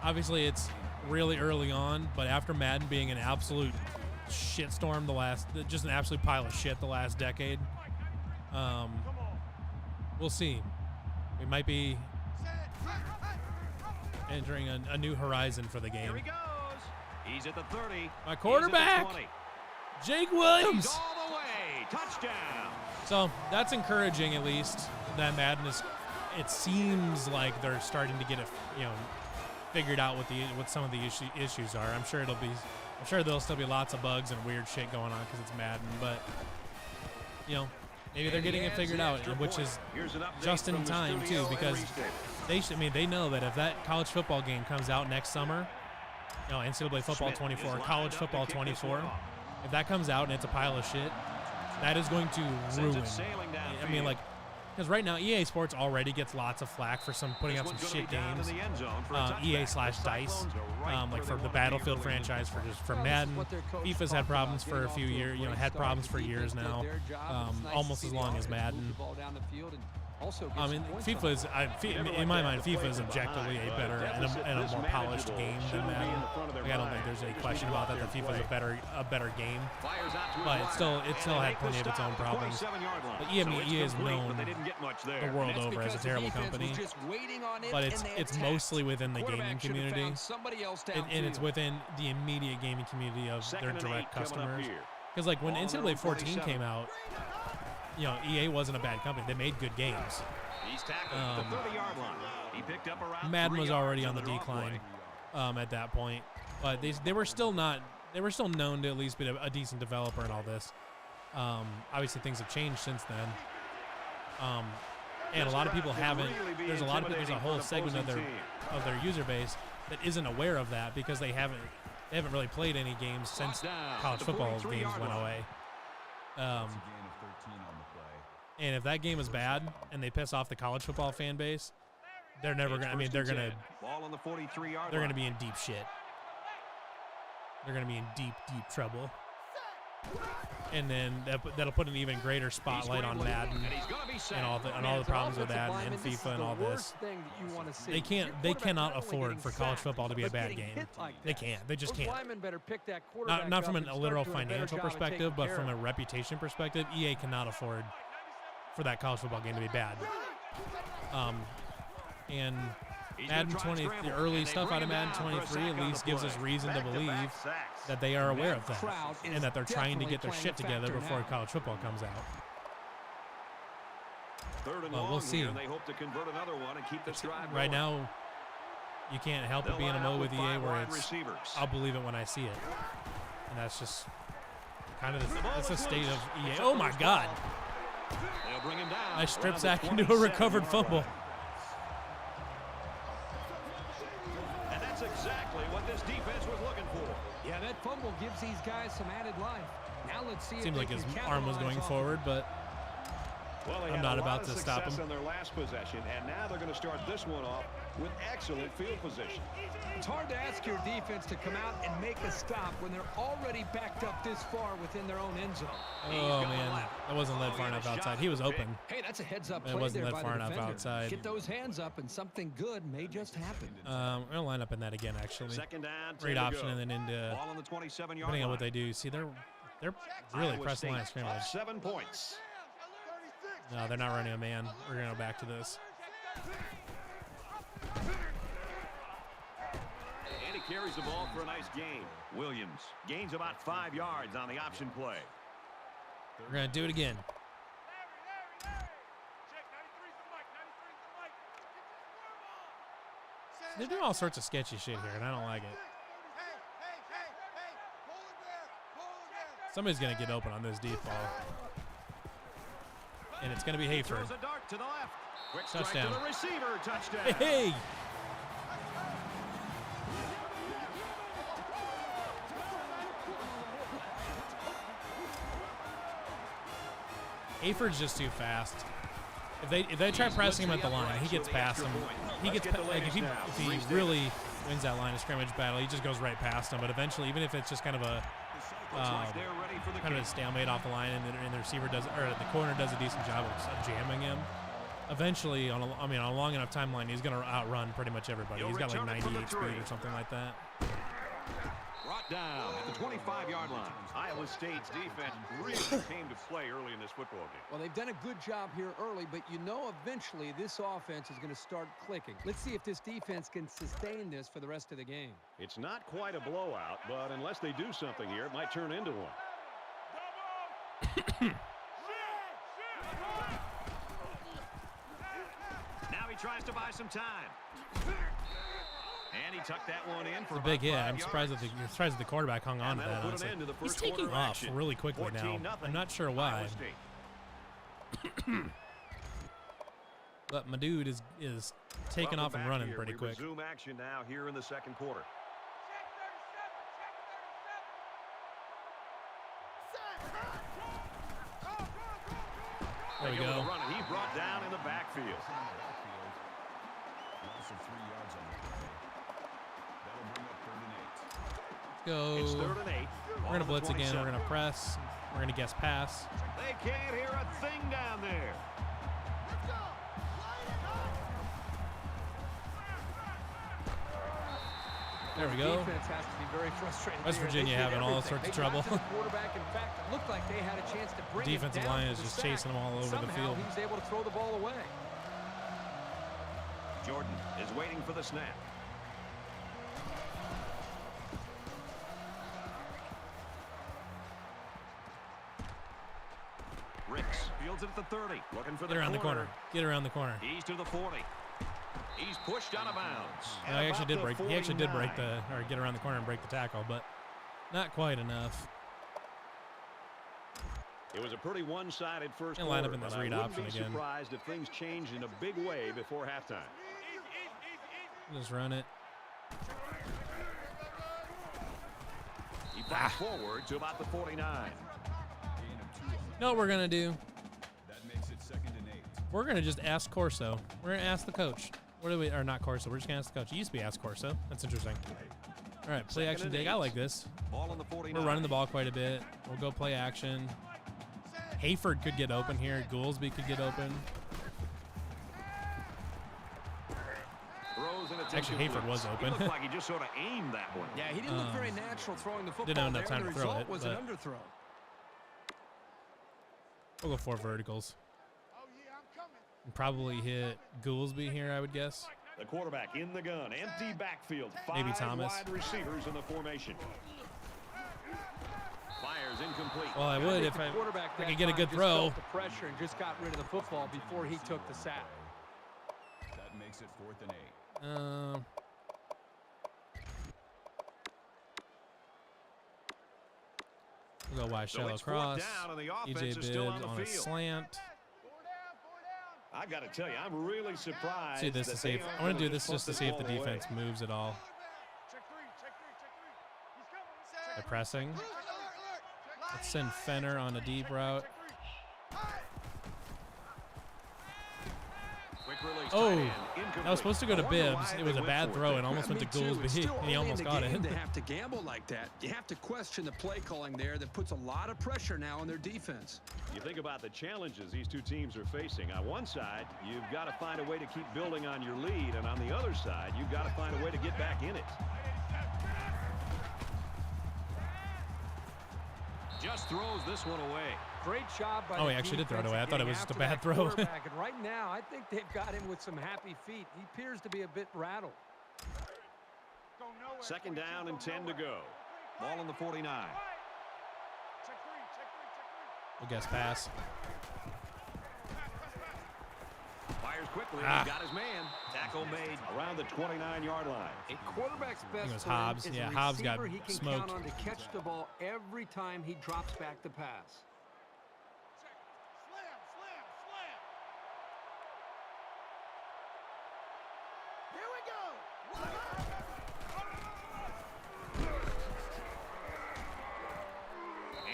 S1: Obviously, it's really early on, but after Madden being an absolute shitstorm just an absolute pile of shit the last decade, we'll see. We might be entering a new horizon for the game.
S3: Here he goes. He's at the 30.
S1: My quarterback, Jake Williams.
S3: He's all the way. Touchdown.
S1: So that's encouraging, at least. that Madden is, it seems like they're starting to get it, figured out what some of the issues are. I'm sure there'll still be lots of bugs and weird shit going on because it's Madden, but maybe they're getting it figured out, which is just in time too, because they know that if that college football game comes out next summer, NCAA football 24, college football 24, if that comes out and it's a pile of shit, that is going to ruin. I mean, like, because right now EA Sports already gets lots of flack for putting out some shit games. EA/DICE, like for the Battlefield franchise, for Madden. FIFA's had problems for a few years. Had problems for years now, almost as long as Madden. I mean, in my mind, FIFA is objectively a better and a more polished game than Madden. Like, I don't think there's any question about that. That FIFA is a better game, but it still had plenty of its own problems. But EA is known the world over as a terrible company, but it's mostly within the gaming community, and it's within the immediate gaming community of their direct customers. Because like when NCAA 14 came out, EA wasn't a bad company. They made good games. Madden was already on the decline at that point, but they were still known to at least be a decent developer and all this. Obviously, things have changed since then, and a lot of people haven't. There's a whole segment of their user base that isn't aware of that because they haven't really played any games since college football games went away. And if that game is bad and they piss off the college football fan base, they're never gonna. I mean, they're gonna be in deep shit. They're gonna be in deep trouble. And then that'll put an even greater spotlight on Madden and all the problems with that and FIFA and all this. They cannot afford for college football to be a bad game. They can't. They just can't. Not from a literal financial perspective, but from a reputation perspective, EA cannot afford for that college football game to be bad. And Madden 20, the early stuff out of Madden 23 at least gives us reason to believe that they are aware of that and that they're trying to get their shit together before college football comes out. Well, we'll see. Right now, you can't help but be in a mode with EA where I'll believe it when I see it. And that's just kind of the state of EA. Oh my God. Nice strip sack into a recovered fumble.
S3: And that's exactly what this defense was looking for.
S6: Yeah, that fumble gives these guys some added life. Now let's see.
S1: Seemed like his arm was going forward, but I'm not about to stop him.
S3: On their last possession, and now they're going to start this one off with excellent field position.
S6: It's hard to ask your defense to come out and make a stop when they're already backed up this far within their own end zone.
S1: Oh man, that wasn't led far enough outside. He was open.
S6: Hey, that's a heads-up play.
S1: It wasn't
S6: led
S1: led far enough outside.
S6: Get those hands up, and something good may just happen.
S1: We're gonna line up in that again, actually.
S3: Second down,
S1: great option, and then into
S3: ball on the 27-yard
S1: depending on what
S3: line.
S1: they do. See, they're really pressing line of scrimmage.
S3: 7 points.
S1: No, they're not running a man. We're gonna go back to this.
S3: And he carries the ball for a nice gain. Williams gains about 5 yards on the option play.
S1: We're gonna do it again. They're doing all sorts of sketchy shit here, and I don't like it. Somebody's gonna get open on this deep ball. And it's going to be Hayford. Touchdown. Hey! Hayford's just too fast. If they try pressing him at the line, he gets past him. Like if he really wins that line of scrimmage battle, he just goes right past him. But eventually, even if it's just kind of a stalemate off the line, and the receiver does, or the corner does a decent job of jamming him. Eventually, on a long enough timeline, he's going to outrun pretty much everybody. He's got like 98 speed or something like that.
S3: Brought down at the 25-yard line. Iowa State's defense really came to play early in this football game.
S6: Well, they've done a good job here early, but eventually this offense is going to start clicking. Let's see if this defense can sustain this for the rest of the game.
S3: It's not quite a blowout, but unless they do something here, it might turn into one. tries to buy some time. And he tucked that one in for
S1: It's a big hit. I'm
S3: yards.
S1: surprised that the quarterback hung on to that, honestly. He's taking off really quickly now. I'm not sure why. But my dude is taking off and running pretty quick.
S3: Resume action now here in the second quarter.
S1: There we go.
S3: He brought down in the backfield.
S5: Loss of 3 yards on the play. That'll bring up 3rd and 8.
S1: Go.
S3: It's 3rd and 8.
S1: We're going to blitz again. We're going to press. We're going to guess pass.
S3: They can't hear a thing down there.
S1: There we go.
S4: Defense has to be very frustrated.
S1: West Virginia having all sorts of trouble.
S4: Quarterback, in fact, it looked like they had a chance to bring
S1: Defensive line is just chasing them all over the field.
S4: He's able to throw the ball away.
S3: Jordan is waiting for the snap. Ricks fields it at the 30, looking for the
S1: Get around the corner. Get around the corner.
S3: He's to the 40. He's pushed out of bounds.
S1: He actually did break. He actually did break the, or get around the corner and break the tackle, but not quite enough.
S3: It was a pretty one-sided first
S1: And
S3: quarter.
S1: line up in this read option again.
S3: Surprised if things changed in a big way before halftime.
S1: Just run it.
S3: He flies forward to about the 49.
S1: Know what we're gonna do?
S5: That makes it 2nd and 8.
S1: We're gonna just ask Corso. We're gonna ask the coach. What do we? Or not Corso. We're just gonna ask the coach. It used to be ask Corso. That's interesting. All right, play action dig. I like this.
S3: Ball on the 49.
S1: We're running the ball quite a bit. We'll go play action. Hayford could get open here. Goolsby could get open. Actually, Hayford was open.
S3: He looked like he just sort of aimed that one.
S4: Yeah, he didn't look very natural throwing the football.
S1: Didn't have enough time to throw it.
S4: Was an underthrow.
S1: We'll go 4 verticals. And probably hit Goolsby here, I would guess.
S3: The quarterback in the gun, empty backfield.
S1: Maybe
S3: 5
S1: Thomas.
S3: wide receivers in the formation. Fires incomplete.
S1: Well, I would if I could get a good throw.
S4: The pressure and just got rid of the football before he took the sack.
S5: That makes it 4th and 8.
S1: We'll go wide shallow cross. EJ Bibbs on a slant.
S3: I got to tell you, I'm really surprised.
S1: See this to see if I want to do this just to see if the defense moves at all. They're pressing. Let's send Fenner on a deep route. Oh, that was supposed to go to Bibbs. It was a bad throw and almost went to Goolsby, and he almost got it.
S7: To have to gamble like that, you have to question the play calling there. That puts a lot of pressure now on their defense.
S3: You think about the challenges these two teams are facing. On one side, you've got to find a way to keep building on your lead, and on the other side, you've got to find a way to get back in it. Just throws this one away.
S4: Great job by
S1: he actually did throw it away. I thought it was just a bad throw.
S4: And right now, I think they've got him with some happy feet. He appears to be a bit rattled.
S3: 2nd down and 10 to go. Ball on the 49.
S1: We'll guess pass.
S3: Fires quickly. He got his man. Tackle made around the 29-yard line.
S4: A quarterback's best
S1: it was
S4: friend
S1: Hobbs.
S4: is
S1: Yeah,
S4: a
S1: Hobbs got
S4: receiver he can
S1: smoked.
S4: count on to catch the ball every time he drops back the pass.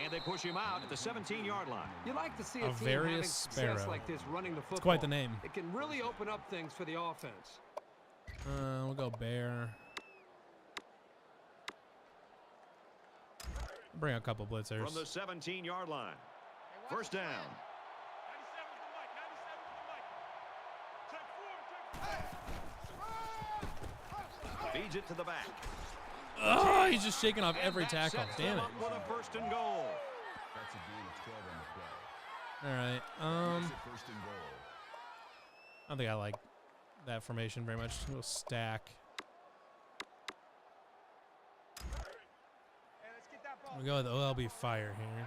S3: And they push him out at the 17-yard line.
S4: You like to see a team
S1: Various
S4: having success
S1: Sparrow.
S4: like this running the football.
S1: It's quite the name.
S4: It can really open up things for the offense.
S1: We'll go Bear. Bring a couple blitzers.
S3: From the 17-yard line. 1st down. Feeds it to the back.
S1: Oh, he's just shaking off every tackle. Damn it.
S3: With a 1st and goal.
S5: That's a gain of 12 on the play.
S1: All right.
S5: Makes it 1st and goal.
S1: I don't think I like that formation very much. We'll stack. We'll go with the OLB fire here.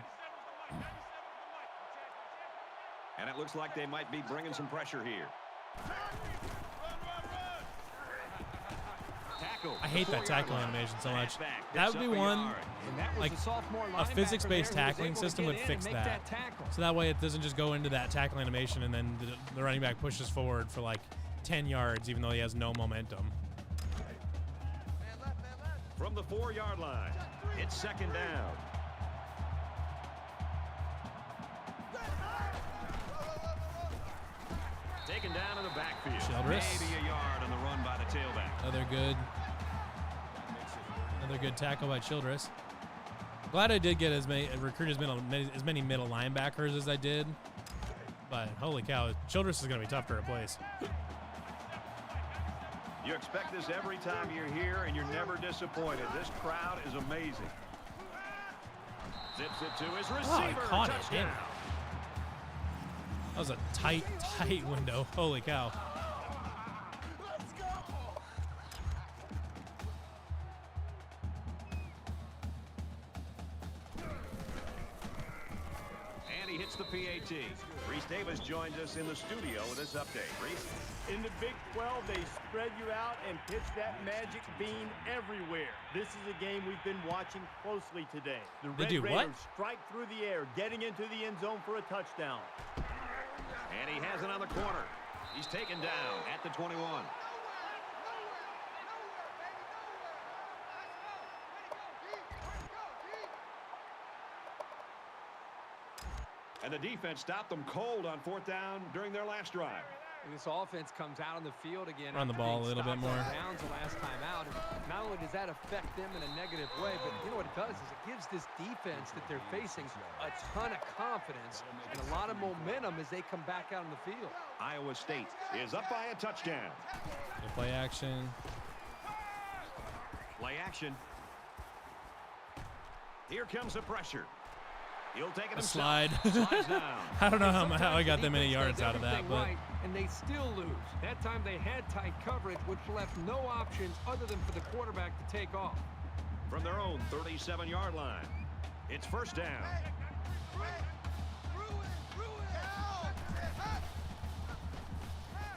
S3: And it looks like they might be bringing some pressure here.
S1: hate that tackling animation so much. That would be one, like a physics-based tackling system would fix that. So that way it doesn't just go into that tackling animation and then the running back pushes forward for like 10 yards even though he has no momentum.
S3: From the 4-yard line, it's second down. Taken down in the backfield.
S1: Childress.
S3: Maybe a yard on the run by the tailback.
S1: Another good tackle by Childress. Glad I did get as many middle linebackers as I did. But holy cow, Childress is going to be tough to replace.
S3: You expect this every time you're here, and you're never disappointed. This crowd is amazing. Zips it to his receiver.
S1: Oh, he caught it.
S3: Touchdown.
S1: Damn. That was a tight window. Holy cow.
S3: And he hits the PAT. Reese Davis joins us in the studio with this update. Reese?
S2: In the Big 12, they spread you out and pitch that magic bean everywhere. This is a game we've been watching closely today. The Red Raiders strike through the air, getting into the end zone for a touchdown.
S3: And he has it on the corner. He's taken down at the 21. And the defense stopped them cold on 4th down during their last drive.
S4: And this offense comes out on the field again.
S1: Run the ball a little bit more.
S4: Downs the last time out. And not only does that affect them in a negative way, but you know what it does is it gives this defense that they're facing a ton of confidence and a lot of momentum as they come back out on the field.
S3: Iowa State is up by a touchdown.
S1: Good play action.
S3: Play action. Here comes the pressure. He'll take it
S1: A
S3: himself.
S1: slide.
S3: Slides down.
S1: I don't know how I got that many yards out of that, but
S6: right, and they still lose. That time they had tight coverage, which left no options other than for the quarterback to take off.
S3: From their own 37-yard line, it's first down.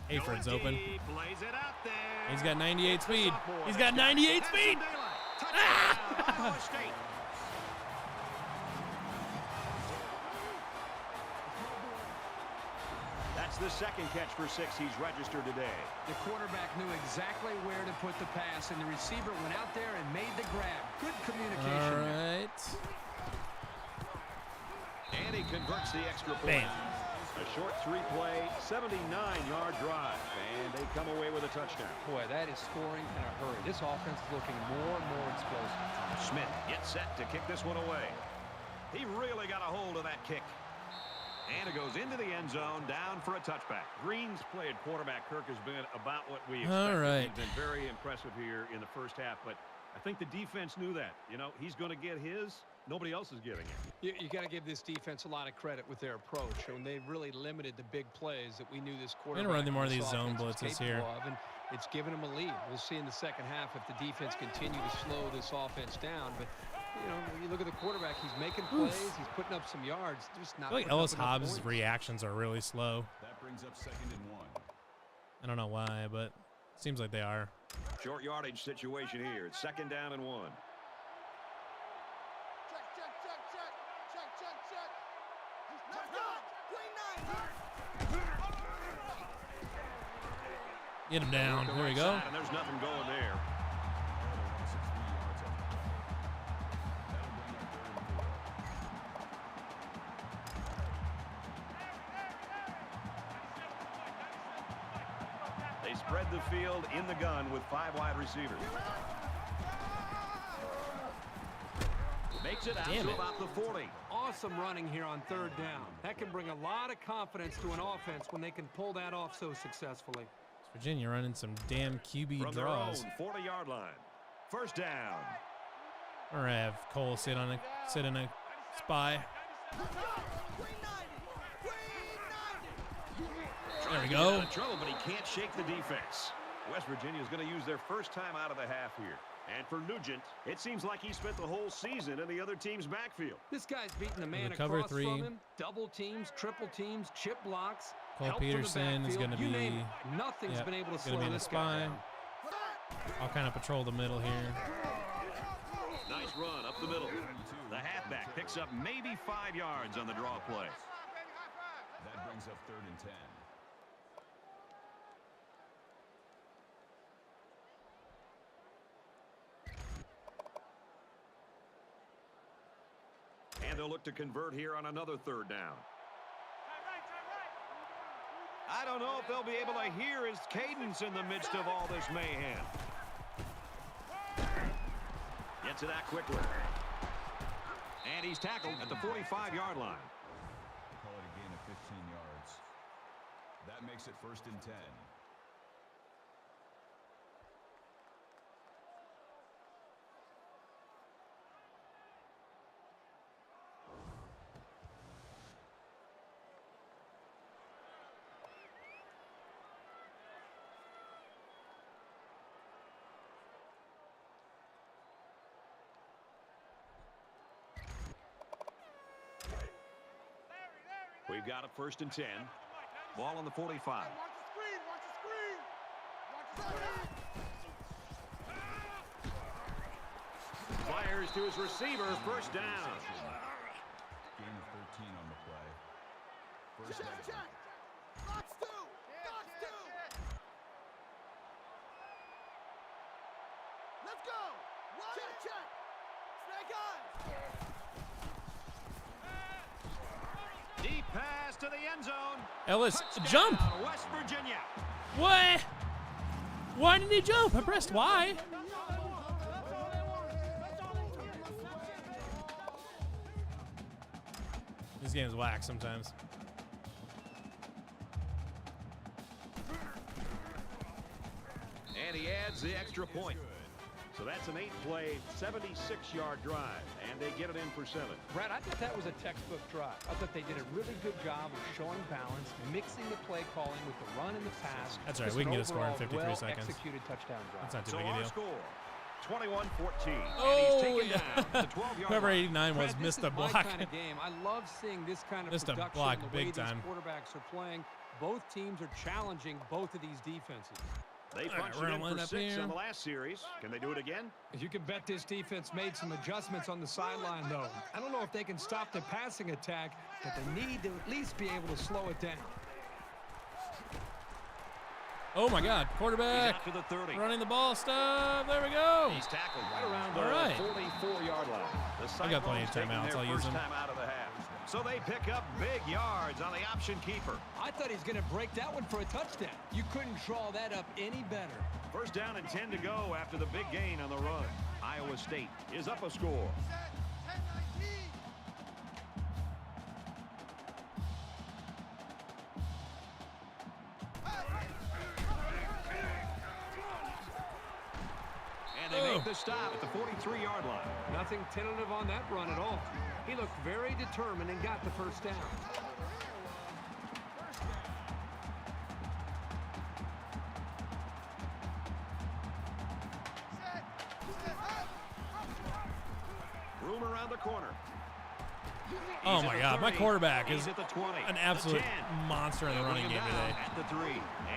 S1: Hayford's open.
S3: Plays it out there.
S1: He's got 98 speed. He's got 98 speed.
S3: Iowa State. That's the second catch for 6 he's registered today.
S6: The quarterback knew exactly where to put the pass, and the receiver went out there and made the grab. Good communication.
S1: All right.
S3: And he converts the extra point.
S1: Bam.
S3: A short 3-play, 79-yard drive, and they come away with a touchdown.
S6: Boy, that is scoring in a hurry. This offense is looking more and more explosive.
S3: Smith gets set to kick this one away. He really got a hold of that kick. And it goes into the end zone, down for a touchback. Green's play at quarterback, Kirk, has been about what we expected.
S1: All right.
S3: He's been very impressive here in the first half, but I think the defense knew that. You know, he's going to get his. Nobody else is getting it.
S4: You got to give this defense a lot of credit with their approach. And they really limited the big plays that we knew this quarterback.
S1: We're going to run more of these
S4: this
S1: zone
S4: offense was
S1: blitzes here.
S4: capable of, and it's given them a lead. We'll see in the second half if the defense continue to slow this offense down. But, you know, when you look at the quarterback, he's making plays. He's putting up some yards. Just not.
S1: I feel like Ellis Hobbs' reactions are really slow.
S5: That brings up 2nd and 1.
S1: I don't know why, but it seems like they are.
S3: Short yardage situation here. It's 2nd down and 1.
S1: Get him down. There we go.
S3: And there's nothing going there. They spread the field in the gun with 5 wide receivers. Makes it out to about the 40.
S6: Awesome running here on 3rd down. That can bring a lot of confidence to an offense when they can pull that off so successfully.
S1: Virginia running some damn QB
S3: From
S1: draws.
S3: their own 40-yard line. First down.
S1: Or have Cole sit in a spy. There we go.
S3: Out of trouble, but he can't shake the defense. West Virginia is going to use their first time out of the half here. And for Nugent, it seems like he spent the whole season in the other team's backfield.
S6: This guy's beating the man
S1: cover
S6: across
S1: 3.
S6: from him. Double teams, triple teams, chip blocks.
S1: Cole
S6: help from the
S1: Peterson is
S6: backfield.
S1: going to
S6: You
S1: be.
S6: name it. Nothing's been able to slow
S1: be in a
S6: this guy
S1: spy.
S6: down.
S1: I'll kind of patrol the middle here.
S3: Nice run up the middle. The halfback picks up maybe 5 yards on the draw play.
S5: That brings up 3rd and 10.
S3: And they'll look to convert here on another 3rd down. I don't know if they'll be able to hear his cadence in the midst of all this mayhem. Gets to that quickly. And he's tackled at the 45-yard line.
S5: Call it a gain of 15 yards. That makes it 1st and 10.
S3: We've got a 1st and 10. Ball on the 45. Fires to his receiver. 1st down.
S5: Gain of 13 on the play. 1st down.
S8: Let's go. Check. Snake eyes.
S3: Deep pass to the end zone.
S1: Ellis,
S3: Touchdown,
S1: jump!
S3: West Virginia.
S1: What? Why didn't he jump? I pressed Y. This game's whack sometimes.
S3: And he adds the extra point. So that's an 8-play, 76-yard drive, and they get it in for 7.
S6: Brad, I thought that was a textbook drive. I thought they did a really good job of showing balance, mixing the play calling with the run and the pass.
S1: That's right.
S6: Just
S1: We can
S6: an
S1: get a score in
S6: overall
S1: 53 seconds.
S6: Well-executed touchdown drive.
S1: That's not too
S3: So
S1: big a
S3: our
S1: deal.
S3: score, 21-14.
S1: Oh,
S3: and he's taken
S1: yeah.
S3: down the 12-yard
S1: Whoever
S3: line.
S1: 89 was
S6: Brad,
S1: missed
S6: this
S1: the
S6: is my
S1: block.
S6: kind of game. I love seeing this kind of
S1: Missed a
S6: production
S1: block
S6: and the
S1: big
S6: way
S1: time.
S6: these quarterbacks are playing. Both teams are challenging both of these defenses.
S3: They
S1: All right,
S3: punched
S1: we're
S3: it
S1: gonna
S3: in
S1: line
S3: for
S1: up
S3: 6
S1: here.
S3: on the last series. Can they do it again?
S6: You can bet this defense made some adjustments on the sideline, though. I don't know if they can stop the passing attack, but they need to at least be able to slow it down.
S1: Oh my God,
S3: He's
S1: quarterback
S3: out to the 30.
S1: running the ball stuff. There we go.
S3: He's tackled right around
S1: All right.
S3: the 44-yard line. The
S1: I got plenty of
S3: Cyclones taking
S1: timeouts.
S3: their
S1: I'll use
S3: first
S1: them.
S3: time out of the half. So they pick up big yards on the option keeper.
S6: I thought he was going to break that one for a touchdown. You couldn't draw that up any better.
S3: 1st down and 10 to go after the big gain on the run. Iowa State is up a score. And they make the stop at the 43-yard line.
S6: Nothing tentative on that run at all. He looked very determined and got the 1st down.
S3: Room around the corner.
S1: Oh
S3: He's
S1: my
S3: at the
S1: God, my
S3: 30.
S1: quarterback
S3: He's
S1: is
S3: at the 20,
S1: an
S3: the
S1: absolute
S3: 10.
S1: monster in the running game today.
S3: At the 3.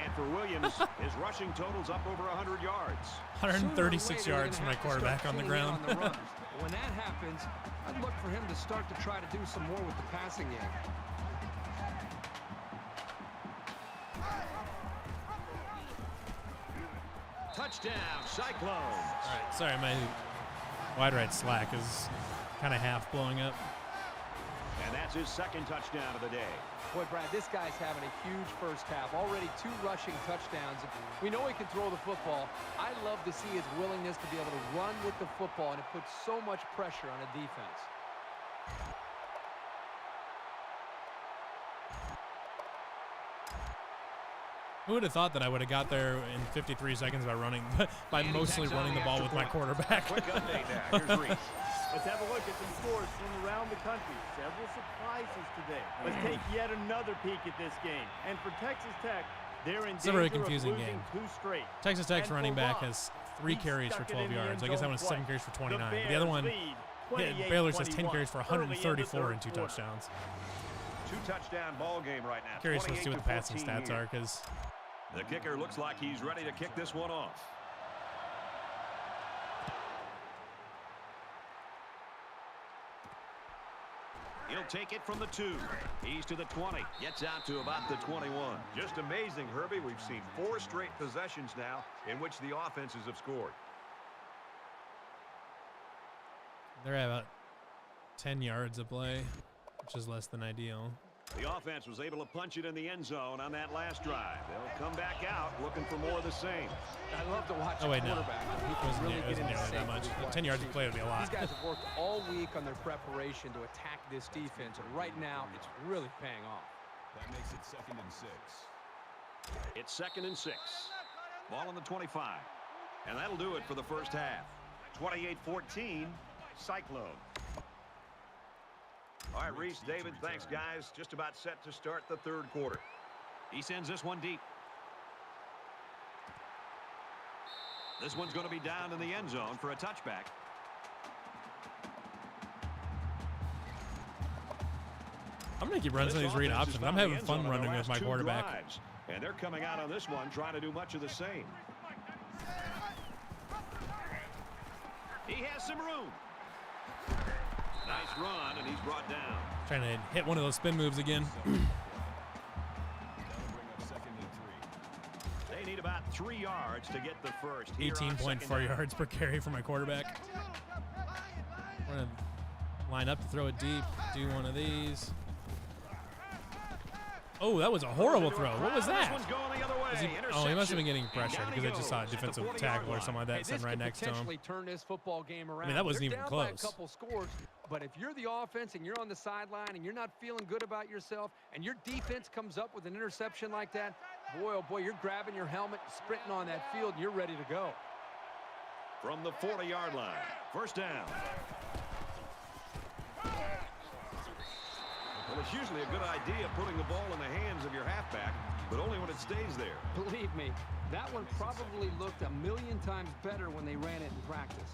S3: And for Williams, his rushing totals up over 100 yards.
S1: 136 yards for my quarterback on the ground.
S6: When that happens, I'd look for him to start to try to do some more with the passing game.
S3: Touchdown, Cyclones.
S1: All right, sorry, my wide right slack is kind of half blowing up.
S3: And that's his 2nd touchdown of the day.
S6: Boy, Brad, this guy's having a huge 1st half. Already 2 rushing touchdowns. We know he can throw the football. I love to see his willingness to be able to run with the football, and it puts so much pressure on a defense.
S1: Who would have thought that I would have got there in 53 seconds by running, by mostly running the ball with my quarterback?
S3: Quick update now. Here's Reese.
S2: Let's have a look at some scores from around the country. Several surprises today. Let's take yet another peek at this game. And for Texas Tech, they're in
S1: It's a very
S2: danger of
S1: confusing
S2: losing
S1: game.
S2: 2 straight.
S1: Texas Tech's
S2: And
S1: running
S2: for
S1: back
S2: Ross,
S1: has 3
S2: he
S1: carries for
S2: stuck it
S1: 12
S2: in the
S1: yards.
S2: end
S1: I guess that
S2: zone
S1: one has 7
S2: twice.
S1: carries for 29.
S2: The
S1: But the other one,
S2: Bears lead
S1: Baylor's has 10
S2: 28-21
S1: carries for
S2: early in the
S1: 134 and 2
S2: third quarter.
S1: touchdowns.
S3: 2-touchdown ball game right now.
S1: Curious to see what the passing
S3: 28-14
S1: stats
S3: here.
S1: are, because
S3: The kicker looks like he's ready to kick this one off. He'll take it from the 2. He's to the 20. Gets out to about the 21.
S2: Just amazing, Herbie. We've seen 4 straight possessions now in which the offenses have scored.
S1: They're at about 10 yards of play, which is less than ideal.
S3: The offense was able to punch it in the end zone on that last drive. They'll come back out looking for more of the same.
S6: I love to watch
S1: Oh, wait,
S6: a
S1: no.
S6: quarterback. He
S1: It
S6: can
S1: wasn't,
S6: really
S1: it
S6: get
S1: wasn't
S6: into
S1: nearly that
S6: sync
S1: much.
S6: with what
S1: 10 yards
S6: he
S1: of play would be a lot.
S6: These guys have worked all week on their preparation to attack this defense, and right now it's really paying off.
S5: That makes it 2nd and 6.
S3: It's 2nd and 6. Ball on the 25. And that'll do it for the first half.
S2: 28-14, Cyclone. All right, Reese, David, thanks, guys. Just about set to start the 3rd quarter.
S3: He sends this one deep. This one's going to be down in the end zone for a touchback.
S1: I'm going to keep running some of these read options. I'm having fun running with my quarterback.
S3: Drives, and they're coming out on this one trying to do much of the same. He has some room. Nice run, and he's brought down.
S1: Trying to hit one of those spin moves again.
S5: That'll bring up 2nd and 3.
S3: They need about 3 yards to get the first.
S1: 18.4 yards per carry for my quarterback. We're going to line up to throw it deep. Do one of these. Oh, that was a horrible throw. What was that? Oh, he must have been getting pressure because I just saw a defensive tackle or something like that sitting right next to him.
S6: Potentially turn this football game around.
S1: I mean, that wasn't
S6: They're
S1: even
S6: down
S1: close.
S6: by a couple scores, but if you're the offense and you're on the sideline and you're not feeling good about yourself and your defense comes up with an interception like that, boy, oh boy, you're grabbing your helmet, sprinting on that field, and you're ready to go.
S3: From the 40-yard line, first down. Well, it's usually a good idea putting the ball in the hands of your halfback, but only when it stays there.
S6: Believe me, that one probably looked a million times better when they ran it in practice.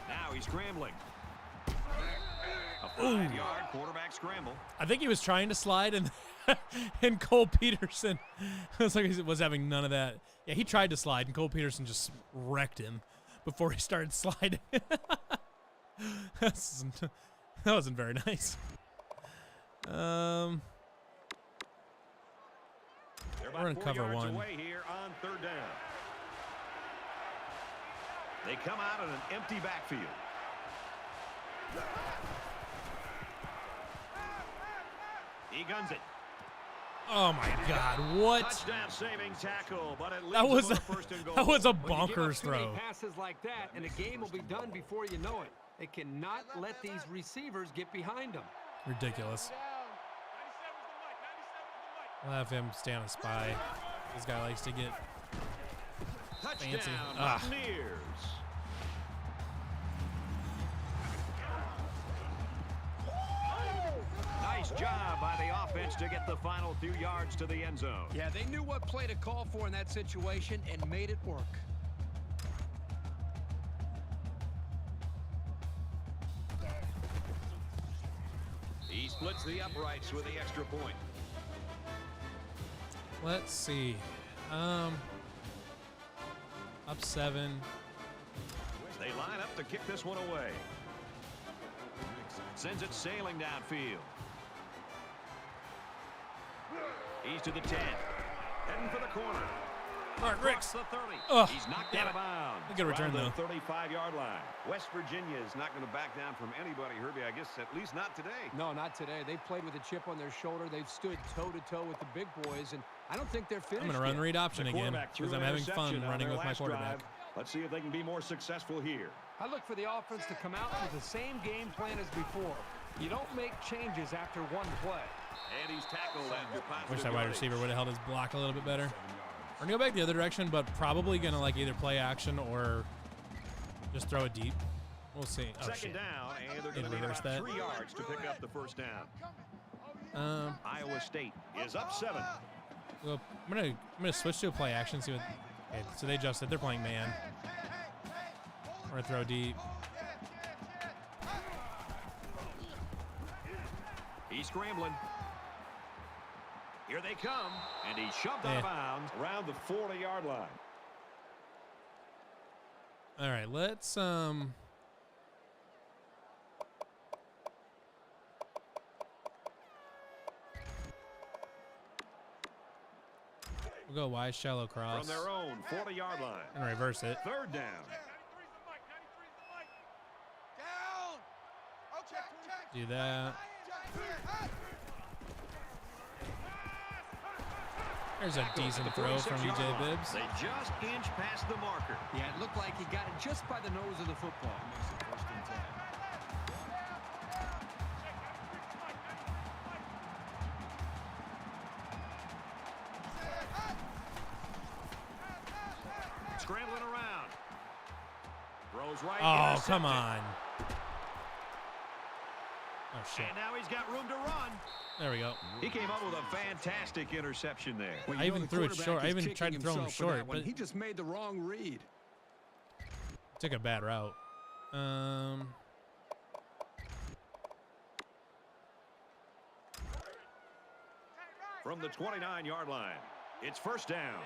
S3: Now he's scrambling. A 5-yard quarterback scramble.
S1: I think he was trying to slide, and and Cole Peterson was like he was having none of that. Yeah, he tried to slide, and Cole Peterson just wrecked him before he started sliding. That wasn't very nice. We're gonna cover one.
S3: Away here on 3rd down. They come out in an empty backfield. He guns it.
S1: Oh my God! What?
S3: Touchdown saving tackle, but it leaves
S1: That was
S3: him with a first and goal.
S1: that was a
S6: When you give up
S1: bonkers
S6: too many
S1: throw.
S6: passes like that, and the game will be done before you know it. They cannot let these receivers get behind them.
S1: Ridiculous. We'll have him stay on a spy. This guy likes to get fancy.
S3: Touchdown,
S1: Ah.
S3: Buccaneers. Nice job by the offense to get the final few yards to the end zone.
S6: Yeah, they knew what play to call for in that situation and made it work.
S3: He splits the uprights with the extra point.
S1: Let's see. Up 7.
S3: They line up to kick this one away. Sends it sailing downfield. He's to the 10. Heading for the corner.
S1: Mark Ricks.
S3: The 30.
S1: Oh,
S3: He's knocked
S1: damn
S3: out
S1: it.
S3: of bounds.
S1: Good return,
S3: Around
S1: though.
S3: the 35-yard line.
S2: West Virginia is not going to back down from anybody, Herbie, I guess, at least not today.
S6: No, not today. They've played with a chip on their shoulder. They've stood toe-to-toe with the big boys, and I don't think they're finished
S1: I'm going to run
S6: yet.
S1: read option
S3: The
S1: again
S3: quarterback threw
S1: because I'm
S3: an
S1: having fun
S3: interception on
S1: running
S3: their
S1: with my
S3: last
S1: quarterback.
S3: drive. Let's see if they can be more successful here.
S6: I look for the offense to come out with the same game plan as before. You don't make changes after one play.
S3: And he's tackled after positive
S1: Wish that wide
S3: yardage.
S1: receiver would have held his block a little bit better. We're going to go back the other direction, but probably going to like either play action or just throw it deep. We'll see. Oh,
S3: Second
S1: shit.
S3: down, and they're
S1: Did
S3: going to need
S1: reverse
S3: about
S1: that.
S3: 3 yards to pick up the first down. Iowa State is up 7.
S1: Well, I'm gonna switch to a play action. See what? Okay, so they adjusted. They're playing man. We're gonna throw deep.
S3: He's scrambling. Here they come, and he shoved out of bounds around the 40-yard line.
S1: All right, let's we'll go wide, shallow cross.
S3: From their own 40-yard line.
S1: And reverse it.
S3: Third down.
S1: Do that. There's a decent throw from EJ Bibbs.
S3: They just inch past the marker.
S4: Yeah, it looked like he got it just by the nose of the football.
S3: Scrambling around. Throws right.
S1: Oh, come on. Oh, shit.
S3: And now he's got room to run.
S1: There we go.
S3: He came up with a fantastic interception there.
S4: Well,
S1: I even threw it short. I even tried to throw him short, but
S7: he just made the wrong read.
S1: took a bad route.
S3: From the 29-yard line, it's first down.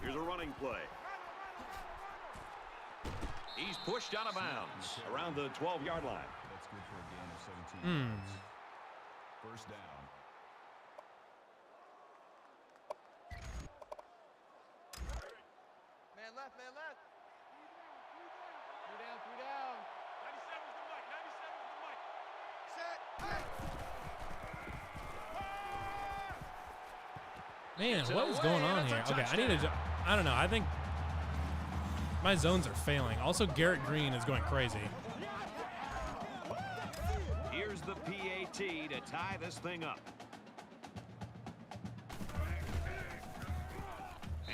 S3: Here's a running play. He's pushed out of bounds around the 12-yard line.
S5: That's good for a gain of 17 yards. First down.
S8: Man left, man left. Three down. 97's the mic, 97's the mic. Set.
S1: Man, what is going on here? Okay, I need to. I don't know. I think my zones are failing. Also, Garrett Green is going crazy.
S3: Here's the PAT to tie this thing up.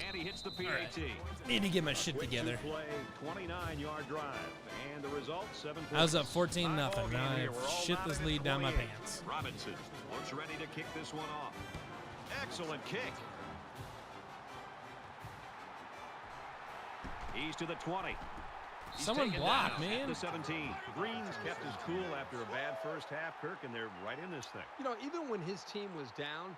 S3: And he hits the PAT.
S1: Right. Need to get my shit together.
S3: Play, 29-yard drive. And the result, 7 points.
S1: I was up 14-0. Now I've shit this lead down my pants.
S3: Robinson looks ready to kick this one off. Excellent kick. He's to the 20. He's
S1: Someone block, man.
S3: At the 17. Green's kept his cool after a bad first half, Kirk, and they're right in this thing.
S4: You know, even when his team was down,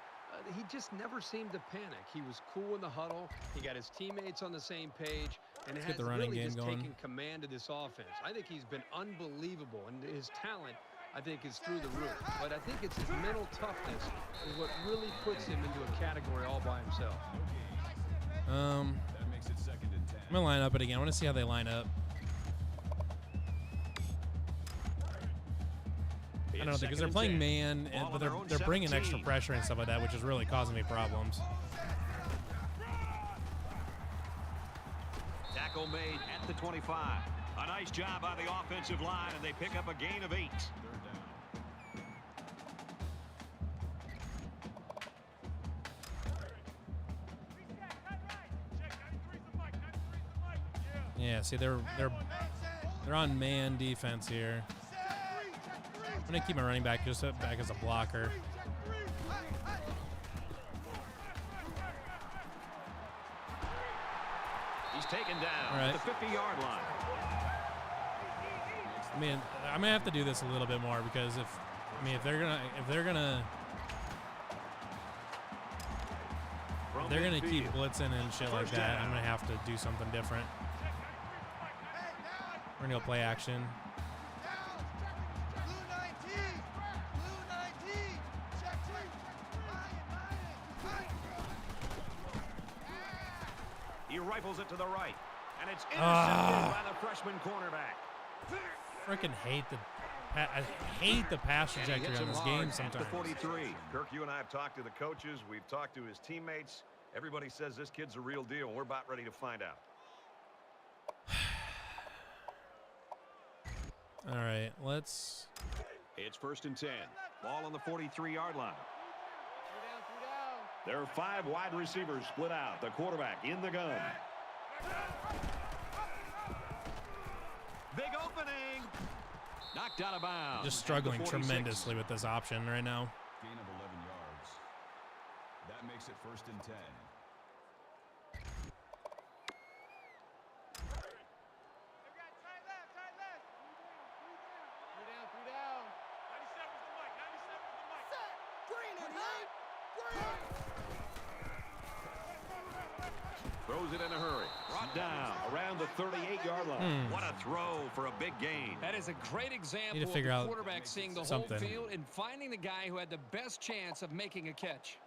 S4: he just never seemed to panic. He was cool in the huddle. He got his teammates on the same page, and has really just taken command of this offense. I think he's been unbelievable, and his talent, I think, is through the roof. But I think it's his mental toughness is what really puts him into a category all by himself.
S5: That makes it second and 10.
S1: I'm gonna line up it again. I want to see how they line up. I don't know, because they're playing man, but they're bringing extra pressure and stuff like that, which is really causing me problems.
S3: Tackle made at the 25. A nice job by the offensive line, and they pick up a gain of 8.
S1: Yeah, see, they're on man defense here. I'm gonna keep my running back just back as a blocker.
S3: He's taken down
S1: right
S3: at the 50-yard line.
S1: I mean, I'm gonna have to do this a little bit more because if they're gonna keep blitzing and shit like that, I'm gonna have to do something different. We're gonna go play action.
S3: He rifles it to the right, and it's intercepted by the freshman cornerback.
S1: Freaking I hate the pass trajectory on this game sometimes.
S3: At the 43. Kirk, you and I have talked to the coaches. We've talked to his teammates. Everybody says this kid's a real deal, and we're about ready to find out.
S1: All right, let's.
S3: It's first and 10. Ball on the 43-yard line. There are 5 wide receivers split out. The quarterback in the gun. Big opening. Knocked out of bounds.
S1: Just struggling tremendously with this option right now.
S5: Gain of 11 yards. That makes it first and 10.
S3: Throws it in a hurry. Brought down around the 38-yard line. What a throw for a big gain.
S6: That is a great example of
S1: figure
S6: the
S1: out
S6: quarterback seeing the
S1: something.
S6: whole field and finding the guy who had the best chance of making a catch.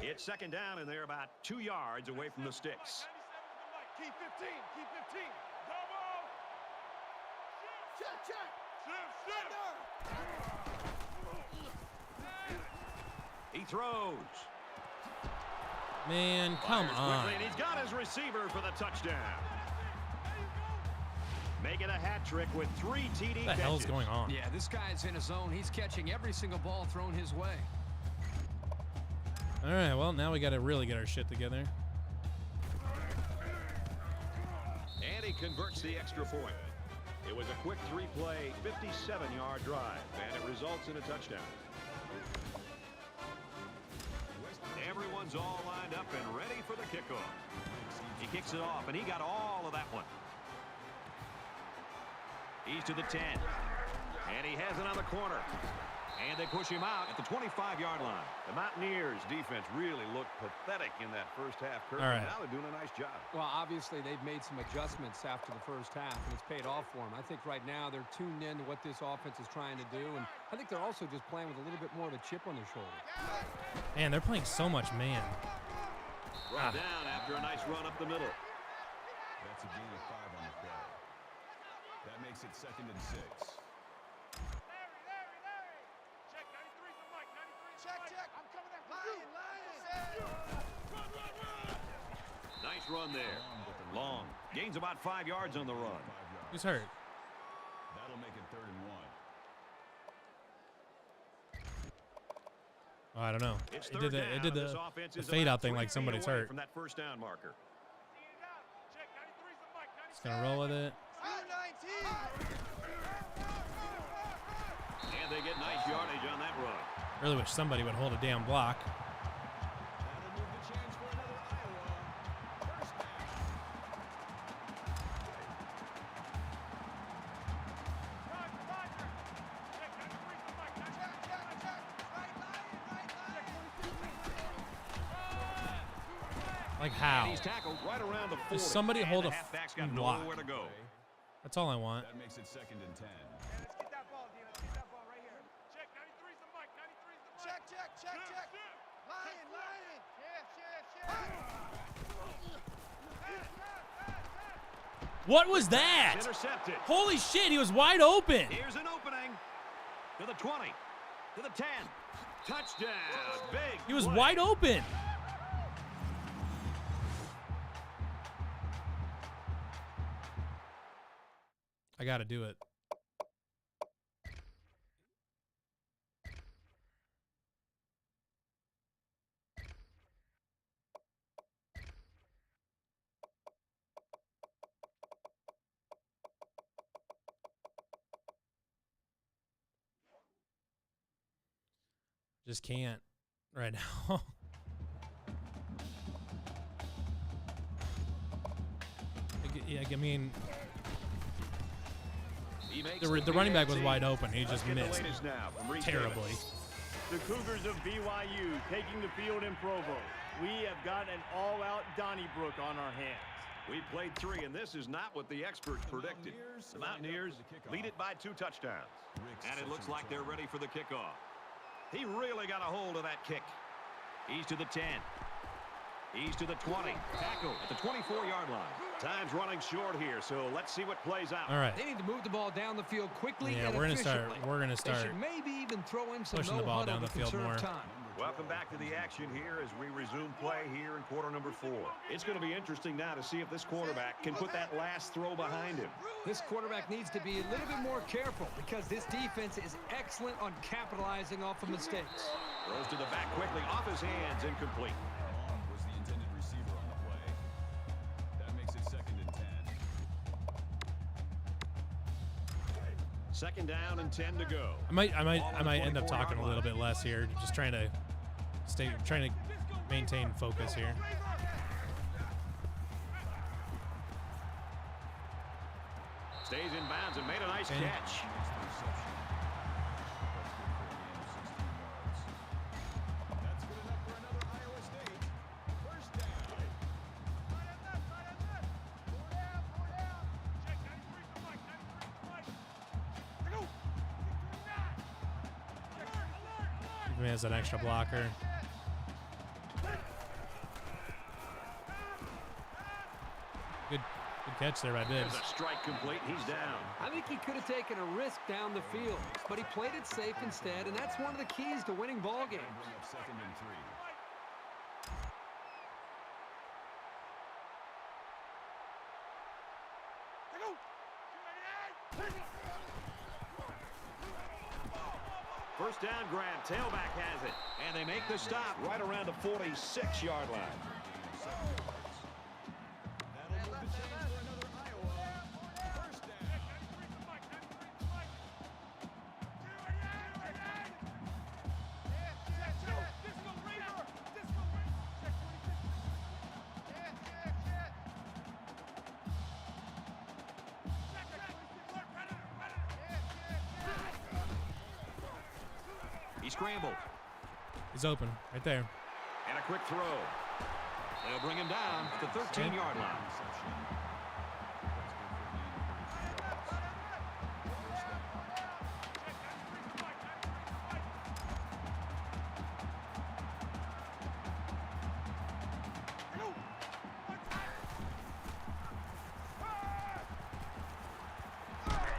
S3: It's second down, and they're about 2 yards away from the sticks.
S8: Keep 15. Keep 15. Double. Check.
S3: He throws.
S1: Man, come
S3: Fires
S1: on.
S3: quickly, and he's got his receiver for the touchdown. Making a hat trick with 3 TD catches.
S1: What the hell's going on?
S6: Yeah, this guy's in his zone. He's catching every single ball thrown his way.
S1: All right, well, now we got to really get our shit together.
S3: And he converts the extra point. It was a quick 3-play, 57-yard drive, and it results in a touchdown. Everyone's all lined up and ready for the kickoff. He kicks it off, and he got all of that one. He's to the 10. And he has it on the corner. And they push him out at the 25-yard line. The Mountaineers' defense really looked pathetic in that first half. All
S1: right.
S3: Now they're doing a nice job.
S6: Well, obviously, they've made some adjustments after the first half, and it's paid off for them. I think right now they're tuned in to what this offense is trying to do, and I think they're also just playing with a little bit more of a chip on their shoulder.
S1: Man, they're playing so much man.
S3: Brought down after a nice run up the middle.
S5: That's a gain of 5 on the play. That makes it 2nd and 6.
S8: Check. I'm coming after you.
S3: Nice run there. Long. Gains about 5 yards on the run.
S1: Who's hurt?
S5: That'll make it 3rd and 1.
S1: Oh, I don't know.
S3: It's
S1: It
S3: third
S1: did
S3: down,
S1: the
S3: and this offense is
S1: fade
S3: about
S1: out thing
S3: 3
S1: like
S3: feet
S1: somebody's
S3: away
S1: hurt.
S3: from that first down marker.
S1: Just gonna roll with it.
S3: And they get nice yardage on that run.
S1: Really wish somebody would hold a damn block.
S5: That'll move the chains for another Iowa. First down.
S1: Like how?
S3: And he's tackled right around the 40.
S1: Just somebody
S3: And
S1: hold
S3: the
S1: a
S3: halfback's got
S1: block.
S3: nowhere to go.
S1: That's all I want.
S5: That makes it 2nd and 10.
S8: Let's get that ball, D. Let's get that ball right here. Check. 93's the mic. 93's the mic. Check. Lion.
S1: What was that?
S3: Intercepted.
S1: Holy shit, he was wide open.
S3: Here's an opening. To the 20. To the 10. Touchdown. Big
S1: He was
S3: play.
S1: wide open. I gotta do it. Just can't right now. I mean,
S3: He makes
S1: the running back was
S3: PAT.
S1: wide open. He just
S3: Let's get the
S1: missed
S3: latest now from Reese
S1: terribly.
S3: Davis.
S2: The Cougars of BYU taking the field in Provo. We have got an all-out Donnybrook on our hands.
S3: We played 3, and this is not what the experts predicted. The Mountaineers lead it by 2 touchdowns. And it looks like they're ready for the kickoff. He really got a hold of that kick. He's to the 10. He's to the 20. Tackle at the 24-yard line. Time's running short here, so let's see what plays out.
S1: All right.
S6: They need to move the ball down the field quickly
S1: Yeah,
S6: and
S1: we're gonna start.
S6: efficiently.
S1: We're gonna
S6: They
S1: start
S6: should maybe even throw in some
S1: pushing the ball down the field more.
S6: Time.
S3: Welcome back to the action here as we resume play here in quarter number 4. It's going to be interesting now to see if this quarterback can put that last throw behind him.
S6: This quarterback needs to be a little bit more careful because this defense is excellent on capitalizing off of mistakes.
S3: Throws to the back quickly, off his hands, incomplete.
S5: Long was the intended receiver on the play. That makes it 2nd and 10.
S3: Second down and 10 to go.
S1: I might end up talking a little bit less here. Just trying to maintain focus here.
S3: Stays in bounds and made a nice
S1: Okay.
S3: catch.
S1: I mean, as an extra blocker. Good catch there by Bibbs.
S3: There's a strike complete. He's down.
S6: I think he could have taken a risk down the field, but he played it safe instead, and that's one of the keys to winning ball games.
S5: Bring up 2nd and 3.
S3: First down grab. Tailback has it. And they make the stop right around the 46-yard line. He scrambled.
S1: He's open right there.
S3: And a quick throw. They'll bring him down at the 13-yard line.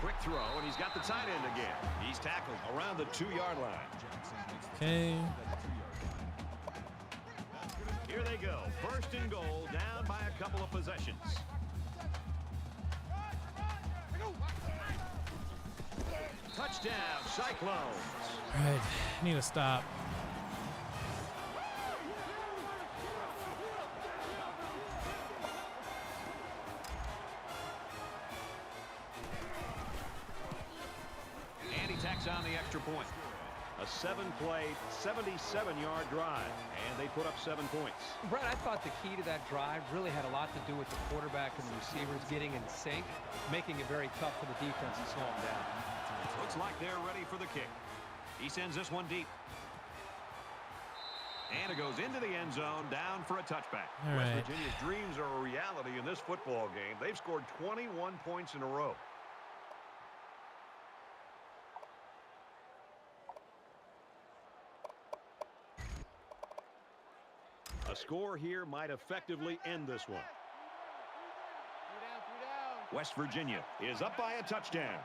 S3: Quick throw, and he's got the tight end again. He's tackled around the 2-yard line.
S1: Okay.
S3: Here they go. 1st and goal, down by a couple of possessions. Touchdown, Cyclones.
S1: All right, need to stop.
S3: And he tacks on the extra point. A 7-play, 77-yard drive, and they put up 7 points.
S6: Brett, I thought the key to that drive really had a lot to do with the quarterback and the receivers getting in sync, making it very tough for the defense to slow them down.
S3: Looks like they're ready for the kick. He sends this one deep. And it goes into the end zone, down for a touchback.
S1: All right.
S3: West Virginia's dreams are a reality in this football game. They've scored 21 points in a row. A score here might effectively end this one. West Virginia is up by a touchdown.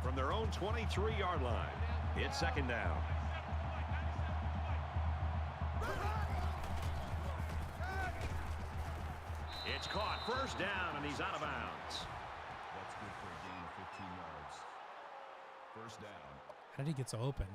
S3: From their own 23-yard line, it's 2nd down. It's caught. 1st down, and he's out of bounds.
S5: That's good for a gain of 15 yards. 1st down.
S1: How did he get so open?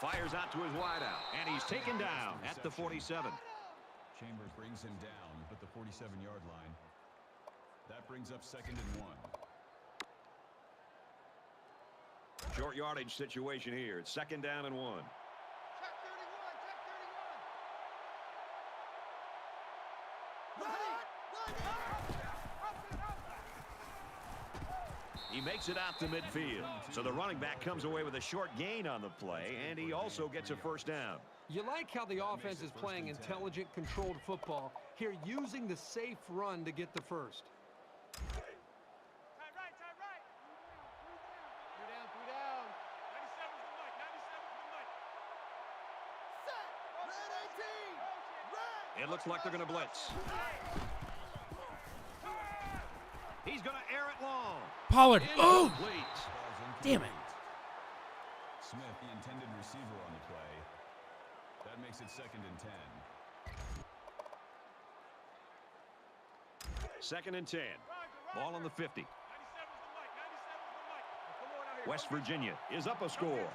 S3: Fires out to his wideout, and he's taken down at the 47.
S5: Chambers brings him down at the 47-yard line. That brings up 2nd and 1.
S3: Short yardage situation here. It's 2nd down and 1.
S8: Check 31, check 31.
S3: He makes it out to midfield. So the running back comes away with a short gain on the play, and he also gets a 1st down.
S6: You like how the offense is playing intelligent, controlled football. Here, using the safe run to get the first.
S8: Tight right, tight right. 3 down, 3 down. 97's the mic, 97's the mic. Set, red 18, red.
S3: It looks like they're going to blitz. He's going to air it long.
S1: Pollard. Oh!
S3: Incomplete.
S1: Damn it.
S5: Smith, the intended receiver on the play. That makes it 2nd and 10.
S3: 2nd and 10. Ball on the 50. West Virginia is up a score.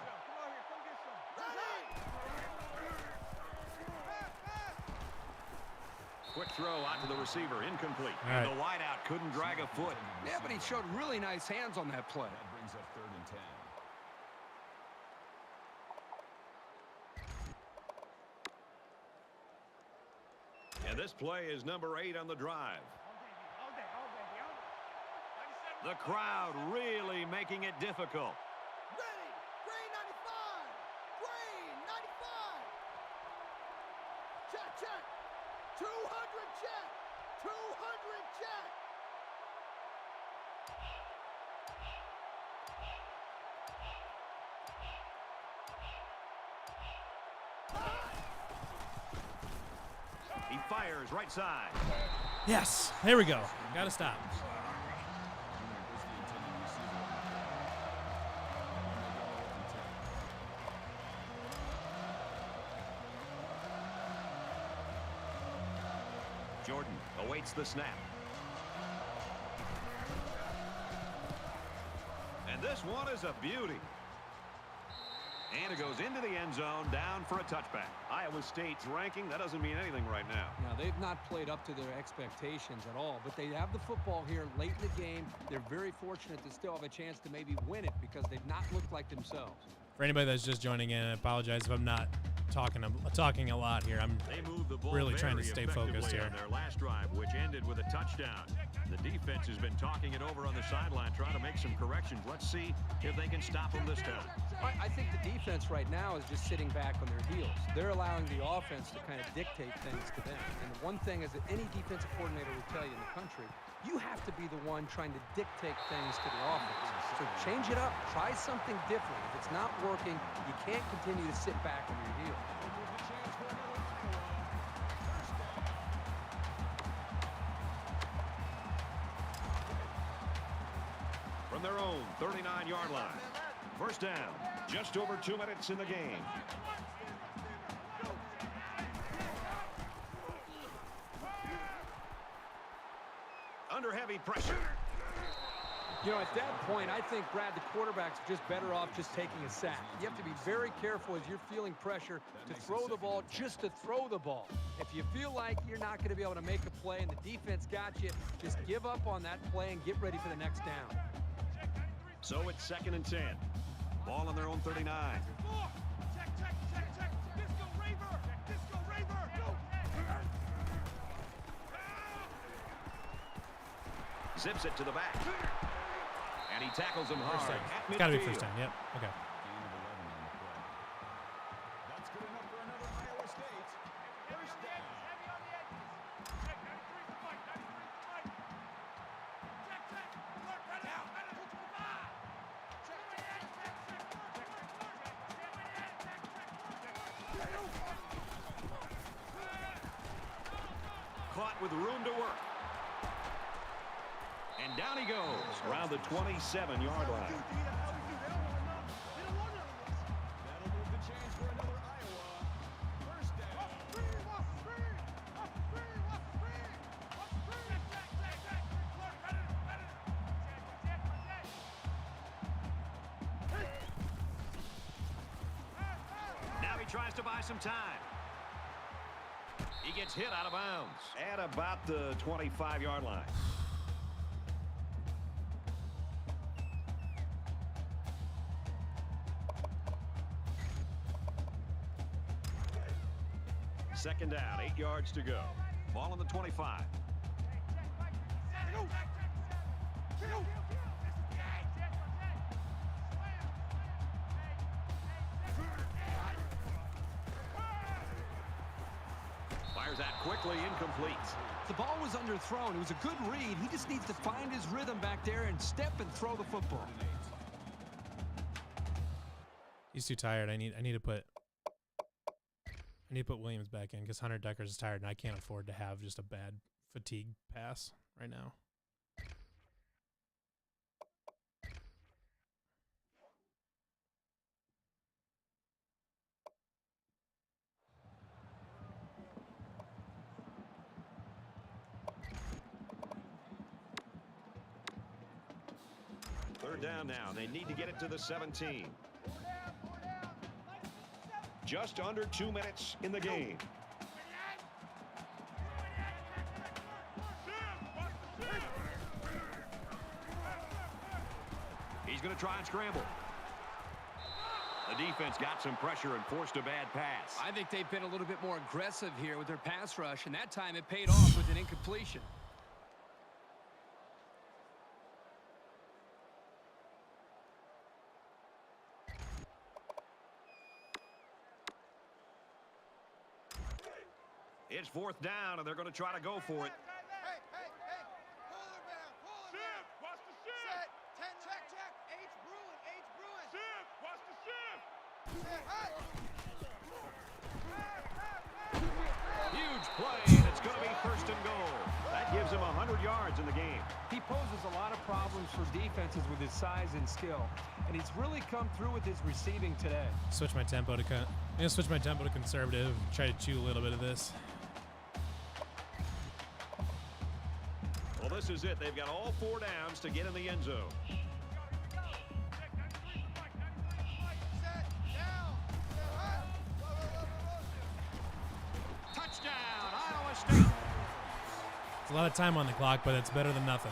S3: Quick throw out to the receiver, incomplete.
S1: Right.
S3: The wideout couldn't drag a foot.
S4: Yeah, but he showed really nice hands on that play.
S5: That brings up 3rd and 10.
S3: And this play is number 8 on the drive. The crowd really making it difficult.
S8: Ready, green 95, green 95. Check, check. 200 check, 200 check.
S3: He fires right side.
S1: Yes. There we go. Got to stop.
S3: Jordan awaits the snap. And this one is a beauty. And it goes into the end zone, down for a touchback. Iowa State's ranking, that doesn't mean anything right now.
S4: Now, they've not played up to their expectations at all, but they have the football here late in the game. They're very fortunate to still have a chance to maybe win it because they've not looked like themselves.
S1: For anybody that's just joining in, I apologize if I'm not talking a lot here. I'm really trying to stay focused here.
S3: On their last drive, which ended with a touchdown. The defense has been talking it over on the sideline, trying to make some corrections. Let's see if they can stop them this time.
S4: I think the defense right now is just sitting back on their heels. They're allowing the offense to kind of dictate things to them. And the one thing is that any defensive coordinator will tell you in the country, you have to be the one trying to dictate things to the offense. So change it up. Try something different. If it's not working, you can't continue to sit back on your heels.
S3: From their own 39-yard line. First down. Just over 2 minutes in the game. Under heavy pressure.
S4: You know, at that point, I think, Brad, the quarterback's just better off just taking a sack. You have to be very careful as you're feeling pressure to throw the ball just to throw the ball. If you feel like you're not going to be able to make a play and the defense got you, just give up on that play and get ready for the next down.
S3: So it's 2nd and 10. Ball on their own 39.
S8: Check, check, check, check. Disco Raver, Disco Raver.
S3: Zips it to the back. And he tackles him hard at midfield.
S1: It's got to be first down. Yep. Okay.
S5: Gain of 11 on the play. That's good enough for another Iowa State. First down.
S8: Heavy on the edges. Check, 93 for Mike, 93 for Mike. Check, check. Alert, ready, out, ready. Check, check, check, check, check, check,
S3: Caught with room to work. And down he goes around the 27-yard line.
S5: That'll move the chains for another Iowa. First down.
S3: Now he tries to buy some time. He gets hit out of bounds at about the 25-yard line. Second down, 8 yards to go. Ball on the 25. Fires out quickly, incomplete.
S4: The ball was underthrown. It was a good read. He just needs to find his rhythm back there and step and throw the football.
S1: He's too tired. I need to put Williams back in because Hunter Deckers is tired, and I can't afford to have just a bad fatigue pass right now.
S3: Third down now. They need to get it to the 17. Just under 2 minutes in the game. He's going to try and scramble. The The defense got some pressure and forced a bad pass.
S6: I think they've been a little bit more aggressive here with their pass rush, and that time it paid off with an incompletion.
S3: It's 4th down, and they're going to try to go for it.
S8: Hey, hey, hey. Puller man, puller man. Watch the shift. Set. 10, check. H. Bruin, H. Bruin. Shift. Watch the shift. Set, hut.
S3: Huge play, and it's going to be 1st and goal. That gives him 100 yards in the game.
S6: He poses a lot of problems for defenses with his size and skill, and he's really come through with his receiving today.
S1: Switch my tempo to I'm gonna switch my tempo to conservative. Try to chew a little bit of this.
S3: Well, this is it. They've got all 4 downs to get in the end zone.
S8: Set, down. Set, hut.
S3: Touchdown, Iowa State.
S1: It's a lot of time on the clock, but it's better than nothing.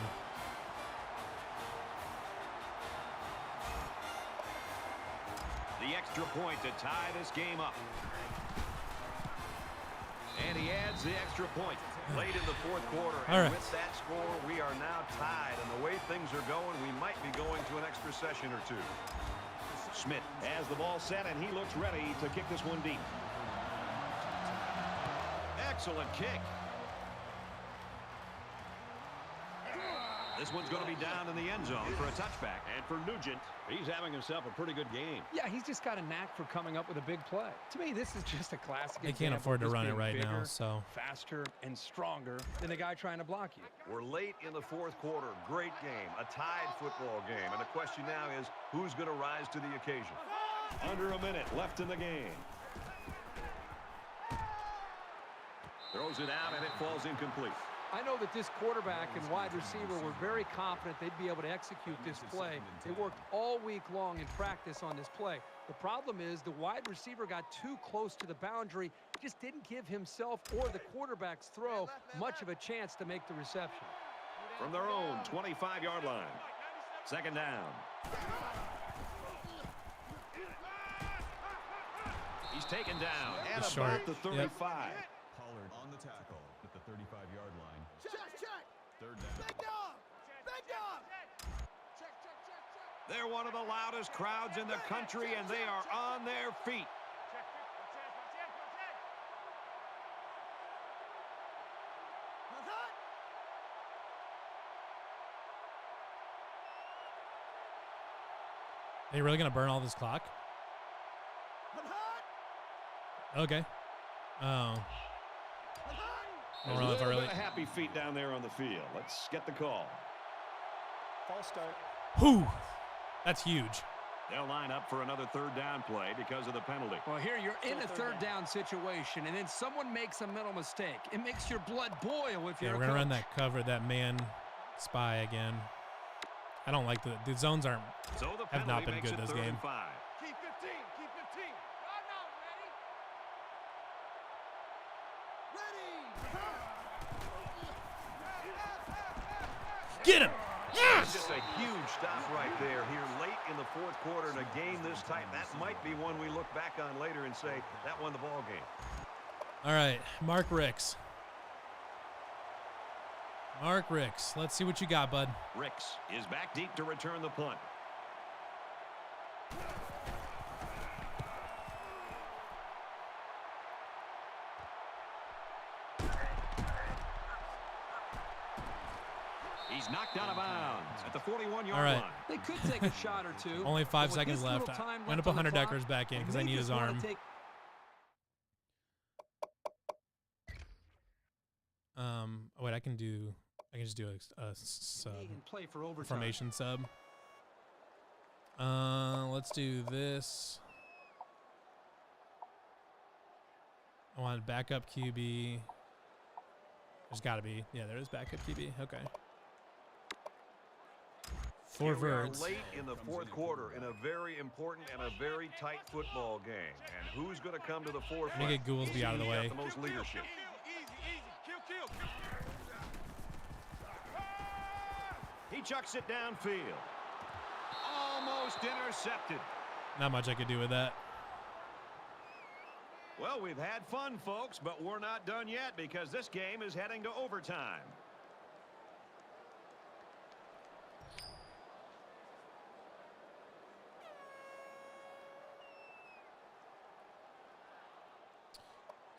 S3: The extra point to tie this game up. And he adds the extra point late in the 4th quarter.
S1: All right.
S3: And with that score, we are now tied. And the way things are going, we might be going to an extra session or 2. Smith has the ball set, and he looks ready to kick this one deep. Excellent kick. This one's going to be down in the end zone for a touchback. And for Nugent, he's having himself a pretty good game.
S6: Yeah, he's just got a knack for coming up with a big play. To me, this is just a classic
S1: They can't
S6: example
S1: afford to
S6: of just
S1: run it
S6: being
S1: right now,
S6: bigger,
S1: so.
S6: faster and stronger than the guy trying to block you.
S3: We're late in the 4th quarter. Great game, a tied football game. And the question now is, who's going to rise to the occasion? Under a minute left in the game. Throws it out, and it falls incomplete.
S6: I know that this quarterback and wide receiver were very confident they'd be able to execute this play. They worked all week long in practice on this play. The problem is the wide receiver got too close to the boundary, just didn't give himself or the quarterback's throw much of a chance to make the reception.
S3: From their own 25-yard line. 2nd down. He's taken down at
S1: He's
S3: about
S1: short.
S3: the 35.
S5: Pollard on the tackle at the 35-yard line.
S8: Check.
S5: 3rd down.
S8: Big dog. Big dog. Check.
S3: They're one of the loudest crowds in the country, and they are on their feet.
S1: Are you really gonna burn all this clock? Okay. Oh.
S3: There's a little bit of happy feet down there on the field. Let's get the call.
S8: False start.
S1: Whew. That's huge.
S3: They'll line up for another 3rd down play because of the penalty.
S6: Well, here you're in a 3rd down situation, and then someone makes a mental mistake. It makes your blood boil if you're
S1: Yeah, we're gonna run that cover, that man spy again. I don't like the zones aren't
S3: So the
S1: have not
S3: penalty
S1: been
S3: makes
S1: good
S3: it
S1: this
S3: 3rd
S1: game.
S3: and 5.
S8: Keep 15. Keep 15. Ready.
S1: Get him!
S3: It's just a huge stop right there here late in the 4th quarter in a game this tight. That might be one we look back on later and say that won the ball game.
S1: All right, Mark Ricks. Mark Ricks. Let's see what you got, bud.
S3: Ricks is back deep to return the punt. He's knocked out of bounds at the 41-yard
S1: All right.
S3: line.
S6: They could take a shot or two.
S1: Only 5
S6: but with
S1: seconds
S6: this
S1: left.
S6: little time
S1: I'm gonna
S6: left
S1: put
S6: on the
S1: Hunter
S6: clock,
S1: Deckers back in because I
S6: they
S1: need his
S6: just wanna
S1: arm.
S6: take-
S1: Wait, I can just do a sub,
S6: He can play for overtime.
S1: formation sub. Let's do this. I want backup QB. There's got to be. Yeah, there is backup QB. Okay. 4
S3: Here we are
S1: verts.
S3: late in the 4th quarter in a very important and a very tight football game. And who's going to come to the forefront?
S1: Let me get Goolsby out of the
S3: He's got
S1: way.
S3: the most leadership.
S8: Easy. Kill.
S3: He chucks it downfield. Almost intercepted.
S1: not much I could do with that.
S3: Well, we've had fun, folks, but we're not done yet because this game is heading to overtime.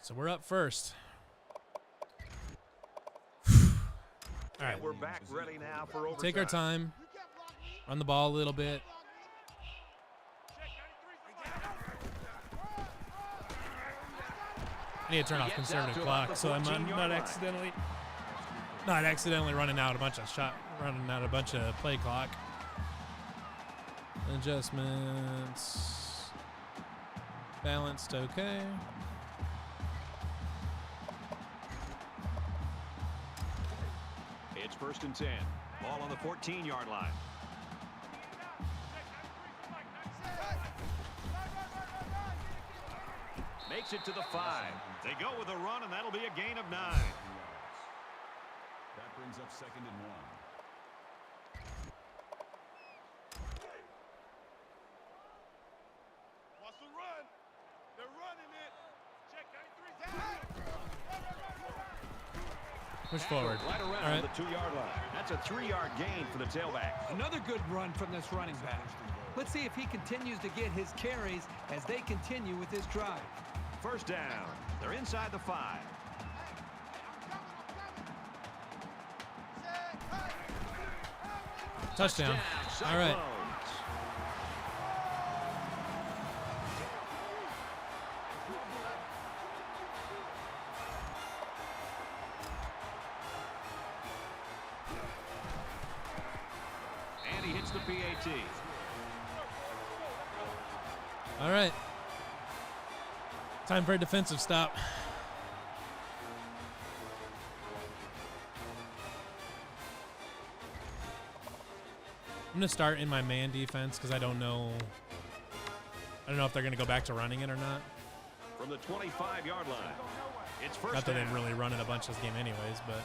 S1: So we're up first. All right.
S3: We're back ready now for overtime.
S1: Take our time. Run the ball a little bit. I need to turn off conservative clock so I'm not accidentally running out a bunch of play clock. Adjustments. Balanced, okay.
S3: It's 1st and 10. Ball on the 14-yard line. Makes it to the 5. They go with a run, and that'll be a gain of 9.
S5: That brings up 2nd and 1.
S8: What's the run? They're running it. Check 93.
S1: Push forward.
S3: Right around
S1: All right.
S3: the 2-yard line. That's a 3-yard gain for the tailback.
S6: Another good run from this running back. Let's see if he continues to get his carries as they continue with this drive.
S3: 1st down. They're inside the 5.
S1: Touchdown. All right.
S3: And he hits the PAT.
S1: All right. Time for a defensive stop. I'm going to start in my man defense because I don't know if they're going to go back to running it or not.
S3: From the 25-yard line. It's 1st
S1: Not that
S3: down.
S1: they've really run it a bunch this game anyways, but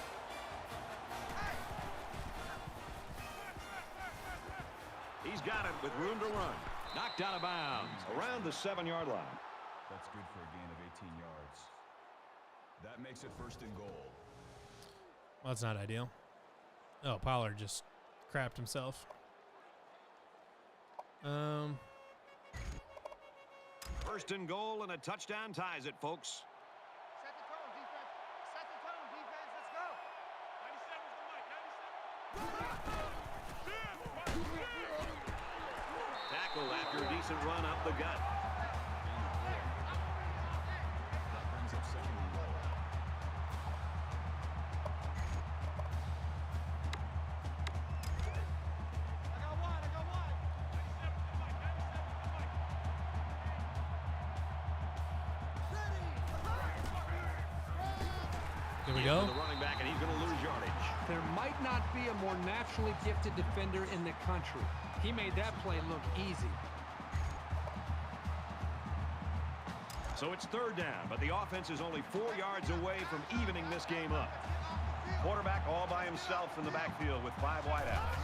S3: He's got it with room to run. Knocked out of bounds around the 7-yard line.
S5: That's good for a gain of 18 yards. That makes it 1st and goal.
S1: well, that's not ideal. Oh, Pollard just crapped himself.
S3: 1st and goal, and a touchdown ties it, folks.
S8: Set the tone, defense. Set the tone, defense. Let's go. 97's the mic. 97.
S3: Tackle after a decent run up the gut.
S5: That brings up 2nd and goal.
S8: I got one.
S1: Here we go.
S3: The running back, and he's going to lose yardage.
S6: There might not be a more naturally gifted defender in the country. He made that play look easy.
S3: So it's 3rd down, but the offense is only 4 yards away from evening this game up. Quarterback all by himself in the backfield with 5 wideouts.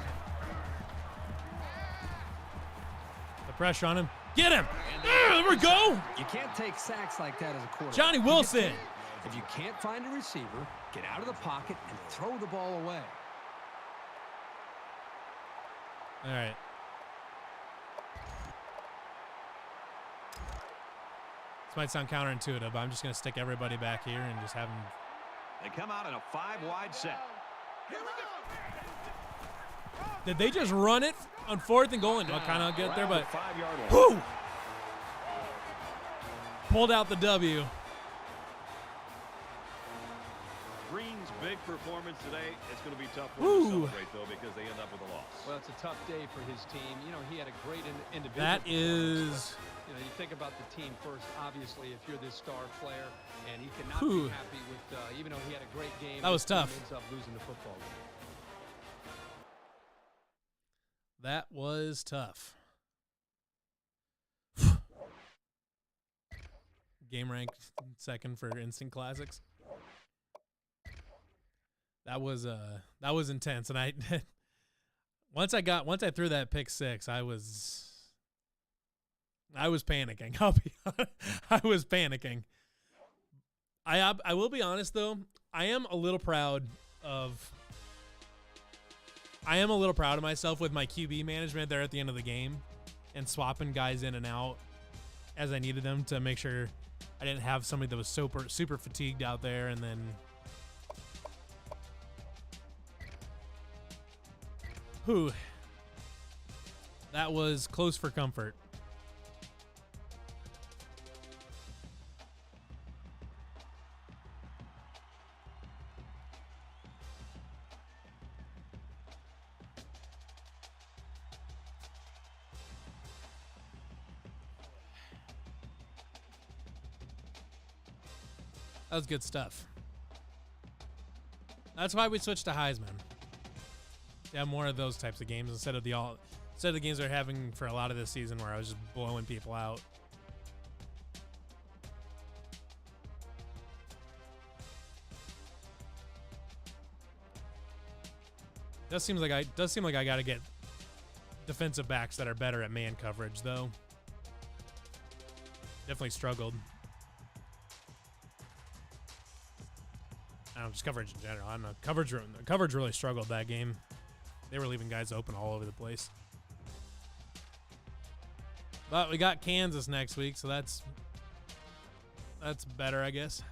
S1: The pressure on him. Get him. There we go.
S6: You can't take sacks like that as a quarterback.
S1: Johnny Wilson.
S6: If you can't find a receiver, get out of the pocket and throw the ball away.
S1: All right. This might sound counterintuitive, but I'm just going to stick everybody back here and just have them.
S3: They come out in a 5-wide set.
S1: Did they just run it on 4th and goal and kind of get there, but
S3: 5-yard line.
S1: whoo! Pulled out the W.
S3: Green's big performance today. It's going to be tough for
S1: Woo.
S3: him to celebrate, though, because they end up with a loss.
S6: Well, it's a tough day for his team. You know, he had a great individual.
S1: That
S6: performance,
S1: is.
S6: but, you know, you think about the team first, obviously, if you're this star player, and he cannot
S1: Whew.
S6: be happy with, even though he had a great game.
S1: That was
S6: his team
S1: tough.
S6: Ends up losing the football game.
S1: That was tough. Game ranked 2nd for instant classics. That was intense, and I once I threw that pick 6, I was I was panicking. I was panicking. I will be honest though. I am a little proud of myself with my QB management there at the end of the game and swapping guys in and out as I needed them to make sure I didn't have somebody that was super fatigued out there and then that was close for comfort. That was good stuff. That's why we switched to Heisman. Yeah, more of those types of games instead of the games they're having for a lot of this season where I was just blowing people out. Does seem like I got to get defensive backs that are better at man coverage though. Definitely struggled. I don't know, just coverage in general. I don't know. Coverage really struggled that game. They were leaving guys open all over the place. But we got Kansas next week, so that's better, I guess.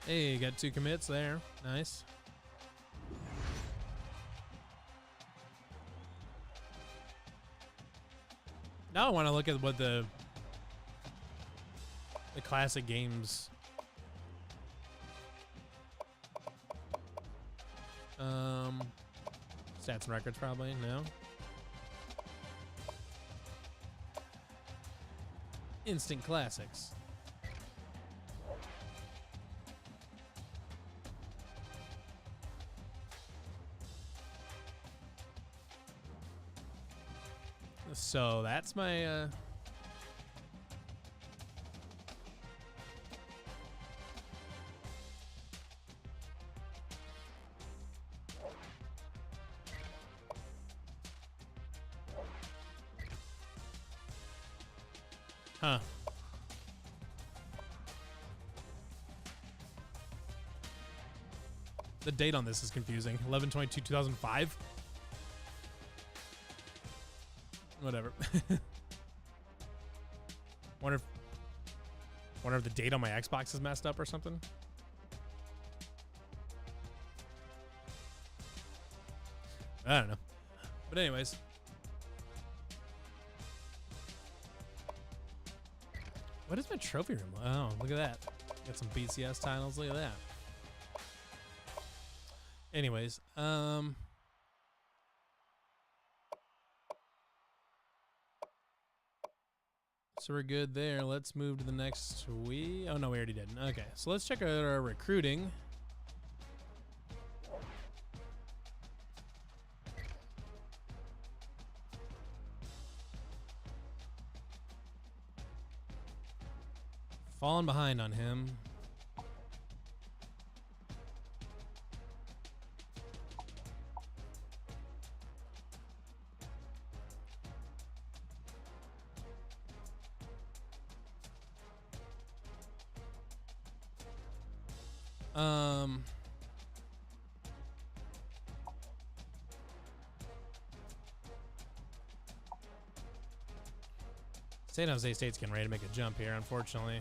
S1: Hey, got 2 commits there. Nice. Now I want to look at what the classic games. Stats and records probably, no. Instant classics. So that's my huh. The date on this is confusing. 11/22/2005. Whatever. Wonder if the date on my Xbox is messed up or something. I don't know. But anyways. What is my trophy room? Oh, look at that. Got some BCS titles. Look at that. Anyways, so we're good there. Let's move to the next. Oh no, we already did. Okay, so let's check out our recruiting. Falling behind on him. San Jose State's getting ready to make a jump here, unfortunately.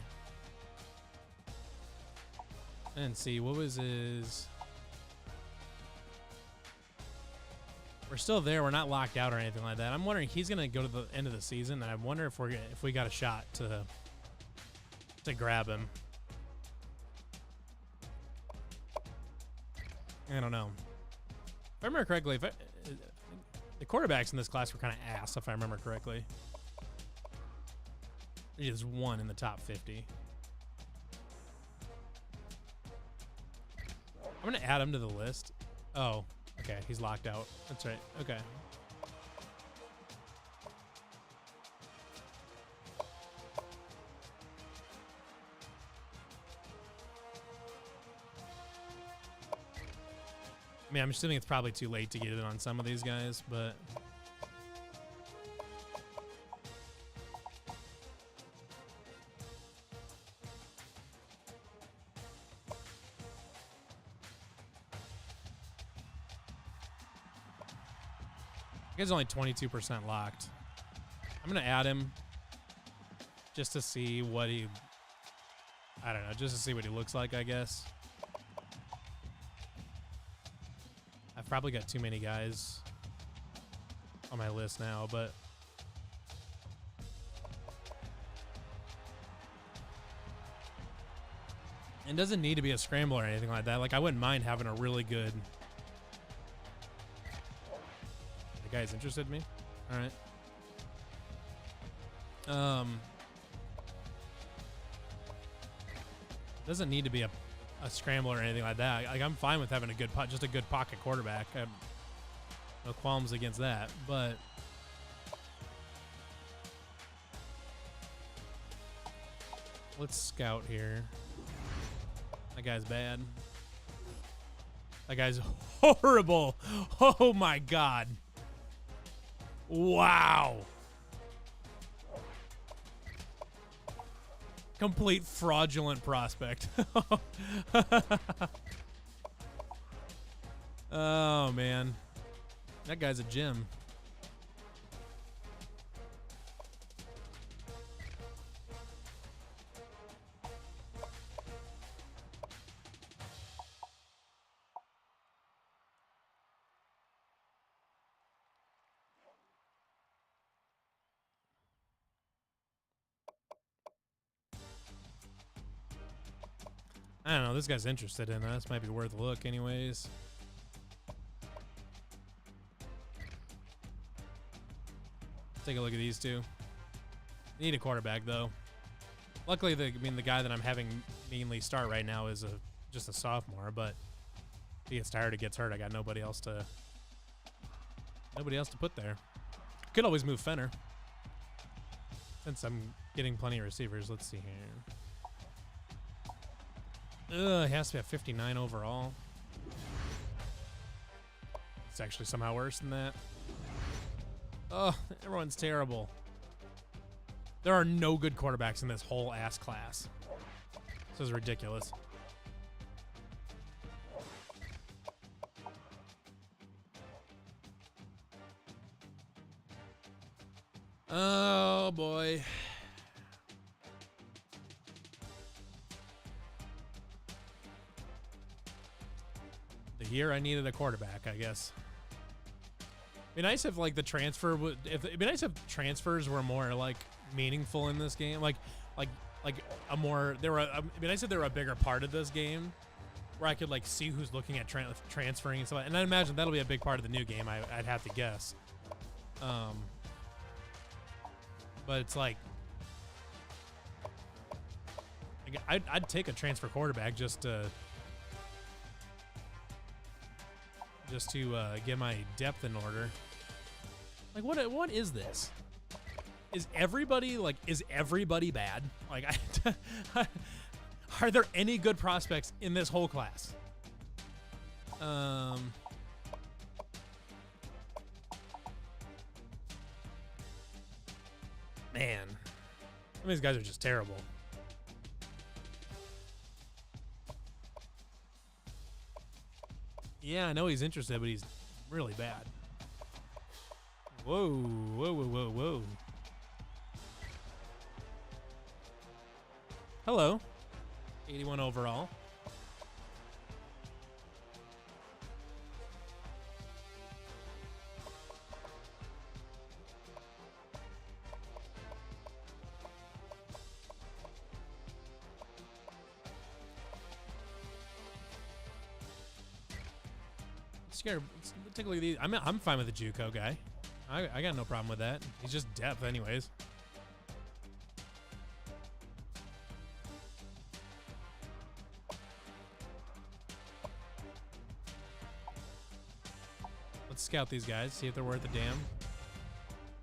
S1: And see, what was his... We're still there. We're not locked out or anything like that. I'm wondering, he's going to go to the end of the season, and I wonder if we got a shot to grab him. I don't know. If I remember correctly, the quarterbacks in this class were kind of ass, if I remember correctly. There's just one in the top 50. I'm going to add him to the list. Oh, okay. He's locked out. That's right. Okay. I mean, I'm assuming it's probably too late to get it on some of these guys, but I guess only 22% locked. I'm gonna add him just to see what he, I don't know, just to see what he looks like, I guess. I've probably got too many guys on my list now, but it doesn't need to be a scramble or anything like that. Like, I wouldn't mind having a really good. The guy's interested in me? All right. Doesn't need to be a scramble or anything like that. Like, I'm fine with having a good just a good pocket quarterback. I have no qualms against that, but let's scout here. That guy's bad. That guy's horrible. Oh my God. Wow. Complete fraudulent prospect. Oh, man. That guy's a gem. I don't know. This guy's interested in us. Might be worth a look anyways. Take a look at these two. Need a quarterback, though. Luckily, the guy that I'm having mainly start right now is just a sophomore, but if he gets tired or gets hurt, I got nobody else to put there. Could always move Fenner. Since I'm getting plenty of receivers, let's see here. Ugh, he has to be at 59 overall. It's actually somehow worse than that. Oh, everyone's terrible. There are no good quarterbacks in this whole ass class. This is ridiculous. Oh, boy. The year I needed a quarterback, I guess. It'd be nice if like the transfer would. It'd be nice if transfers were more like meaningful in this game. Like a more. It'd be nice if they were a bigger part of this game, where I could like see who's looking at transferring and stuff. And I imagine that'll be a big part of the new game. I'd have to guess. But it's like I'd take a transfer quarterback just to get my depth in order. Like, what is this? Is everybody bad? Like, are there any good prospects in this whole class? Man, some of these guys are just terrible. Yeah, I know he's interested, but he's really bad. Whoa, whoa, whoa, whoa, whoa. Hello. 81 overall. Let's take a look at these. I'm fine with the JUCO guy. I got no problem with that. He's just depth anyways. Let's scout these guys, see if they're worth a damn.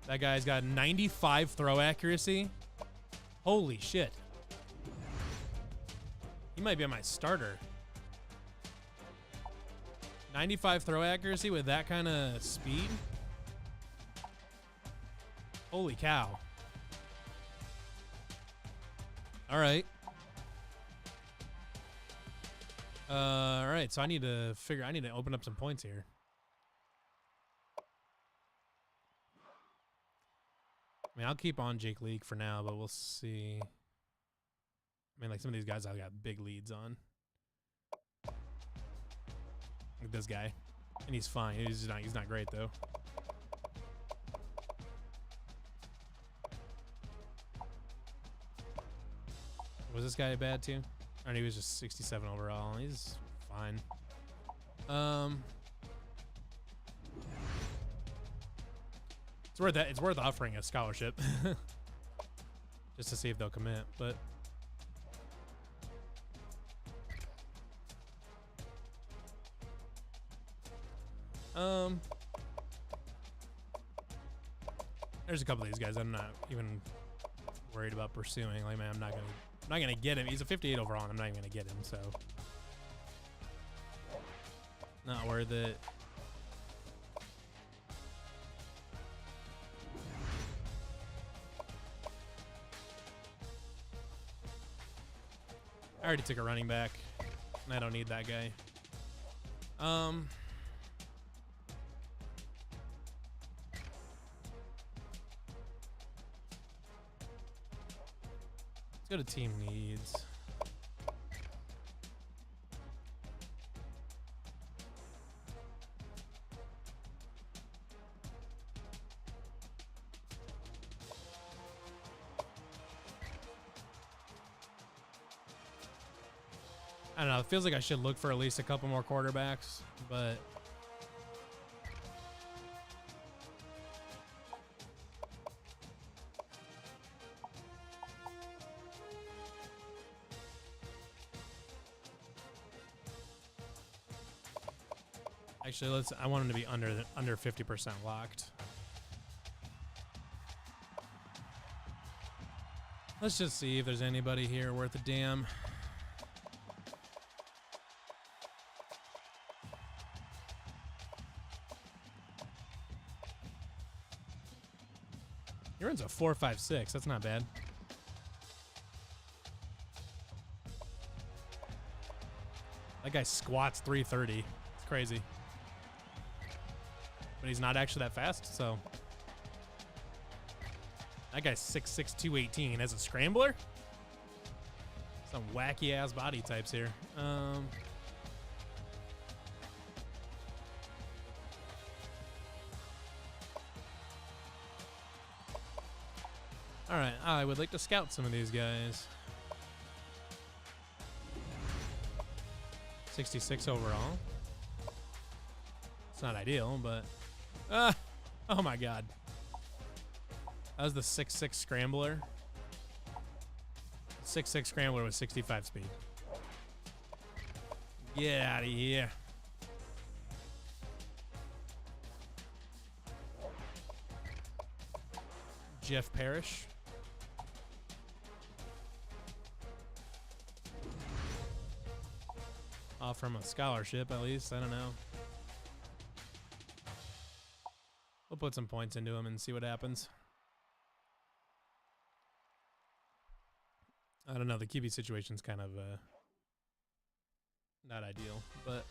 S1: That guy's got 95 throw accuracy. Holy shit. He might be on my starter. 95 throw accuracy with that kind of speed? Holy cow. All right. All right, so I need to open up some points here. I mean, I'll keep on Jake Leake for now, but we'll see. I mean, like some of these guys I've got big leads on. Like this guy. And he's fine. He's not great though. Was this guy bad too? Or he was just 67 overall. He's fine. It's worth offering a scholarship just to see if they'll commit, but there's a couple of these guys I'm not even worried about pursuing. Like, man, I'm not gonna get him. He's a 58 overall, and I'm not even gonna get him, so not worth it. I already took a running back, and I don't need that guy. Let's go to team needs. I don't know. It feels like I should look for at least a couple more quarterbacks, but actually, I want him to be under 50% locked. Let's just see if there's anybody here worth a damn. He runs a 4.56. That's not bad. That guy squats 330. It's crazy. But he's not actually that fast, so. That guy's 6'6", 218 as a scrambler. Some wacky ass body types here. All right, I would like to scout some of these guys. 66 overall. It's not ideal, but oh my god. That was the 6'6" scrambler. 6'6" scrambler with 65 speed. Get out of here. Jeff Parrish. Offer him a scholarship at least. I don't know. We'll put some points into him and see what happens. I don't know. The QB situation's kind of not ideal, but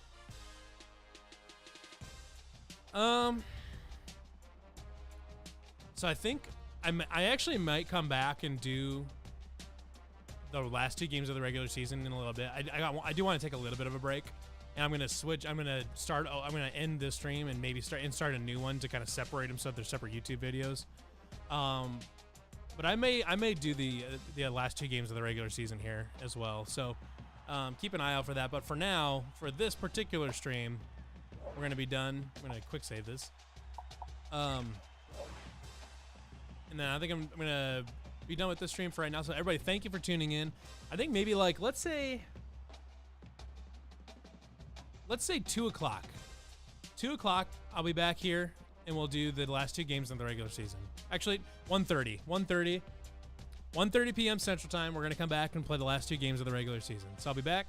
S1: so I think I actually might come back and do the last two games of the regular season in a little bit. I do want to take a little bit of a break, and I'm gonna switch. I'm gonna end this stream and maybe start a new one to kind of separate them so they're separate YouTube videos. But I may do the last two games of the regular season here as well. So keep an eye out for that. But for now, for this particular stream, we're gonna be done. I'm gonna quick save this. And then I think I'm gonna be done with this stream for right now. So everybody, thank you for tuning in. I think maybe like let's say 2 o'clock. 2 o'clock, I'll be back here and we'll do the last two games of the regular season. Actually, 1:30 p.m. Central Time. We're gonna come back and play the last two games of the regular season. So I'll be back.